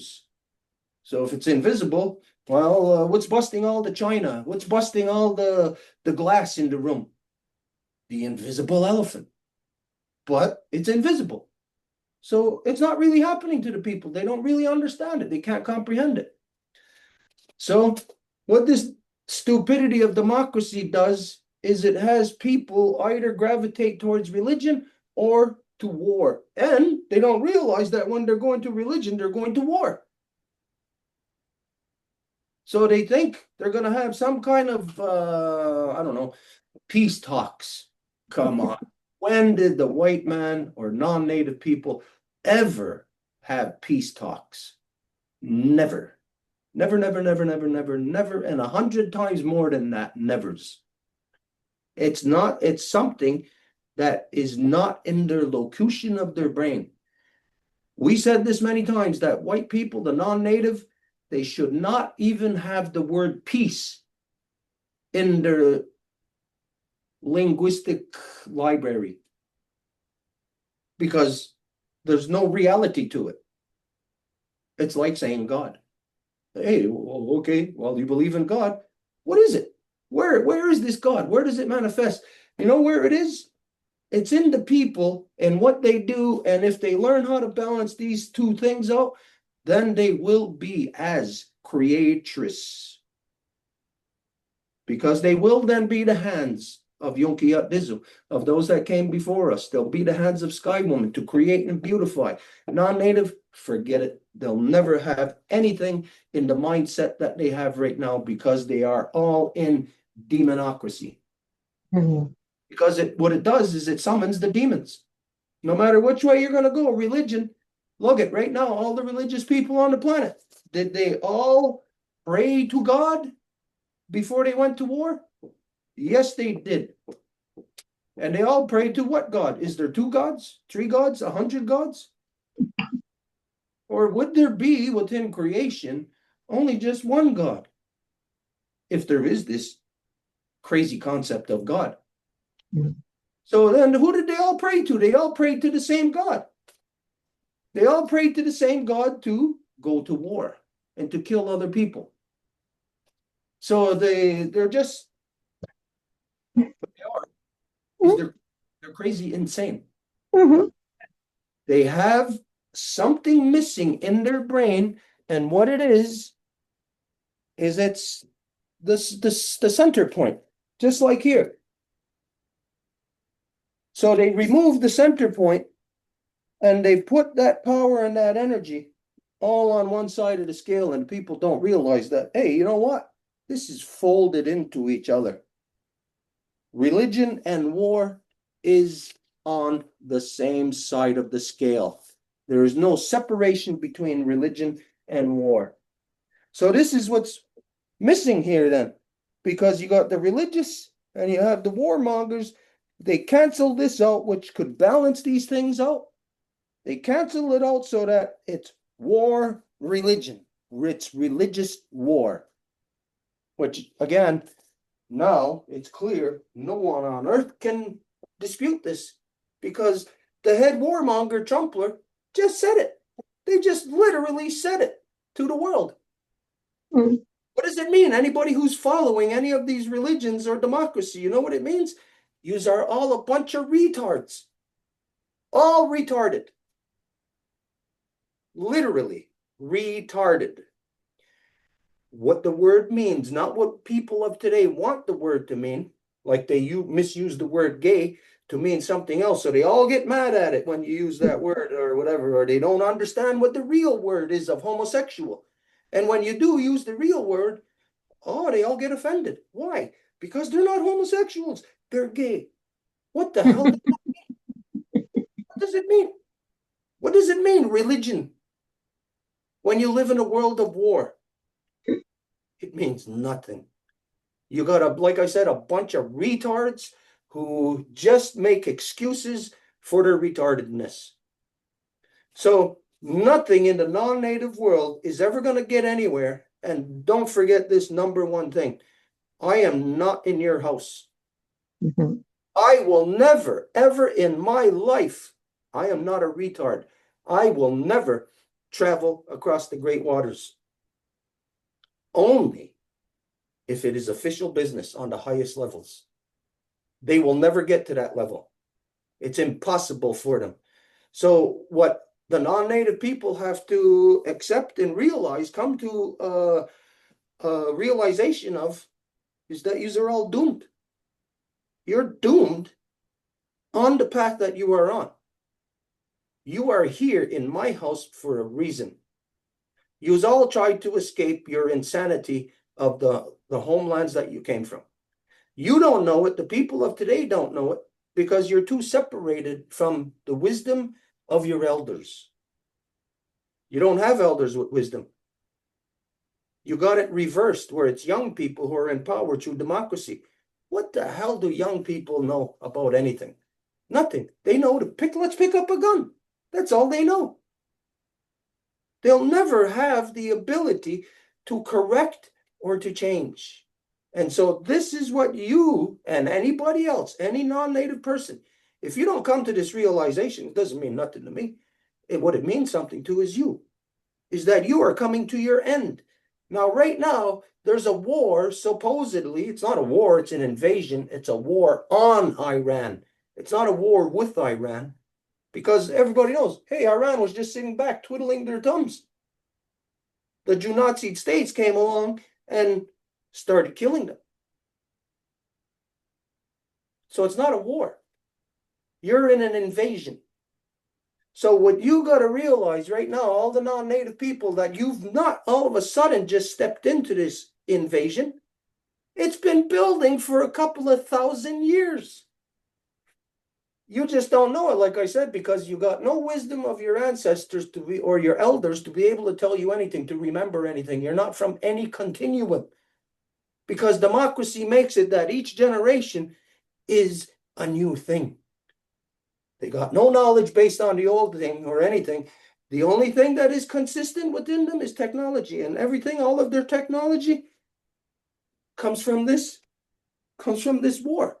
So if it's invisible, well, what's busting all the china? What's busting all the glass in the room? The invisible elephant. But it's invisible. So it's not really happening to the people. They don't really understand it. They can't comprehend it. So what this stupidity of democracy does is it has people either gravitate towards religion or to war. And they don't realize that when they're going to religion, they're going to war. So they think they're going to have some kind of, I don't know, peace talks. Come on. When did the white man or non-native people ever have peace talks? Never. Never, never, never, never, never, never, and 100 times more than that, nevers. It's something that is not in their locution of their brain. We said this many times, that white people, the non-native, they should not even have the word peace in their linguistic library, because there's no reality to it. It's like saying God. Hey, okay, well, you believe in God. What is it? Where is this God? Where does it manifest? You know where it is? It's in the people and what they do. And if they learn how to balance these two things out, then they will be as creatress. Because they will then be the hands of Yonkiat Dizu, of those that came before us. They'll be the hands of Sky Woman to create and beautify. Non-native, forget it. They'll never have anything in the mindset that they have right now, because they are all in demonocracy. Mhm. Because what it does is it summons the demons. No matter which way you're going to go, religion, look at right now, all the religious people on the planet, did they all pray to God before they went to war? Yes, they did. And they all prayed to what God? Is there 2 gods, 3 gods, 100 gods? Or would there be within creation only just one God? If there is this crazy concept of God. Mhm. So then who did they all pray to? They all prayed to the same God. They all prayed to the same God to go to war and to kill other people. So they're just what they are. Is they're crazy insane. Mhm. They have something missing in their brain, and what it is it's the center point, just like here. So they remove the center point and they put that power and that energy all on one side of the scale, and people don't realize that, hey, you know what? This is folded into each other. Religion and war is on the same side of the scale. There is no separation between religion and war. So this is what's missing here then, because you got the religious and you have the warmongers They canceled this out, which could balance these things out. They canceled it out so that it's war, religion. It's religious war. Which, again, now it's clear no one on earth can dispute this because the head warmonger, Trumpler, just said it. They just literally said it to the world. Mm. What does it mean? Anybody who's following any of these religions or democracy, you know what it means? Yous are all a bunch of retards. All retarded. Literally retarded. What the word means, not what people of today want the word to mean, like they misuse the word gay to mean something else. So they all get mad at it when you use that word or whatever, or they don't understand what the real word is of homosexual. And when you do use the real word, oh, they all get offended. Why? Because they're not homosexuals. They're gay. What the hell does that mean? What does it mean? What does it mean, religion? When you live in a world of war, it means nothing. You got, like I said, a bunch of retards who just make excuses for their retardedness. So nothing in the non-native world is ever going to get anywhere. And don't forget this number one thing. I am not in your house. Mhm. I will never, ever in my life, I am not a retard. I will never travel across the great waters. Only if it is official business on the highest levels. They will never get to that level. It's impossible for them. So what the non-native people have to accept and realize, come to a realization of, is that you are all doomed. You're doomed on the path that you are on. You are here in my house for a reason. You've all tried to escape your insanity of the homelands that you came from. You don't know it. The people of today don't know it because you're too separated from the wisdom of your elders. You don't have elders with wisdom. You got it reversed where it's young people who are in power through democracy. What the hell do young people know about anything? Nothing. They know let's pick up a gun. That's all they know. They'll never have the ability to correct or to change. And so this is what you and anybody else, any non-native person, if you don't come to this realization, it doesn't mean nothing to me. What it means something to is that you are coming to your end. Now, right now, there's a war, supposedly. It's not a war, it's an invasion. It's a war on Iran. It's not a war with Iran. Because everybody knows, hey, Iran was just sitting back, twiddling their thumbs. The Junatsid states came along and started killing them. So it's not a war. You're in an invasion. So what you got to realize right now, all the non-native people, that you've not all of a sudden just stepped into this invasion. It's been building for a couple of thousand years. You just don't know it, like I said, because you got no wisdom of your ancestors or your elders to be able to tell you anything, to remember anything. You're not from any continuum. Because democracy makes it that each generation is a new thing. They got no knowledge based on the old thing or anything. The only thing that is consistent within them is technology, and everything, all of their technology comes from this war.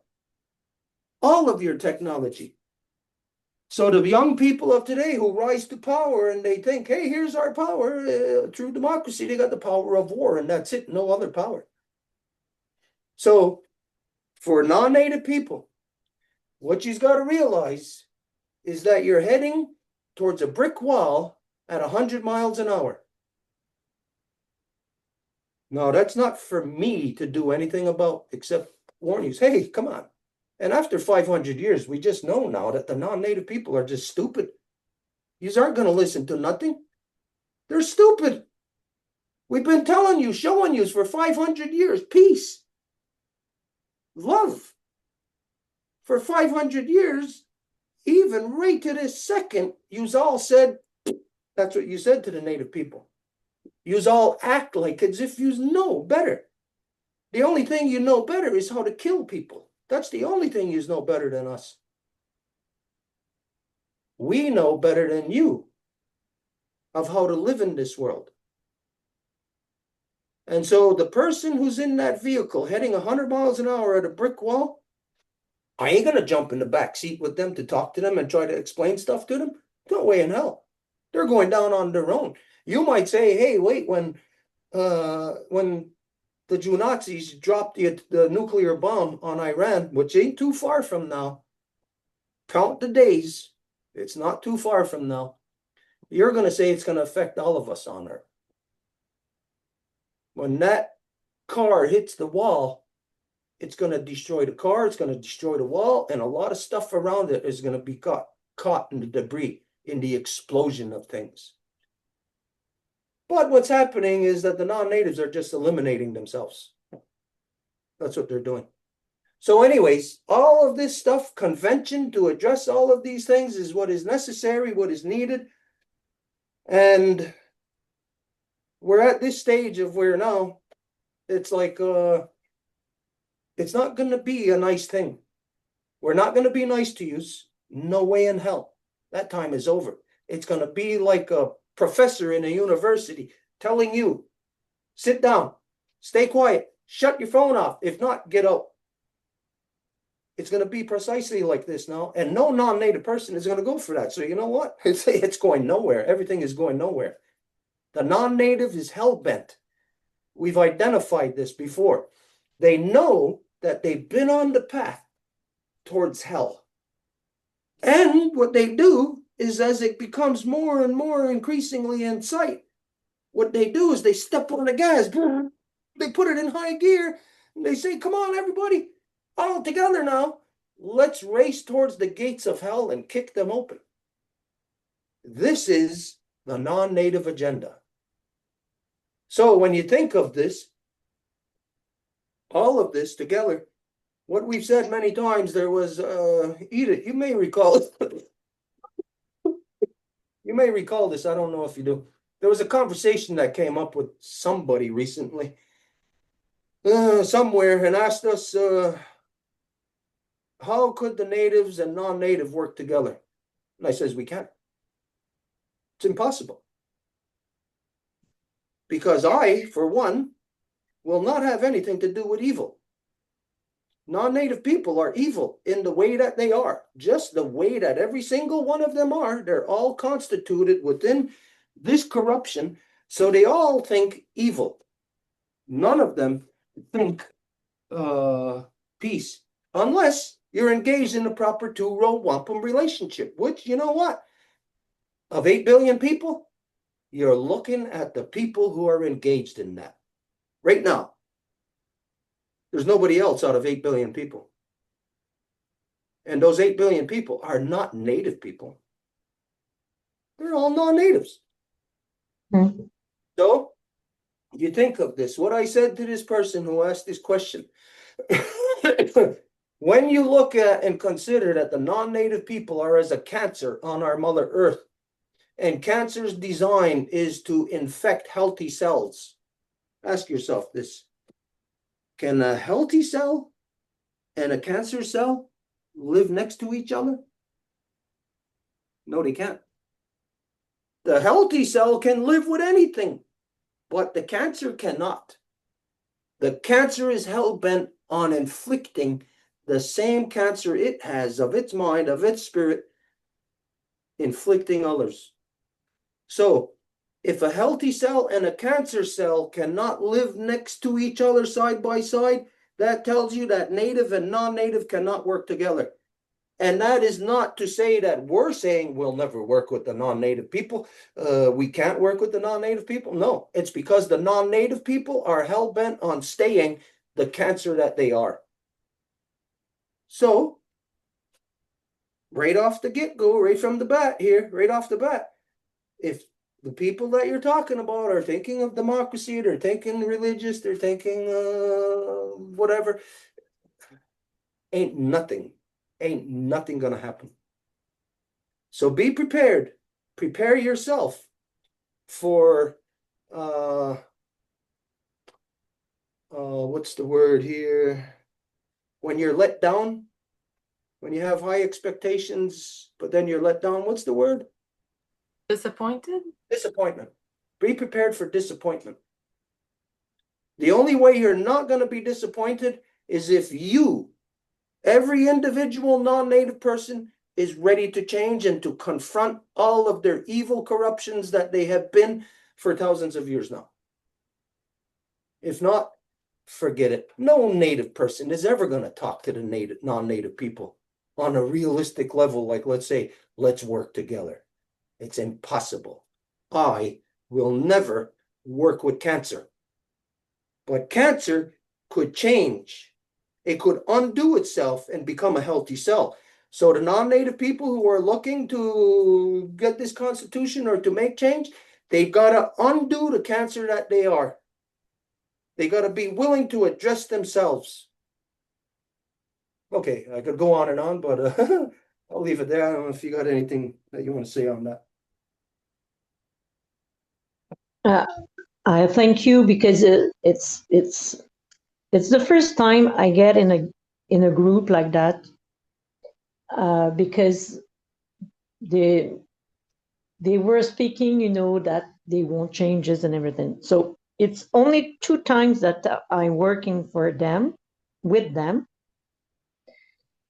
All of your technology. So the young people of today who rise to power and they think, hey, here's our power through democracy, they got the power of war, and that's it, no other power. So for non-native people, what you've got to realize is that you're heading towards a brick wall at 100 miles an hour. Now, that's not for me to do anything about except warn you. Hey, come on. And after 500 years, we just know now that the non-native people are just stupid. Yous aren't going to listen to nothing. They're stupid. We've been telling you, showing you for 500 years, peace, love. For 500 years, even right to this second, yous all said, that's what you said to the native people. Yous all act like as if yous know better. The only thing you know better is how to kill people. That's the only thing you know better than us. We know better than you of how to live in this world. And so the person who's in that vehicle heading 100 miles an hour at a brick wall, I ain't going to jump in the back seat with them to talk to them and try to explain stuff to them. No way in hell. They're going down on their own. You might say, hey, wait, when the Jew Nazis dropped the nuclear bomb on Iran, which ain't too far from now, count the days, it's not too far from now, you're going to say it's going to affect all of us on Earth. When that car hits the wall, it's going to destroy the car, it's going to destroy the wall, and a lot of stuff around it is going to be caught in the debris, in the explosion of things. But what's happening is that the non-natives are just eliminating themselves. That's what they're doing. So anyways, all of this stuff, convention to address all of these things is what is necessary, what is needed. And we're at this stage of where now it's like, it's not going to be a nice thing. We're not going to be nice to you. No way in hell. That time is over. It's going to be like a professor in a university telling you, sit down, stay quiet, shut your phone off. If not, get out. It's going to be precisely like this now. And no non-native person is going to go for that. So you know what? It's going nowhere. Everything is going nowhere. The non-native is hell-bent. We've identified this before. They know that they've been on the path towards hell. And what they do is, as it becomes more and more increasingly in sight, what they do is they step on the gas. They put it in high gear. And they say, come on, everybody, all together now. Let's race towards the gates of hell and kick them open. This is the non-native agenda. So when you think of this, all of this together, what we've said many times, there was, Edith, you may recall, you may recall this, I don't know if you do. There was a conversation that came up with somebody recently, somewhere, and asked us, how could the natives and non-native work together? And I says, we can't. It's impossible. Because I, for one, will not have anything to do with evil. Non-native people are evil in the way that they are, just the way that every single one of them are. They're all constituted within this corruption, so they all think evil. None of them think peace, unless you're engaged in a proper two-row wampum relationship, which, you know what? Of 8 billion people, you're looking at the people who are engaged in that. Right now, there's nobody else out of 8 billion people. And those 8 billion people are not native people. They're all non-natives. Mm-hmm. So, you think of this, what I said to this person who asked this question. When you look at and consider that the non-native people are as a cancer on our Mother Earth, and cancer's design is to infect healthy cells, ask yourself this. Can a healthy cell and a cancer cell live next to each other? No, they can't. The healthy cell can live with anything, but the cancer cannot. The cancer is hell-bent on inflicting the same cancer it has of its mind, of its spirit, inflicting others. So, if a healthy cell and a cancer cell cannot live next to each other side by side, that tells you that native and non-native cannot work together. And that is not to say that we're saying we'll never work with the non-native people. We can't work with the non-native people. No, it's because the non-native people are hell-bent on staying the cancer that they are. So, right off the get-go, right from the bat here, right off the bat, if the people that you're talking about are thinking of democracy, they're thinking religious, they're thinking whatever, ain't nothing gonna happen. So be prepared. Prepare yourself for what's the word here? when you're let down, when you have high expectations, but then you're let down. What's the word? Disappointed? Disappointment. Be prepared for disappointment. The only way you're not going to be disappointed is if you, every individual non-native person, is ready to change and to confront all of their evil corruptions that they have been for thousands of years now. If not, forget it. No native person is ever going to talk to the non-native people on a realistic level, like, let's say, let's work together. It's impossible. I will never work with cancer. But cancer could change. It could undo itself and become a healthy cell. So the non-native people who are looking to get this constitution or to make change, they've got to undo the cancer that they are. They got to be willing to address themselves. Okay, I could go on and on, but I'll leave it there. I don't know if you got anything that you want to say on that. I thank you because it's the first time I get in a group like that, because they were speaking, that they want changes and everything. So it's only 2 times that I'm working with them,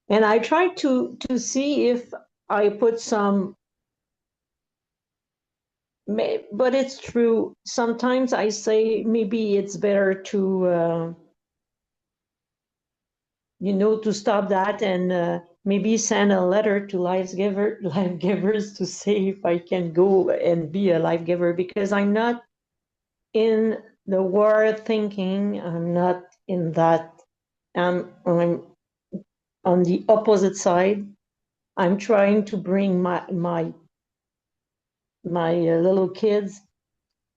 and I try to see if I put some. But it's true. Sometimes I say maybe it's better to to stop that and maybe send a letter to LifeGivers to see if I can go and be a life giver, because I'm not in the war thinking. I'm not in that. I'm on the opposite side. I'm trying to bring my little kids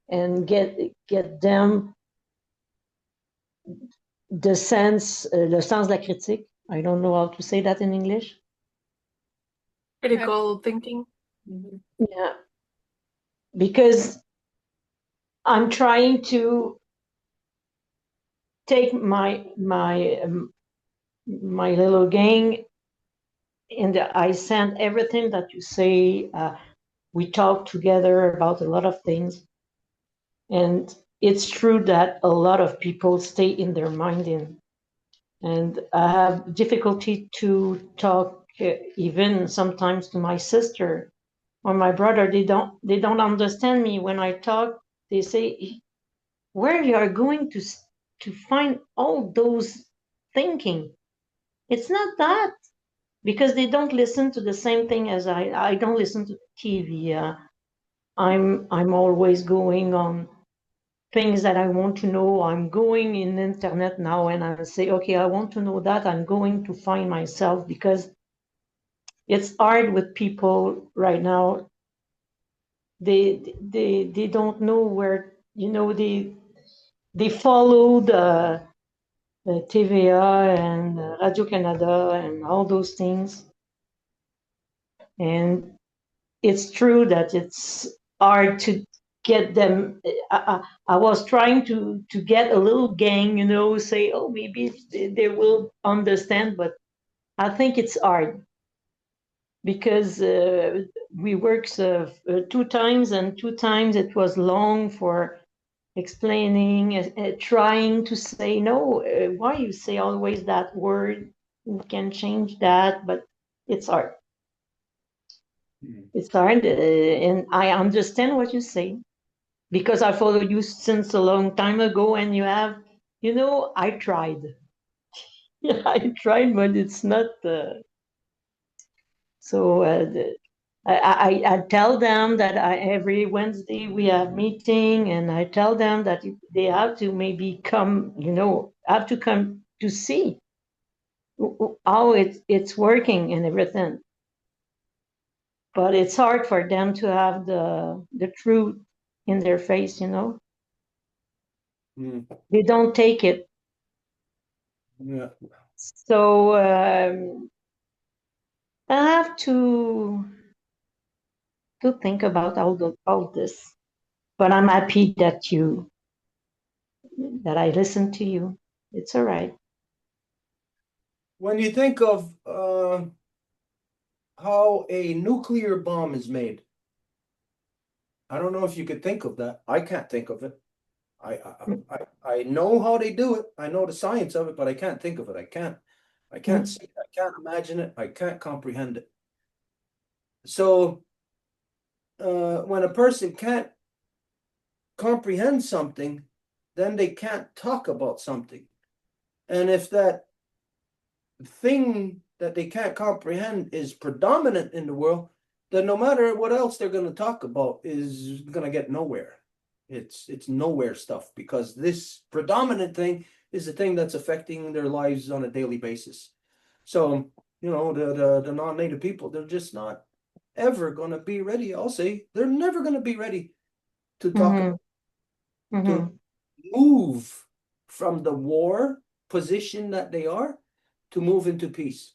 and get them le sens de la critique. I don't know how to say that in English. Critical thinking. Yeah, because I'm trying to take my little gang, and I send everything that you say. We talk together about a lot of things, and it's true that a lot of people stay in their mind and I have difficulty to talk even sometimes to my sister or my brother. They don't understand me when I talk. They say, where you are going to find all those thinking? It's not that, because they don't listen to the same thing as I don't listen to TV. I'm always going on things that I want to know. I'm going in the internet now and I say, okay, I want to know that. I'm going to find myself, because it's hard with people right now. They don't know where, they follow the TVA and Radio Canada and all those things. And it's true that it's hard to get them. I was trying to get a little gang, say, oh, maybe they will understand, but I think it's hard because we worked 2 times, and 2 times it was long for explaining, trying to say, no, why you say always that word? We can change that, but it's hard. It's hard, and I understand what you say, because I follow you since a long time ago, and you have, I tried. Yeah, I tried, but it's not. So I tell them that every Wednesday we have meeting, and I tell them that they have to maybe come, have to come to see how it's working and everything. But it's hard for them to have the truth in their face, They don't take it. Yeah. So I have to think about all this. But I'm happy that I listened to you. It's all right. when you think of how a nuclear bomb is made, I don't know if you could think of that. I can't think of it. I know how they do it. I know the science of it, but I can't think of it. I can't see it. I can't imagine it. I can't comprehend it. So when a person can't comprehend something, then they can't talk about something. And if that thing that they can't comprehend is predominant in the world, then no matter what else they're going to talk about is going to get nowhere. It's nowhere stuff, because this predominant thing is the thing that's affecting their lives on a daily basis. So, you know, the non-native people, they're just not ever going to be ready. I'll say they're never going to be ready to talk about, to move from the war position that they are to move into peace.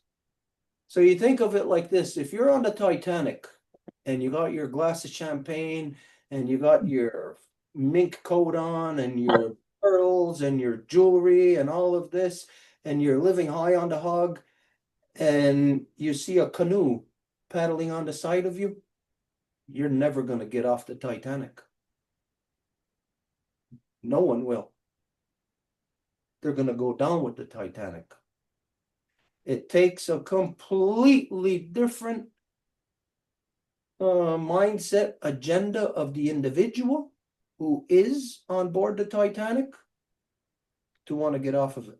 So you think of it like this: if you're on the Titanic and you got your glass of champagne and you got your mink coat on and your pearls and your jewelry and all of this, and you're living high on the hog, and you see a canoe paddling on the side of you, you're never going to get off the Titanic. No one will. They're going to go down with the Titanic. It takes a completely different mindset, agenda of the individual who is on board the Titanic to want to get off of it.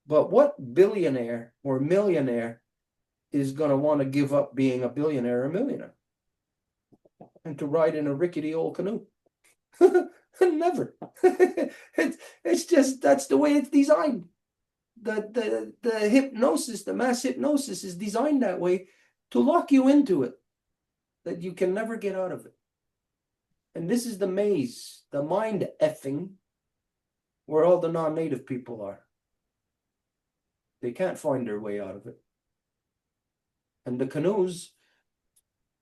But what billionaire or millionaire is going to want to give up being a billionaire or millionaire and to ride in a rickety old canoe? Never. It's just, that's the way it's designed. The hypnosis, the mass hypnosis is designed that way to lock you into it, that you can never get out of it. And this is the maze, the mind effing, where all the non-native people are. They can't find their way out of it. And the canoes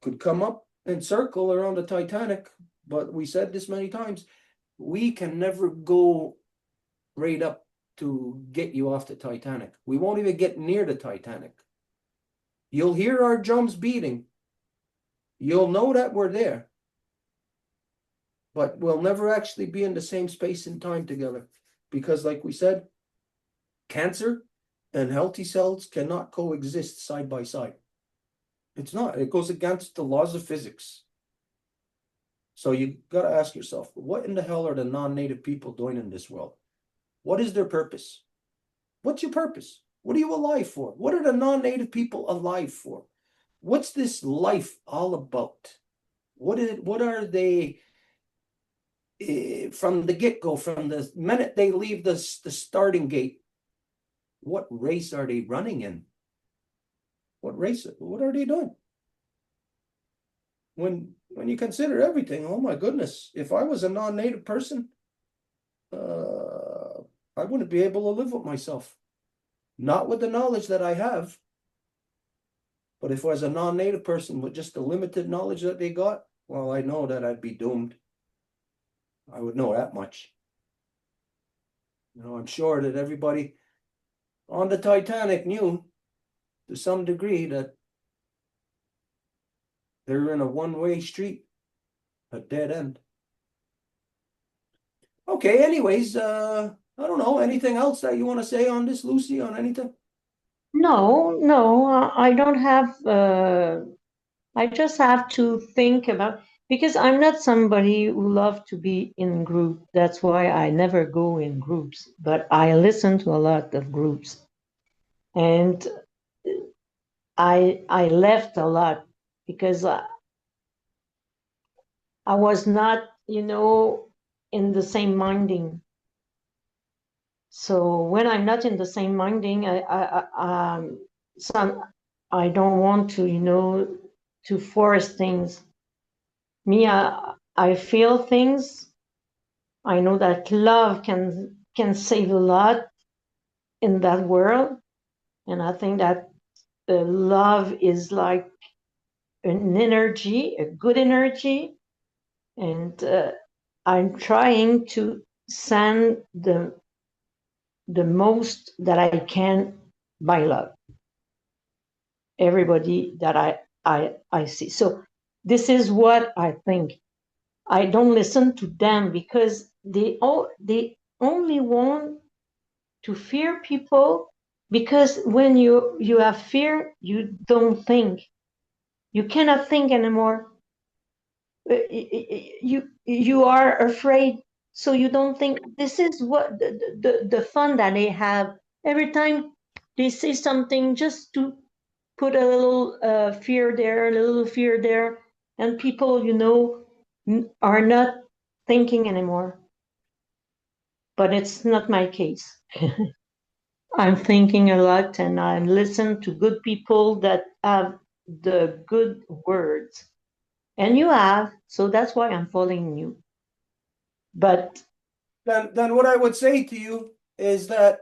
could come up and circle around the Titanic, but we said this many times, we can never go right up to get you off the Titanic. We won't even get near the Titanic. You'll hear our drums beating. You'll know that we're there. But we'll never actually be in the same space and time together. Because like we said, cancer and healthy cells cannot coexist side by side. It's not. It goes against the laws of physics. So you got to ask yourself, what in the hell are the non-native people doing in this world? What is their purpose? What's your purpose? What are you alive for? What are the non-native people alive for? What's this life all about? What are they from the get-go, from the minute they leave the starting gate? What race are they running in? What race? What are they doing? When you consider everything, oh my goodness, if I was a non-native person, I wouldn't be able to live with myself. Not with the knowledge that I have, but if I was a non-native person with just the limited knowledge that they got, well, I know that I'd be doomed. I would know that much. You know, I'm sure that everybody on the Titanic knew to some degree that they're in a one-way street, a dead end. Okay, anyways, I don't know, anything else that you want to say on this, Lucie, on anything? No, I don't have, I just have to think about, because I'm not somebody who loves to be in group. That's why I never go in groups, but I listen to a lot of groups. And I left a lot because I was not, in the same minding. So when I'm not in the same minding, I don't want to, to force things. Me, I feel things. I know that love can save a lot in that world, and I think that love is like an energy, a good energy, and I'm trying to send the most that I can by love. Everybody that I see. So this is what I think. I don't listen to them because they only want to fear people, because when you have fear, you don't think. You cannot think anymore. You are afraid, so you don't think. This is what the fun that they have every time they say something, just to put a little fear there, a little fear there, and people, are not thinking anymore. But it's not my case. I'm thinking a lot, and I listen to good people that have the good words. And you have, so that's why I'm following you. But Then what I would say to you is that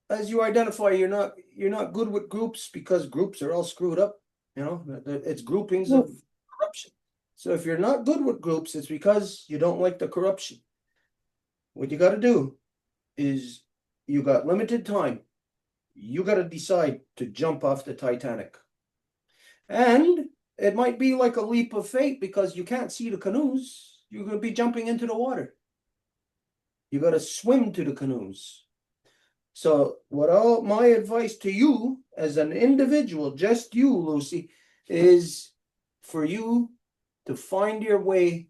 as you identify, you're not good with groups because groups are all screwed up. It's groupings of corruption. So if you're not good with groups, it's because you don't like the corruption. What you got to do is, you got limited time. You got to decide to jump off the Titanic. And it might be like a leap of faith because you can't see the canoes. You're going to be jumping into the water. You got to swim to the canoes. So my advice to you as an individual, just you, Lucie, is for you to find your way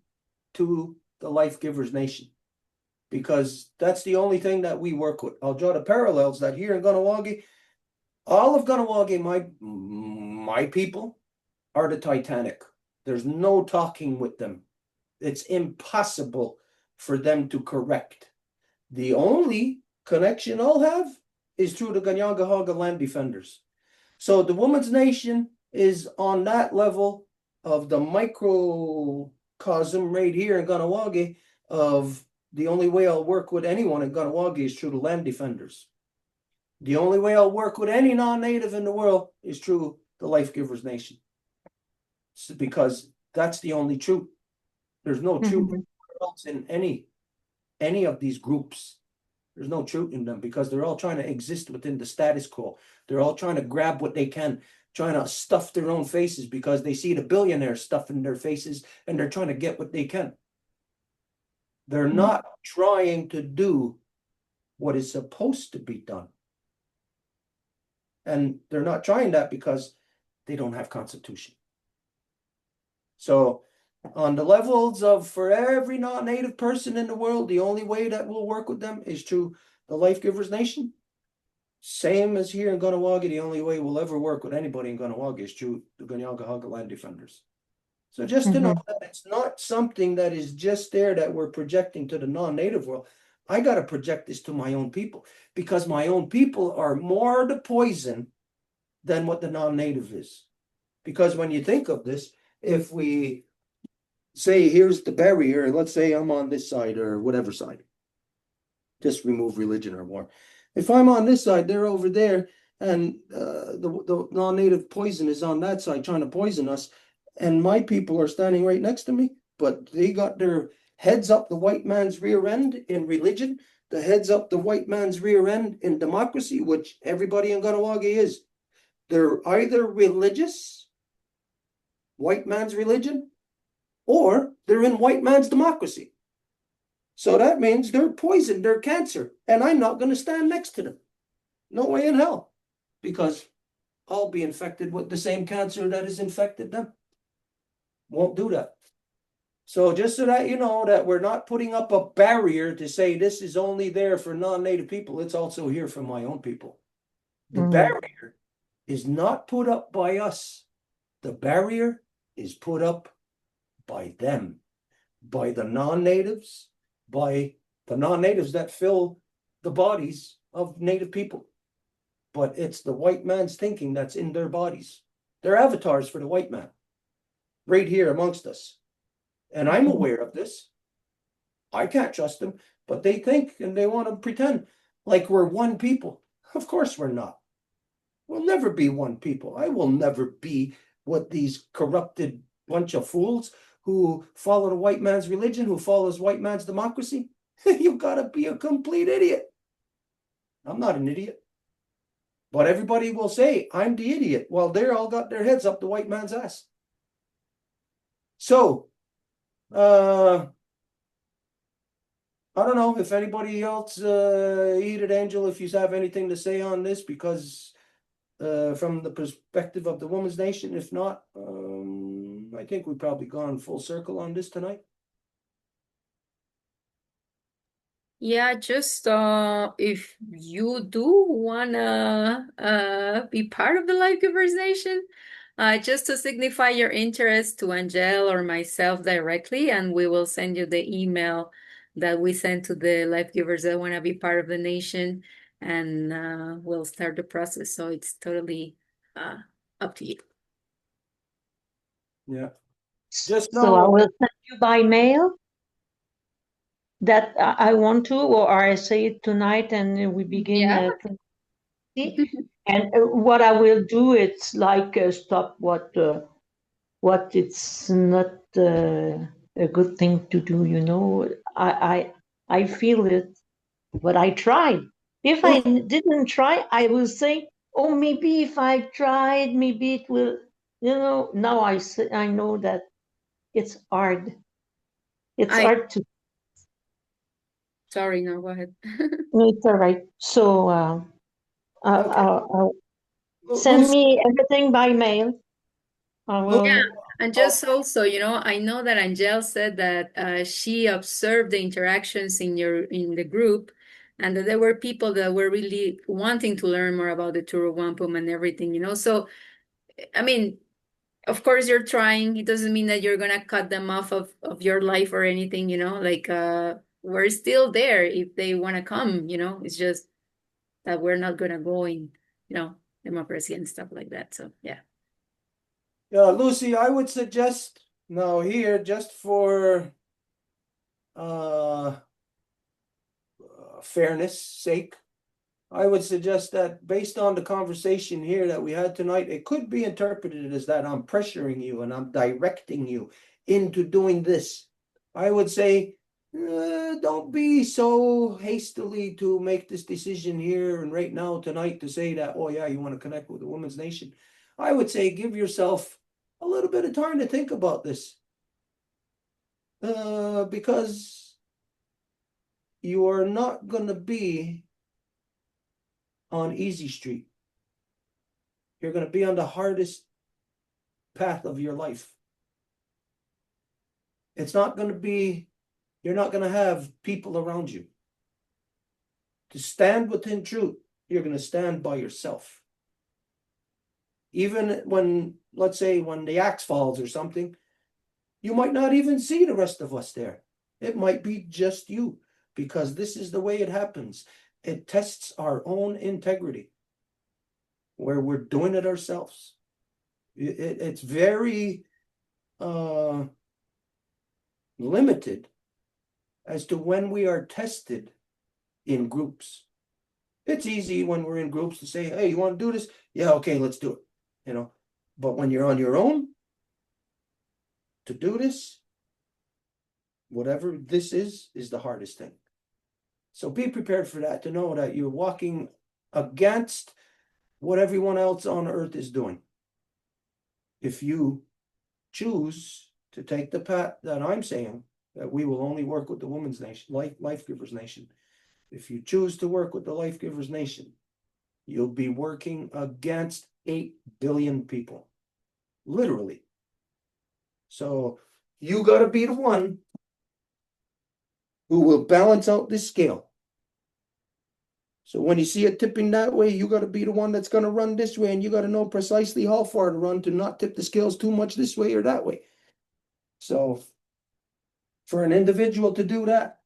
to the LifeGivers Nation, because that's the only thing that we work with. I'll draw the parallels that here in Kahnawake, all of Kahnawake, my people are the Titanic. There's no talking with them. It's impossible for them to correct. The only connection I'll have is through the Ganyangahaga land defenders. So the Women's Nation is on that level of the microcosm right here in Kahnawake of the only way I'll work with anyone in Kahnawake is through the land defenders. The only way I'll work with any non-native in the world is through the LifeGivers Nation. So, because that's the only truth. There's no truth else in any of these groups. There's no truth in them because they're all trying to exist within the status quo. They're all trying to grab what they can, trying to stuff their own faces because they see the billionaires stuffing their faces and they're trying to get what they can. They're not trying to do what is supposed to be done. And they're not trying that because they don't have constitution. So on the levels of, for every non-native person in the world, the only way that we'll work with them is through the LifeGivers Nation. Same as here in Kahnawake, the only way we'll ever work with anybody in Kahnawake is through the Ganyangahaga land defenders. So just to know that it's not something that is just there that we're projecting to the non-native world. I got to project this to my own people because my own people are more the poison than what the non-native is. Because when you think of this, if we say here's the barrier, let's say I'm on this side or whatever side, just remove religion or war. If I'm on this side, they're over there, and the non-native poison is on that side trying to poison us, and my people are standing right next to me, but they got their heads up the white man's rear end in religion, the heads up the white man's rear end in democracy, which everybody in Kahnawake is. They're either religious, white man's religion, or they're in white man's democracy. So that means they're poison, they're cancer, and I'm not going to stand next to them. No way in hell, because I'll be infected with the same cancer that has infected them. Won't do that. So just so that you know that we're not putting up a barrier to say this is only there for non-native people, it's also here for my own people. The barrier is not put up by us. The barrier is put up by them, by the non-natives, by the non-natives that fill the bodies of native people. But it's the white man's thinking that's in their bodies. They're avatars for the white man, right here amongst us. And I'm aware of this. I can't trust them, but they think and they want to pretend like we're one people. Of course we're not. We'll never be one people. I will never be what these corrupted bunch of fools who follow the white man's religion, who follows white man's democracy. You've got to be a complete idiot. I'm not an idiot. But everybody will say, I'm the idiot. Well, they all got their heads up the white man's ass. So, I don't know if anybody else, Edith, Angel, if you have anything to say on this, because from the perspective of the Women's Nation, if not, I think we've probably gone full circle on this tonight. Yeah, just if you do wanna be part of the LifeGivers Nation, just to signify your interest to Angel or myself directly, and we will send you the email that we send to the LifeGivers that want to be part of the nation, and we'll start the process. So it's totally up to you. Yeah. Just So I know, will send you by mail that I want to, or I say it tonight and we begin. Yeah. And what I will do, it's like stop what it's not a good thing to do. You know, I feel it, but I tried. If I didn't try, I will say, oh, maybe if I tried, maybe it will. You know, now I know that it's hard. It's hard to. Sorry, no, go ahead. No, it's all right. So send Lucie, me everything by mail. I will. Yeah, and just also, I know that Angel said that she observed the interactions in the group, and that there were people that were really wanting to learn more about the Turu Wampum and everything. So, I mean, of course you're trying. It doesn't mean that you're gonna cut them off of your life or anything. Like we're still there if they want to come. It's just that we're not gonna go in, democracy and stuff like that. So yeah. Yeah, Lucie, I would suggest now here, just for fairness sake, I would suggest that based on the conversation here that we had tonight, it could be interpreted as that I'm pressuring you and I'm directing you into doing this. I would say, don't be so hastily to make this decision here and right now tonight to say that, oh yeah, you want to connect with the Women's Nation. I would say give yourself a little bit of time to think about this. Because you are not going to be on easy street. You're going to be on the hardest path of your life. It's not going to be, you're not going to have people around you. To stand within truth, you're going to stand by yourself. Even when, let's say, when the axe falls or something, you might not even see the rest of us there. It might be just you, because this is the way it happens. It tests our own integrity, where we're doing it ourselves. It's very limited as to when we are tested in groups. It's easy when we're in groups to say, hey, you want to do this? Yeah, okay, let's do it. But when you're on your own to do this, whatever this is the hardest thing. So be prepared for that, to know that you're walking against what everyone else on earth is doing. If you choose to take the path that I'm saying, that we will only work with the Women's Nation, LifeGivers Nation. If you choose to work with the LifeGivers Nation, you'll be working against 8 billion people, literally. So you got to be the one who will balance out this scale. So when you see it tipping that way, you got to be the one that's going to run this way, and you got to know precisely how far to run to not tip the scales too much this way or that way. So for an individual to do that,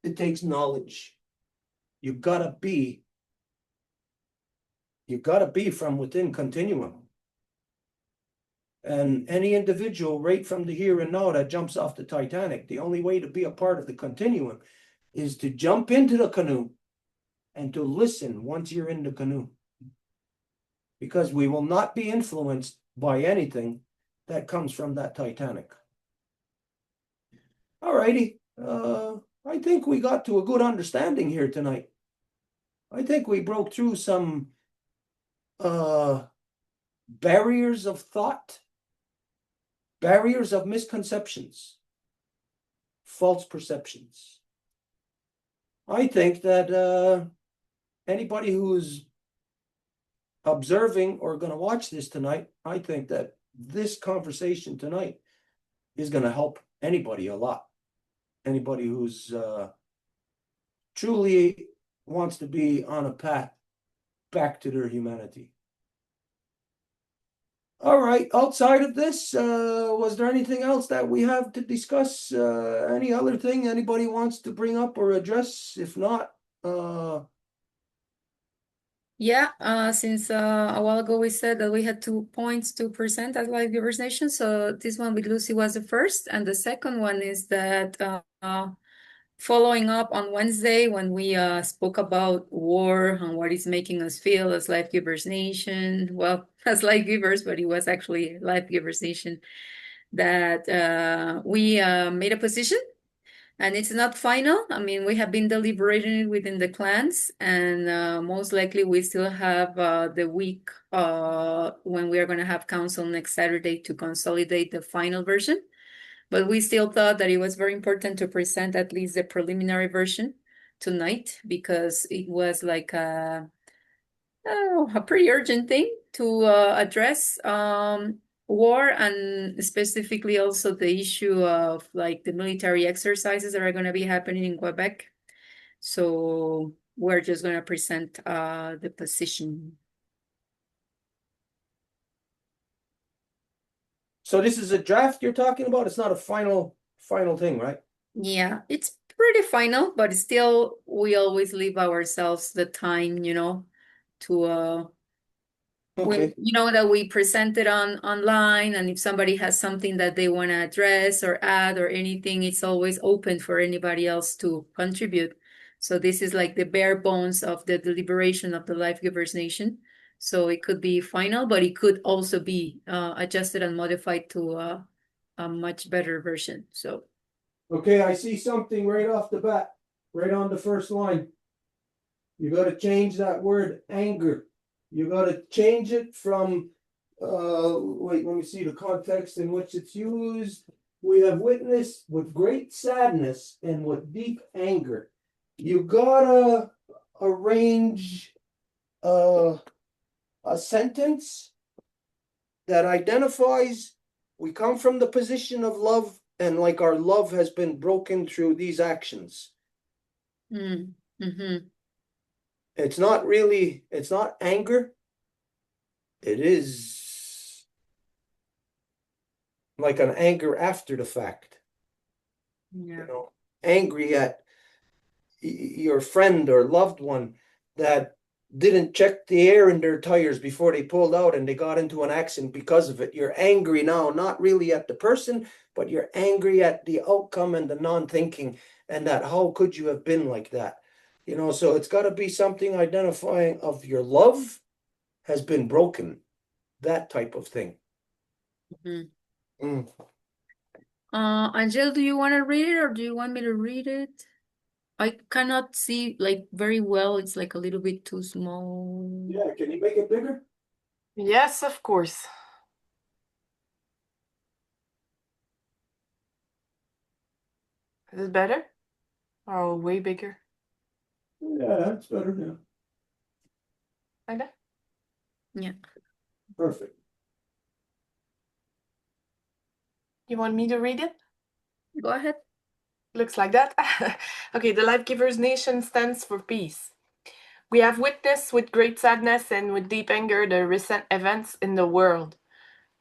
it takes knowledge. You gotta be from within continuum. And any individual right from the here and now that jumps off the Titanic, the only way to be a part of the continuum is to jump into the canoe and to listen once you're in the canoe. Because we will not be influenced by anything that comes from that Titanic. All righty. I think we got to a good understanding here tonight. I think we broke through some barriers of thought, barriers of misconceptions, false perceptions. I think that anybody who's observing or going to watch this tonight, I think that this conversation tonight is going to help anybody a lot. Anybody who's truly wants to be on a path back to their humanity. All right, outside of this, was there anything else that we have to discuss? Any other thing anybody wants to bring up or address? If not, Yeah, since a while ago we said that we had 2 points to present as LifeGivers Nation, so this one with Lucie was the first, and the second one is that following up on Wednesday when we spoke about war and what it's making us feel as LifeGivers Nation, well, as LifeGivers, but it was actually LifeGivers Nation, that we made a position. And it's not final. I mean, we have been deliberating it within the clans, and most likely we still have the week when we are going to have council next Saturday to consolidate the final version. But we still thought that it was very important to present at least the preliminary version tonight because it was like a pretty urgent thing to address. War and specifically also the issue of like the military exercises that are going to be happening in Quebec. So we're just going to present the position. so this is a draft you're talking about? It's not a final thing, right? Yeah, it's pretty final, but still we always leave ourselves the time, to Okay. that we present it online, and if somebody has something that they want to address or add or anything, it's always open for anybody else to contribute. So this is like the bare bones of the deliberation of the LifeGivers Nation. So it could be final, but it could also be adjusted and modified to a much better version. So Okay, I see something right off the bat, right on the first line. You got to change that word anger. You got to change it from, wait, let me see the context in which it's used. We have witnessed with great sadness and with deep anger. You gotta arrange a sentence that identifies we come from the position of love and like our love has been broken through these actions. mm-hmm. It's not anger. It is like an anger after the fact. Yeah. Angry at your friend or loved one that didn't check the air in their tires before they pulled out and they got into an accident because of it. You're angry now, not really at the person, but you're angry at the outcome and the non-thinking, and that how could you have been like that? So it's got to be something identifying of your love has been broken, that type of thing. Mm-hmm. Angel, do you want to read it or do you want me to read it? I cannot see like very well. It's like a little bit too small. Yeah, can you make it bigger? Yes, of course. Is it better? Or way bigger? Yeah, that's better now. Like that? Yeah. Perfect. You want me to read it? Go ahead. Looks like that. Okay, the LifeGivers Nation stands for peace. We have witnessed with great sadness and with deep anger the recent events in the world,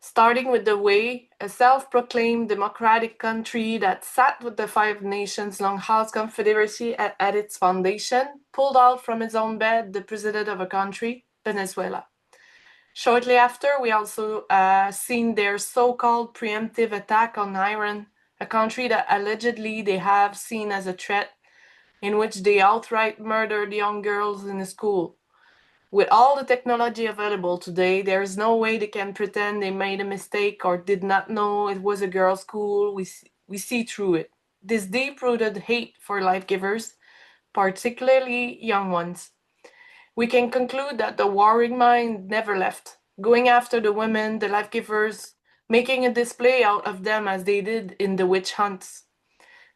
starting with the way a self-proclaimed democratic country that sat with the Five Nations Longhouse Confederacy at its foundation pulled out from its own bed the president of a country, Venezuela. Shortly after, we also seen their so-called preemptive attack on Iran, a country that allegedly they have seen as a threat, in which they outright murdered young girls in a school. With all the technology available today, there is no way they can pretend they made a mistake or did not know it was a girls' school. We see through it. This deep-rooted hate for life givers, particularly young ones. We can conclude that the warring mind never left, going after the women, the life givers, making a display out of them as they did in the witch hunts.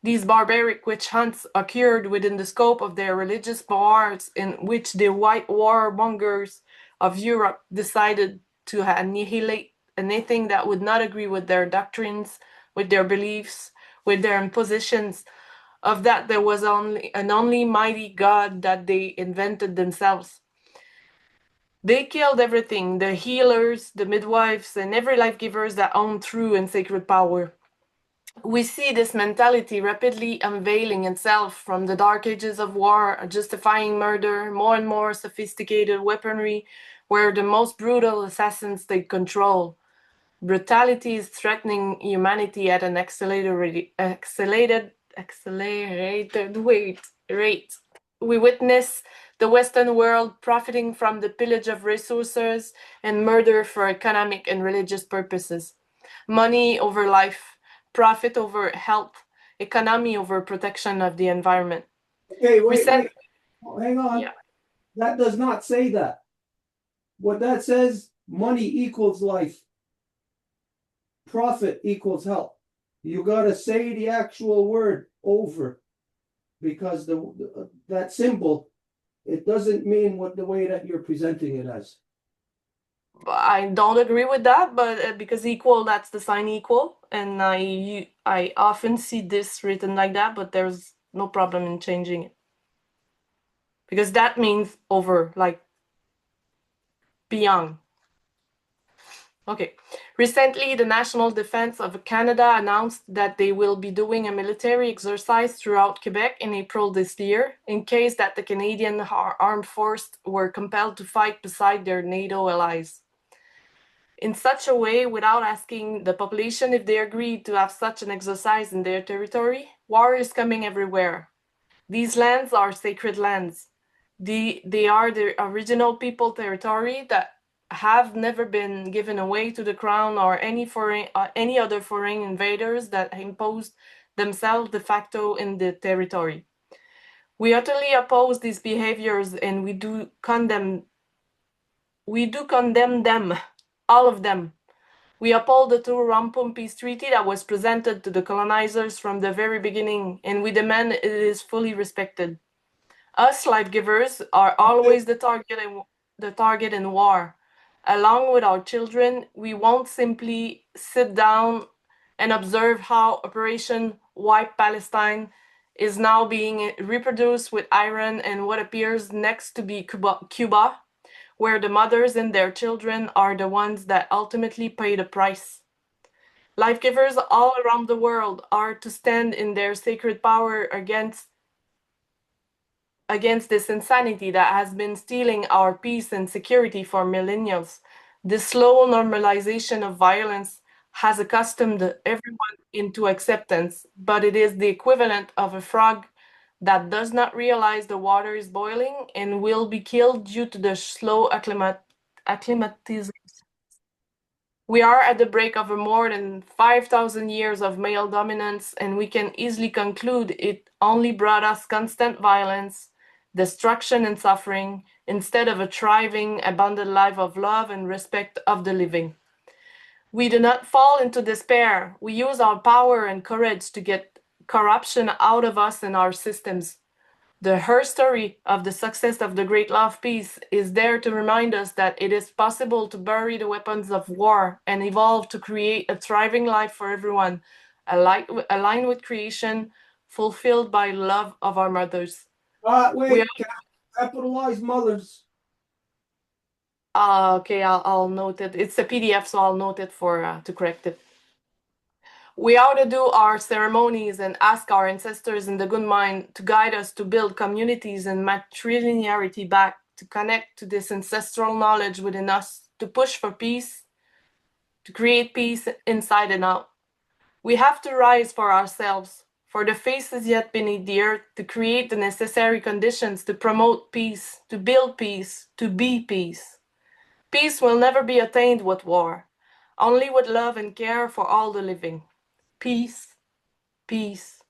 These barbaric witch hunts occurred within the scope of their religious wars, in which the white warmongers of Europe decided to annihilate anything that would not agree with their doctrines, with their beliefs, with their impositions, of that there was only mighty God that they invented themselves. They killed everything, the healers, the midwives, and every life givers that owned true and sacred power. We see this mentality rapidly unveiling itself from the dark ages of war, justifying murder, more and more sophisticated weaponry, where the most brutal assassins take control. Brutality is threatening humanity at an accelerated rate. We witness the Western world profiting from the pillage of resources and murder for economic and religious purposes. Money over life, profit over health, economy over protection of the environment. Okay, wait. Oh, hang on. Yeah. That does not say that. What that says, money equals life. Profit equals health. You gotta say the actual word over, because that symbol, it doesn't mean the way that you're presenting it as. I don't agree with that, but because equal, that's the sign equal, and I often see this written like that, but there's no problem in changing it, because that means over, like beyond. Okay. Recently, the National Defense of Canada announced that they will be doing a military exercise throughout Quebec in April this year, in case that the Canadian armed forces were compelled to fight beside their NATO allies. In such a way, without asking the population if they agreed to have such an exercise in their territory, war is coming everywhere. These lands are sacred lands. They are the original people territory that have never been given away to the crown or any other foreign invaders that imposed themselves de facto in the territory. We utterly oppose these behaviors, and we do condemn them, all of them. We uphold the True-Rampun Peace Treaty that was presented to the colonizers from the very beginning, and we demand it is fully respected. Us life givers are always the target in war. Along with our children, we won't simply sit down and observe how Operation Wipe Palestine is now being reproduced with Iran and what appears next to be Cuba, where the mothers and their children are the ones that ultimately pay the price. Life givers all around the world are to stand in their sacred power against this insanity that has been stealing our peace and security for millennia. This slow normalization of violence has accustomed everyone into acceptance, but it is the equivalent of a frog that does not realize the water is boiling and will be killed due to the slow acclimatization. We are at the break of more than 5,000 years of male dominance, and we can easily conclude it only brought us constant violence, destruction, and suffering, instead of a thriving, abundant life of love and respect of the living. We do not fall into despair. We use our power and courage to get corruption out of us and our systems. The her story of the success of the Great Love Peace is there to remind us that it is possible to bury the weapons of war and evolve to create a thriving life for everyone, aligned with creation, fulfilled by love of our mothers. Wait, capitalize mothers. Okay, I'll note it. It's a PDF, so I'll note it to correct it. We ought to do our ceremonies and ask our ancestors in the good mind to guide us to build communities and matrilinearity back, to connect to this ancestral knowledge within us, to push for peace, to create peace inside and out. We have to rise for ourselves, for the faces yet beneath the earth, to create the necessary conditions to promote peace, to build peace, to be peace. Peace will never be attained with war, only with love and care for all the living. Peace, peace,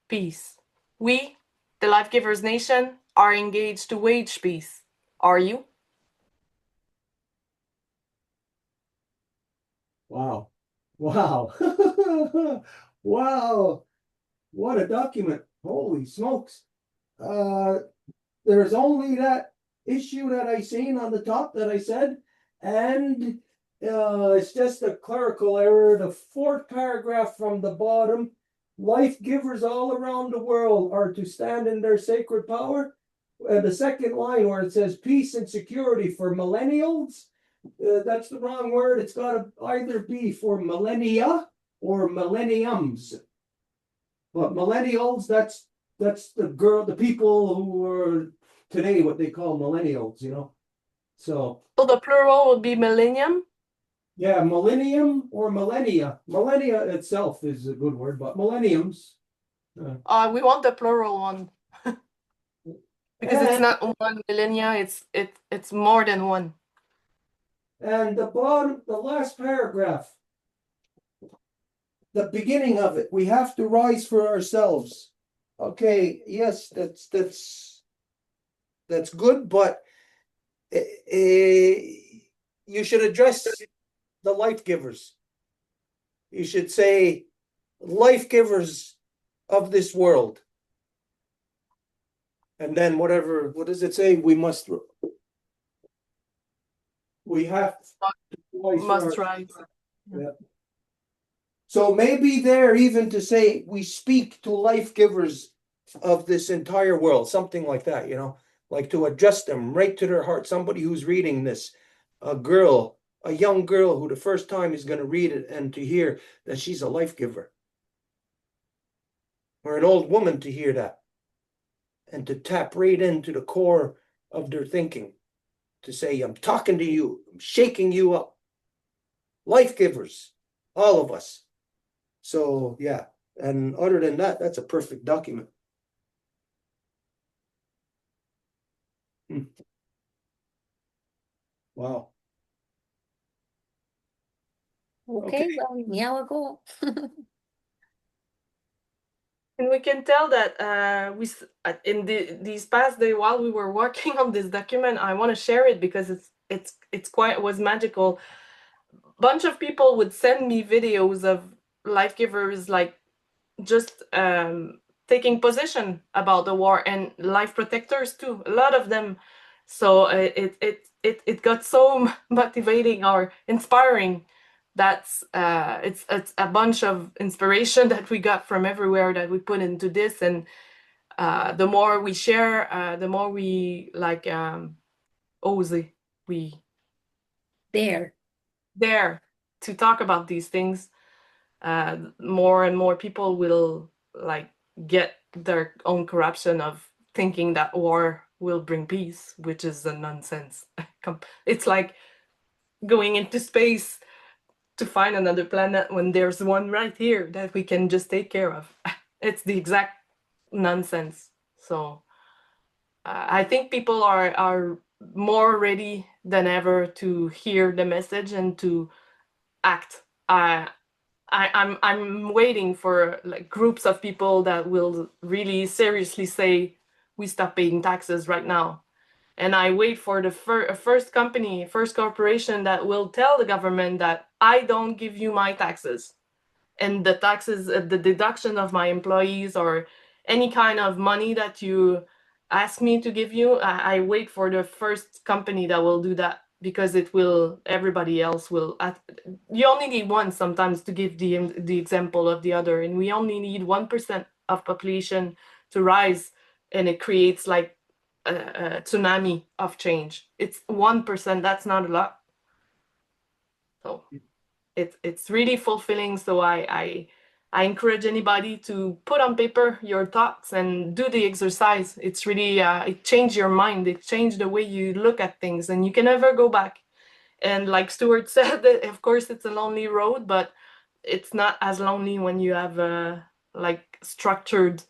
peace. We, the LifeGivers Nation, are engaged to wage peace. Are you? Wow. Wow. Wow. What a document. Holy smokes. There's only that issue that I seen on the top that I said, and it's just a clerical error. The fourth paragraph from the bottom, life givers all around the world are to stand in their sacred power. The second line where it says peace and security for millennials, that's the wrong word. It's got to either be for millennia or millenniums. But millennials, that's the people who are today what they call millennials, you know. So the plural would be millennium. yeah, millennium or millennia. Millennia itself is a good word, but millenniums. We want the plural one because it's And- not one millennia. It's more than one. And the last paragraph, the beginning of it, we have to rise for ourselves. Okay, yes, that's good, but you should address the life givers. You should say, life givers of this world. And then what does it say? We have Must rise. Yeah. So maybe there even to say we speak to life givers of this entire world, something like that, you know, like to address them right to their heart. Somebody who's reading this, a young girl who the first time is going to read it and to hear that she's a life giver, or an old woman to hear that and to tap right into the core of their thinking, to say, I'm talking to you, I'm shaking you up. Life givers, all of us. So yeah, and other than that, that's a perfect document. Wow. Okay, well, yeah, go. And we can tell that in these past days while we were working on this document, I want to share it because it was magical. Bunch of people would send me videos of life givers like just taking position about the war, and life protectors too, a lot of them. So it got so motivating or inspiring. That's it's a bunch of inspiration that we got from everywhere that we put into this, and the more we share, the more we like we There. to talk about these things. More and more people will like get their own corruption of thinking that war will bring peace, which is a nonsense. It's like going into space to find another planet when there's one right here that we can just take care of. It's the exact nonsense. So I think people are more ready than ever to hear the message and to act. I'm waiting for like groups of people that will really seriously say we stop paying taxes right now. And I wait for the first corporation that will tell the government that I don't give you my taxes. And the taxes, the deduction of my employees or any kind of money that you ask me to give you, I wait for the first company that will do that, because everybody else will. You only need one sometimes to give the example of the other, and we only need 1% of population to rise, and it creates like a tsunami of change. It's 1%, that's not a lot. So it's really fulfilling. So I encourage anybody to put on paper your thoughts and do the exercise. It's really it changed your mind. It changed the way you look at things, and you can never go back. And like Stuart said, of course it's a lonely road, but it's not as lonely when you have like structured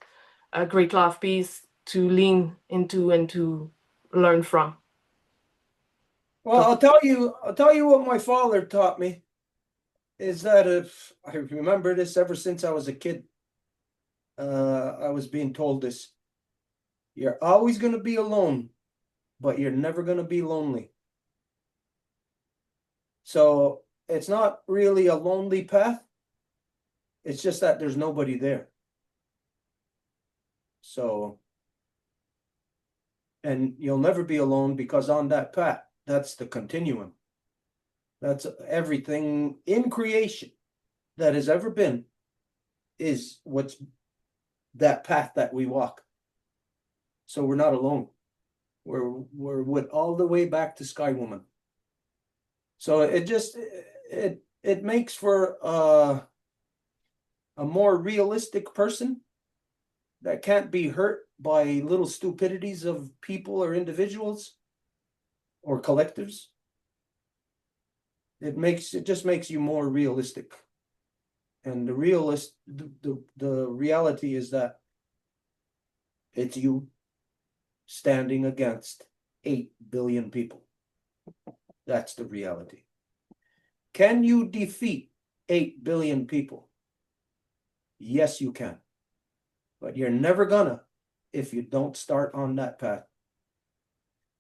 a great law of peace to lean into and to learn from. Well, I'll tell you what my father taught me is that if I remember this ever since I was a kid, I was being told this. You're always going to be alone but you're never going to be lonely. So it's not really a lonely path. It's just that there's nobody there. So, and you'll never be alone, because on that path, that's the continuum. That's everything in creation that has ever been, is what's that path that we walk. So we're not alone. We're with all the way back to Sky Woman. So it makes for a more realistic person that can't be hurt by little stupidities of people or individuals or collectives. It just makes you more realistic. And the reality is that it's you standing against 8 billion people. That's the reality. Can you defeat 8 billion people? Yes, you can. But you're never gonna if you don't start on that path.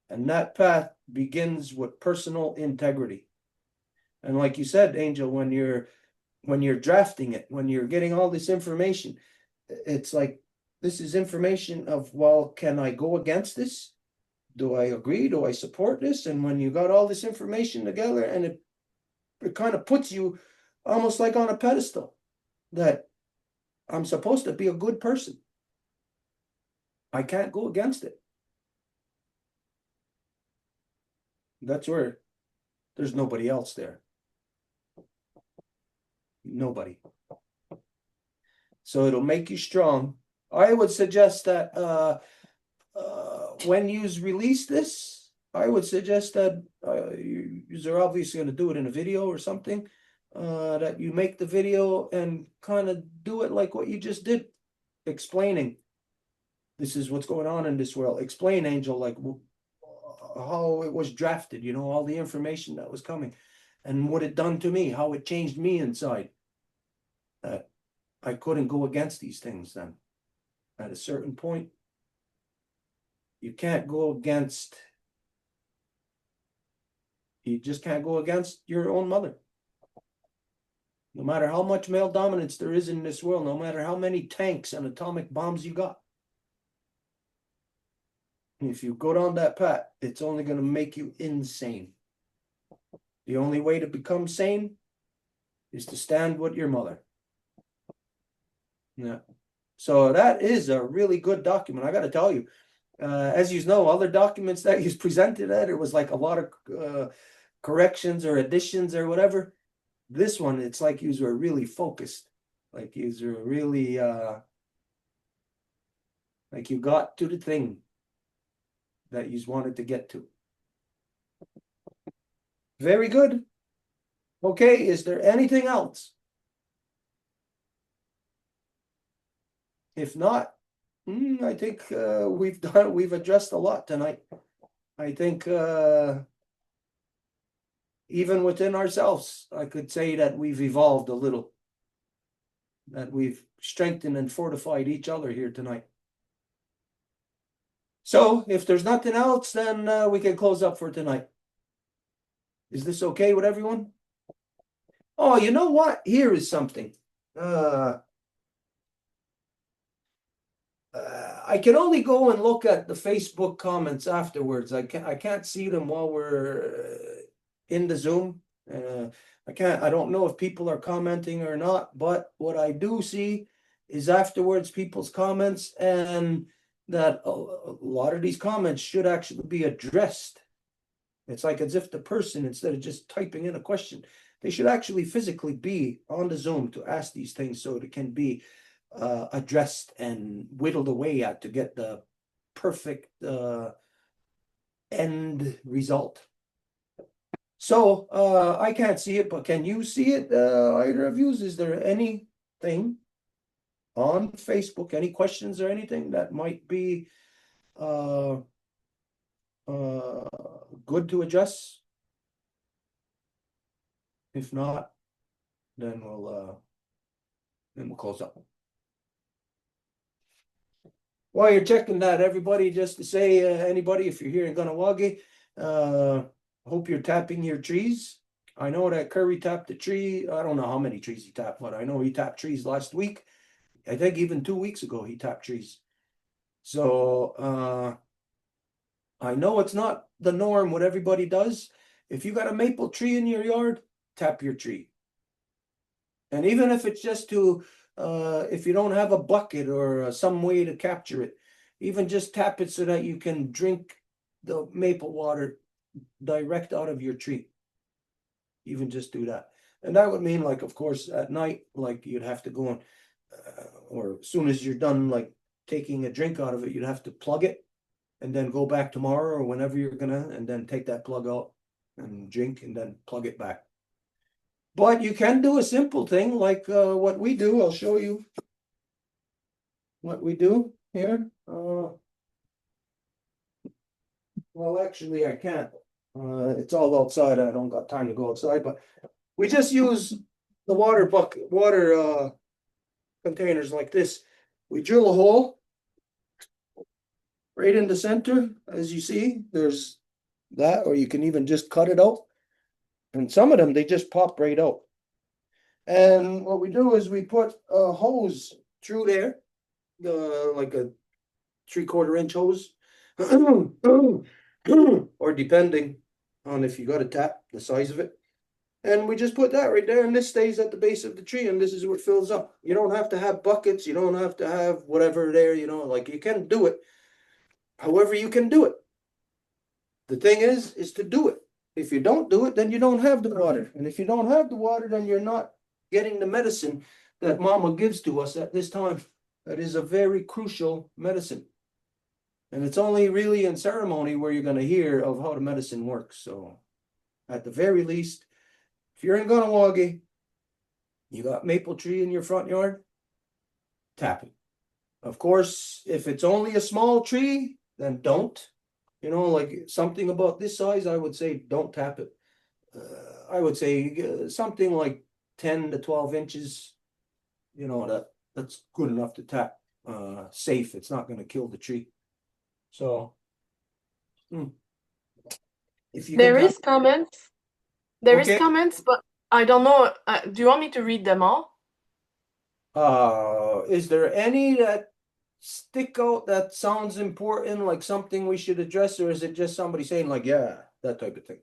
And that path begins with personal integrity. And like you said, Angel, when you're drafting it, when you're getting all this information, it's like, this is information of, well, can I go against this? Do I agree? Do I support this? And when you got all this information together, and it kind of puts you almost like on a pedestal, that I'm supposed to be a good person. I can't go against it. That's where there's nobody else there. Nobody. So it'll make you strong. I would suggest that when you release this, I would suggest that you're obviously going to do it in a video or something, that you make the video and kind of do it like what you just did, explaining this is what's going on in this world. Explain, Angel, like how it was drafted, you know, all the information that was coming and what it done to me, how it changed me inside. That I couldn't go against these things then. At a certain point, you can't go against, you just can't go against your own mother. No matter how much male dominance there is in this world, no matter how many tanks and atomic bombs you got, if you go down that path, it's only going to make you insane. The only way to become sane is to stand with your mother. Yeah. So that is a really good document. I got to tell you, as you know, other documents that you presented at, it was like a lot of corrections or additions or whatever. This one, it's like you were really focused, like you were really like you got to the thing that you wanted to get to. Very good. Okay, is there anything else? If not, I think we've addressed a lot tonight. I think even within ourselves, I could say that we've evolved a little, that we've strengthened and fortified each other here tonight. So if there's nothing else, then we can close up for tonight. Is this okay with everyone? Oh, you know what? Here is something. I can only go and look at the Facebook comments afterwards. I can't see them while we're in the Zoom. I don't know if people are commenting or not, but what I do see is afterwards people's comments, and that a lot of these comments should actually be addressed. It's like as if the person, instead of just typing in a question, they should actually physically be on the Zoom to ask these things, so it can be addressed and whittled away at to get the perfect end result. So I can't see it, but can you see it, either of you? Is there anything on Facebook, any questions or anything that might be good to address? If not, then we'll close up. while you're checking that, everybody, just to say, anybody, if you're here in Kahnawake, hope you're tapping your trees. I know that Curry tapped a tree. I don't know how many trees he tapped, but I know he tapped trees last week. I think even 2 weeks ago he tapped trees. So I know it's not the norm what everybody does. If you got a maple tree in your yard, tap your tree. And even if it's just to, if you don't have a bucket or some way to capture it, even just tap it so that you can drink the maple water direct out of your tree. Even just do that. And that would mean, like, of course, at night, like you'd have to go and, or as soon as you're done, like taking a drink out of it, you'd have to plug it and then go back tomorrow or whenever you're gonna, and then take that plug out and drink and then plug it back. But you can do a simple thing like what we do. I'll show you what we do here. Well, actually, I can't. It's all outside. I don't got time to go outside, but we just use the water containers like this. We drill a hole right in the center, as you see. There's that, or you can even just cut it out. And some of them, they just pop right out. And what we do is we put a hose through there, like a 3/4 inch hose, or depending on if you got a tap, the size of it. And we just put that right there, and this stays at the base of the tree, and this is what fills up. You don't have to have buckets, you don't have to have whatever there, like you can do it. However, you can do it. The thing is to do it. If you don't do it, then you don't have the water. And if you don't have the water, then you're not getting the medicine that Mama gives to us at this time. That is a very crucial medicine. And it's only really in ceremony where you're going to hear of how the medicine works. So at the very least, if you're in Kahnawake, you got maple tree in your front yard, tap it. Of course, if it's only a small tree, then don't. Like something about this size, I would say don't tap it. I would say something like 10 to 12 inches, that's good enough to tap. Safe. It's not going to kill the tree. So, if you There is comments. There is Okay. comments, but I don't know. Do you want me to read them all? Is there any that stick out that sounds important, like something we should address, or is it just somebody saying like, yeah, that type of thing?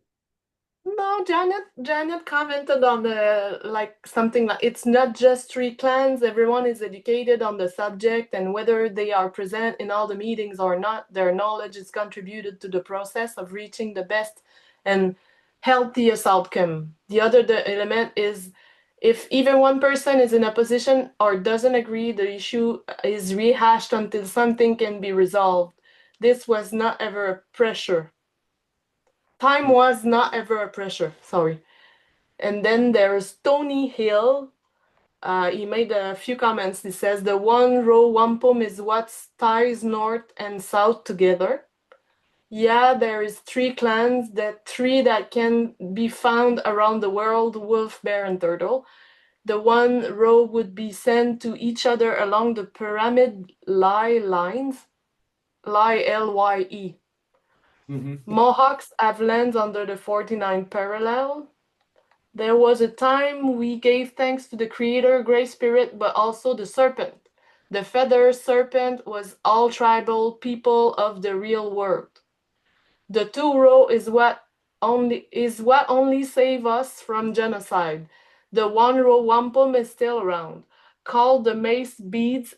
No, Janet commented on something like it's not just 3 clans. Everyone is educated on the subject, and whether they are present in all the meetings or not, their knowledge is contributed to the process of reaching the best and healthiest outcome. The element is if even one person is in opposition or doesn't agree, the issue is rehashed until something can be resolved. This was not ever a pressure. Time was not ever a pressure, sorry. And then there's Tony Hill. He made a few comments. He says, the one row wampum is what ties North and South together. Yeah, there is 3 clans, that 3 that can be found around the world, wolf, bear, and turtle. The one row would be sent to each other along the pyramid lines, Lye. Mohawks have lands under the 49 parallel. There was a time we gave thanks to the Creator, Great Spirit, but also the serpent. The feather serpent was all tribal people of the real world. The 2 row is what only save us from genocide. The 1 row wampum is still around, called the mace beads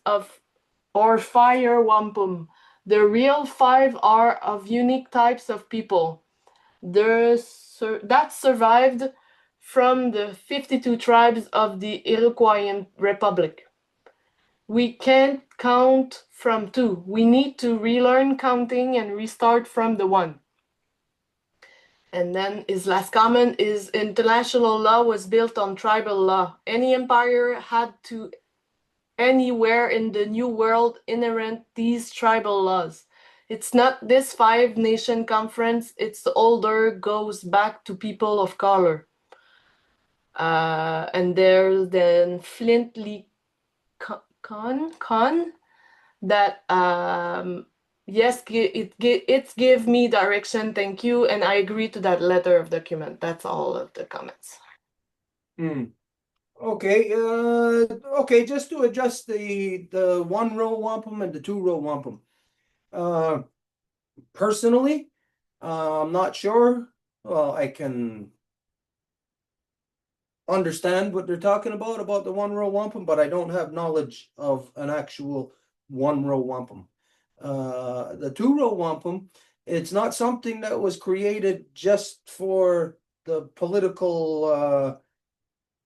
or fire wampum. The real 5 are of unique types of people. That survived from the 52 tribes of the Iroquoian Republic. We can't count from 2. We need to relearn counting and restart from the 1. And then his last comment is international law was built on tribal law. Any empire had to anywhere in the New World inherent these tribal laws. It's not this 5-nation conference, it's older, goes back to people of color. And there's then Flint Lee Con. that yes, it's give me direction. Thank you, and I agree to that letter of document. That's all of the comments. Okay, okay, just to adjust the 1-row wampum and the 2-row wampum. Personally, I'm not sure. Well, I can understand what they're talking about the 1-row wampum, but I don't have knowledge of an actual 1-row wampum. The 2-row wampum, it's not something that was created just for the political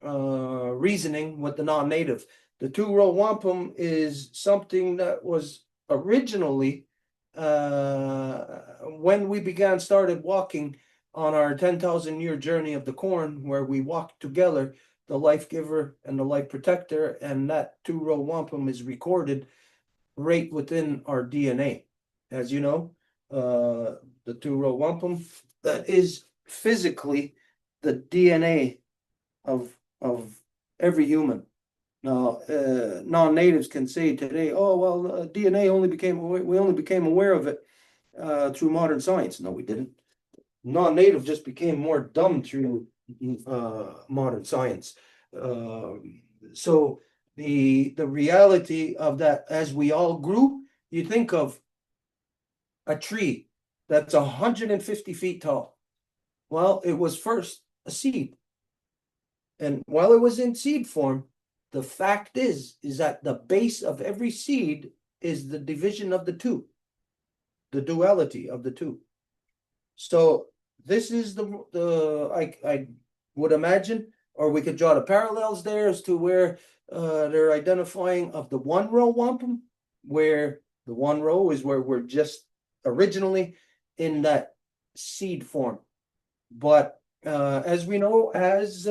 reasoning with the non-native. The 2-row wampum is something that was originally when we started walking on our 10,000-year journey of the corn, where we walked together, the life giver and the life protector, and that 2-row wampum is recorded right within our DNA. As you know, the 2-row wampum, that is physically the DNA of every human. Now, non-natives can say today, "Oh well, DNA we only became aware of it through modern science." No, we didn't. Non-native just became more dumb through modern science. So the reality of that, as we all grew, you think of a tree that's 150 feet tall. Well, it was first a seed. And while it was in seed form, the fact is that the base of every seed is the division of the two, the duality of the two. So this is I would imagine, or we could draw the parallels there as to where they're identifying of the 1-row wampum, where the 1-row is where we're just originally in that seed form. But as we know, as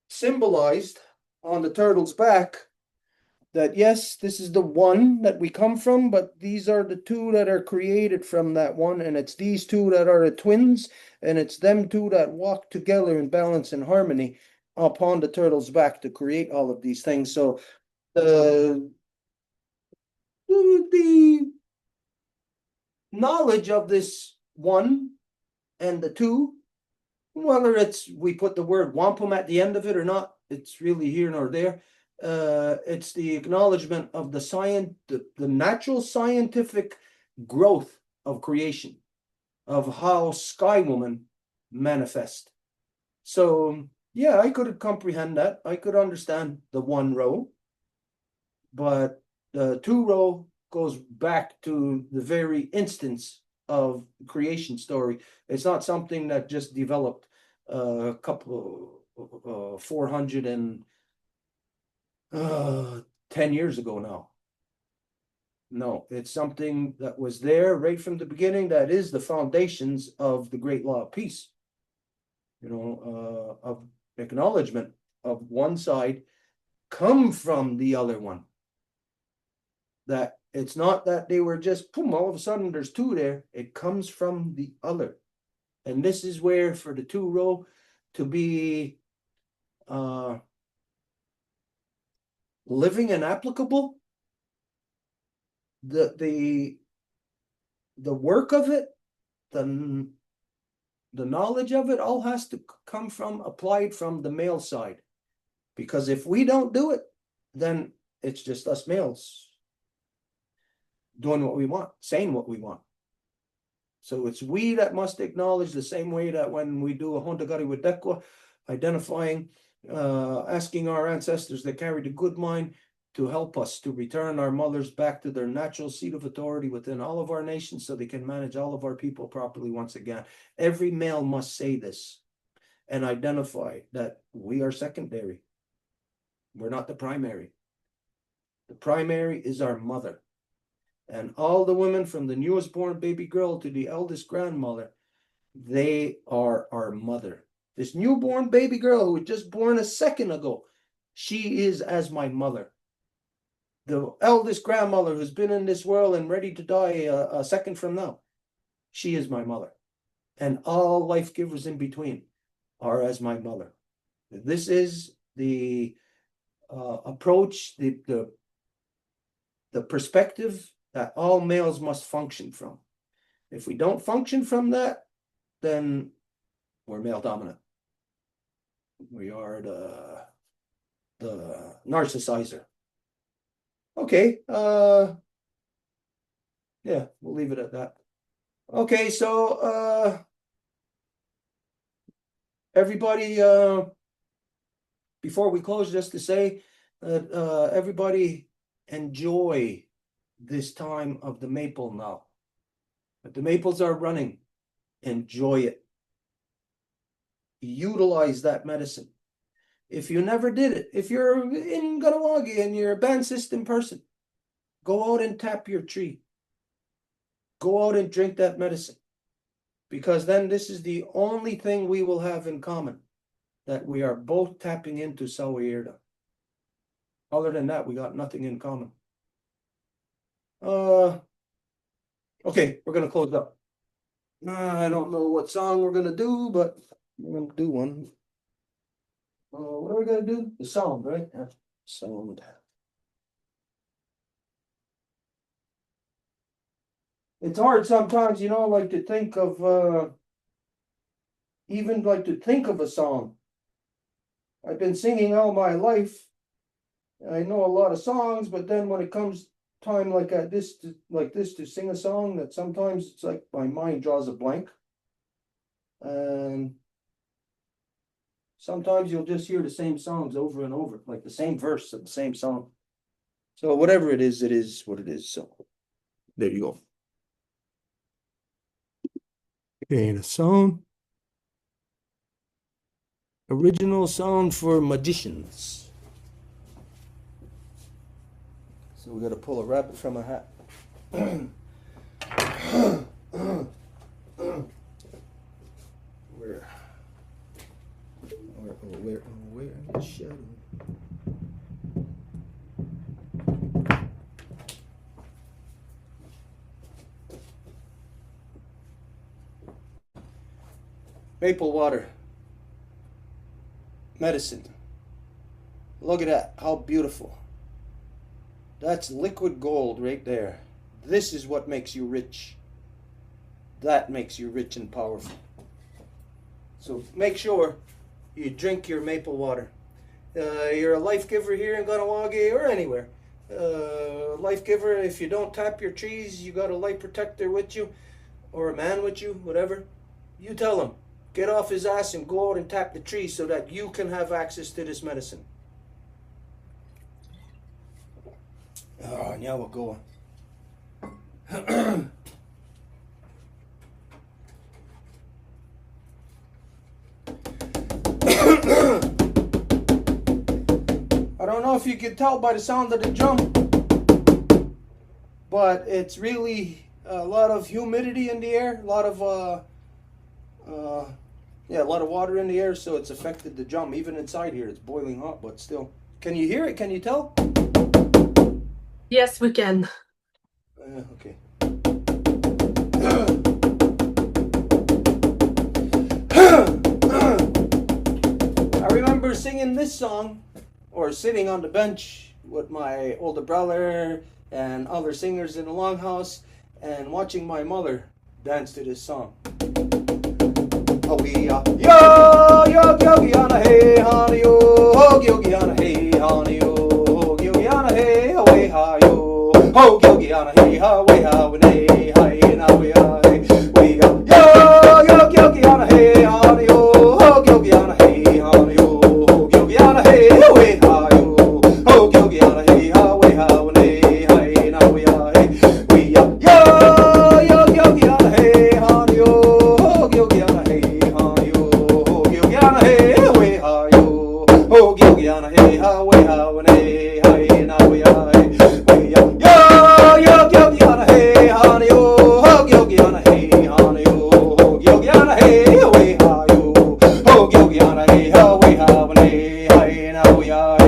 symbolized on the turtle's back, that yes, this is the one that we come from, but these are the two that are created from that one, and it's these two that are the twins, and it's them two that walk together in balance and harmony upon the turtle's back to create all of these things. So the knowledge of this one and the two, whether we put the word wampum at the end of it or not, it's really here nor there. It's the acknowledgement of the natural scientific growth of creation, of how Sky Woman manifests. So yeah, I could comprehend that. I could understand the 1-row, but the 2-row goes back to the very instance of creation story. It's not something that just developed a couple 410 years ago now. No, it's something that was there right from the beginning. That is the foundations of the great law of peace, of acknowledgement of one side come from the other one. That it's not that they were just, boom, all of a sudden there's two there. It comes from the other. And this is where for the 2-row to be living and applicable, the work of it, the knowledge of it all has to come applied from the male side. Because if we don't do it, then it's just us males doing what we want, saying what we want. So it's we that must acknowledge, the same way that when we do a Hontagari with Dekwa, identifying, asking our ancestors that carried a good mind to help us to return our mothers back to their natural seat of authority within all of our nations so they can manage all of our people properly once again. Every male must say this and identify that we are secondary. We're not the primary. The primary is our mother. And all the women from the newest born baby girl to the eldest grandmother, they are our mother. This newborn baby girl who was just born a second ago, she is as my mother. The eldest grandmother who's been in this world and ready to die a second from now, she is my mother. And all life givers in between are as my mother. This is the approach the perspective that all males must function from. If we don't function from that, then we're male dominant. We are the narcissizer. Okay, yeah, we'll leave it at that. Okay, so everybody, before we close, just to say that everybody enjoy this time of the maple now. But the maples are running. Enjoy it. Utilize that medicine. If you never did it, if you're in Ganawagi and you're a band system person, go out and tap your tree. Go out and drink that medicine. Because then this is the only thing we will have in common, that we are both tapping into Sawairda. Other than that, we got nothing in common. Okay, we're going to close up. I don't know what song we're going to do, but we're going to do one. What are we going to do? The sound, right? Yeah. Sound. It's hard sometimes, like to think of, even like to think of a song. I've been singing all my life. I know a lot of songs, but then when it comes time like this to sing a song, that sometimes it's like my mind draws a blank. And sometimes you'll just hear the same songs over and over, like the same verse of the same song. So whatever it is what it is. So there you go. Okay, the song. Original song for magicians. So we got to pull a rabbit from a hat. Where is shadow? Maple water. Medicine. Look at that, how beautiful. That's liquid gold right there. This is what makes you rich. That makes you rich and powerful. So make sure you drink your maple water. You're a life giver here in Ganawagi or anywhere. Life giver, if you don't tap your trees, you got a life protector with you or a man with you, whatever. You tell him, get off his ass and go out and tap the tree so that you can have access to this medicine. Oh, now we'll go on. I don't know if you can tell by the sound of the drum, but it's really a lot of humidity in the air, a lot of water in the air, so it's affected the drum. Even inside here, it's boiling hot, but still. Can you hear it? Can you tell? Yes, we can. Okay. I remember singing this song, or sitting on the bench with my older brother and other singers in the Longhouse, and watching my mother dance to this song. Oh, we are yo yo yogi on a hey honey yo yogi on a hey honey yo yogi on a hey away ha yo ho yogi on a hey ha way ha when hey hi now we are yo yo yogi on a hey honey yo yogi on a hey honey yo yogi on a hey away ha yo ho yogi on a hey ha way ha when hey hi now we are yo yo yogi on a hey honey yo yogi on a hey oh, Gilgiana, hey, how, way, how, and hey, hi, now we are, yo, yo, Gilgiana, hey, honey, oh, Gilgiana, hey, honey, oh, Gilgiana, hey, way, how, yo, oh, Gilgiana, hey, how, way, how, and hey, hi, now we are,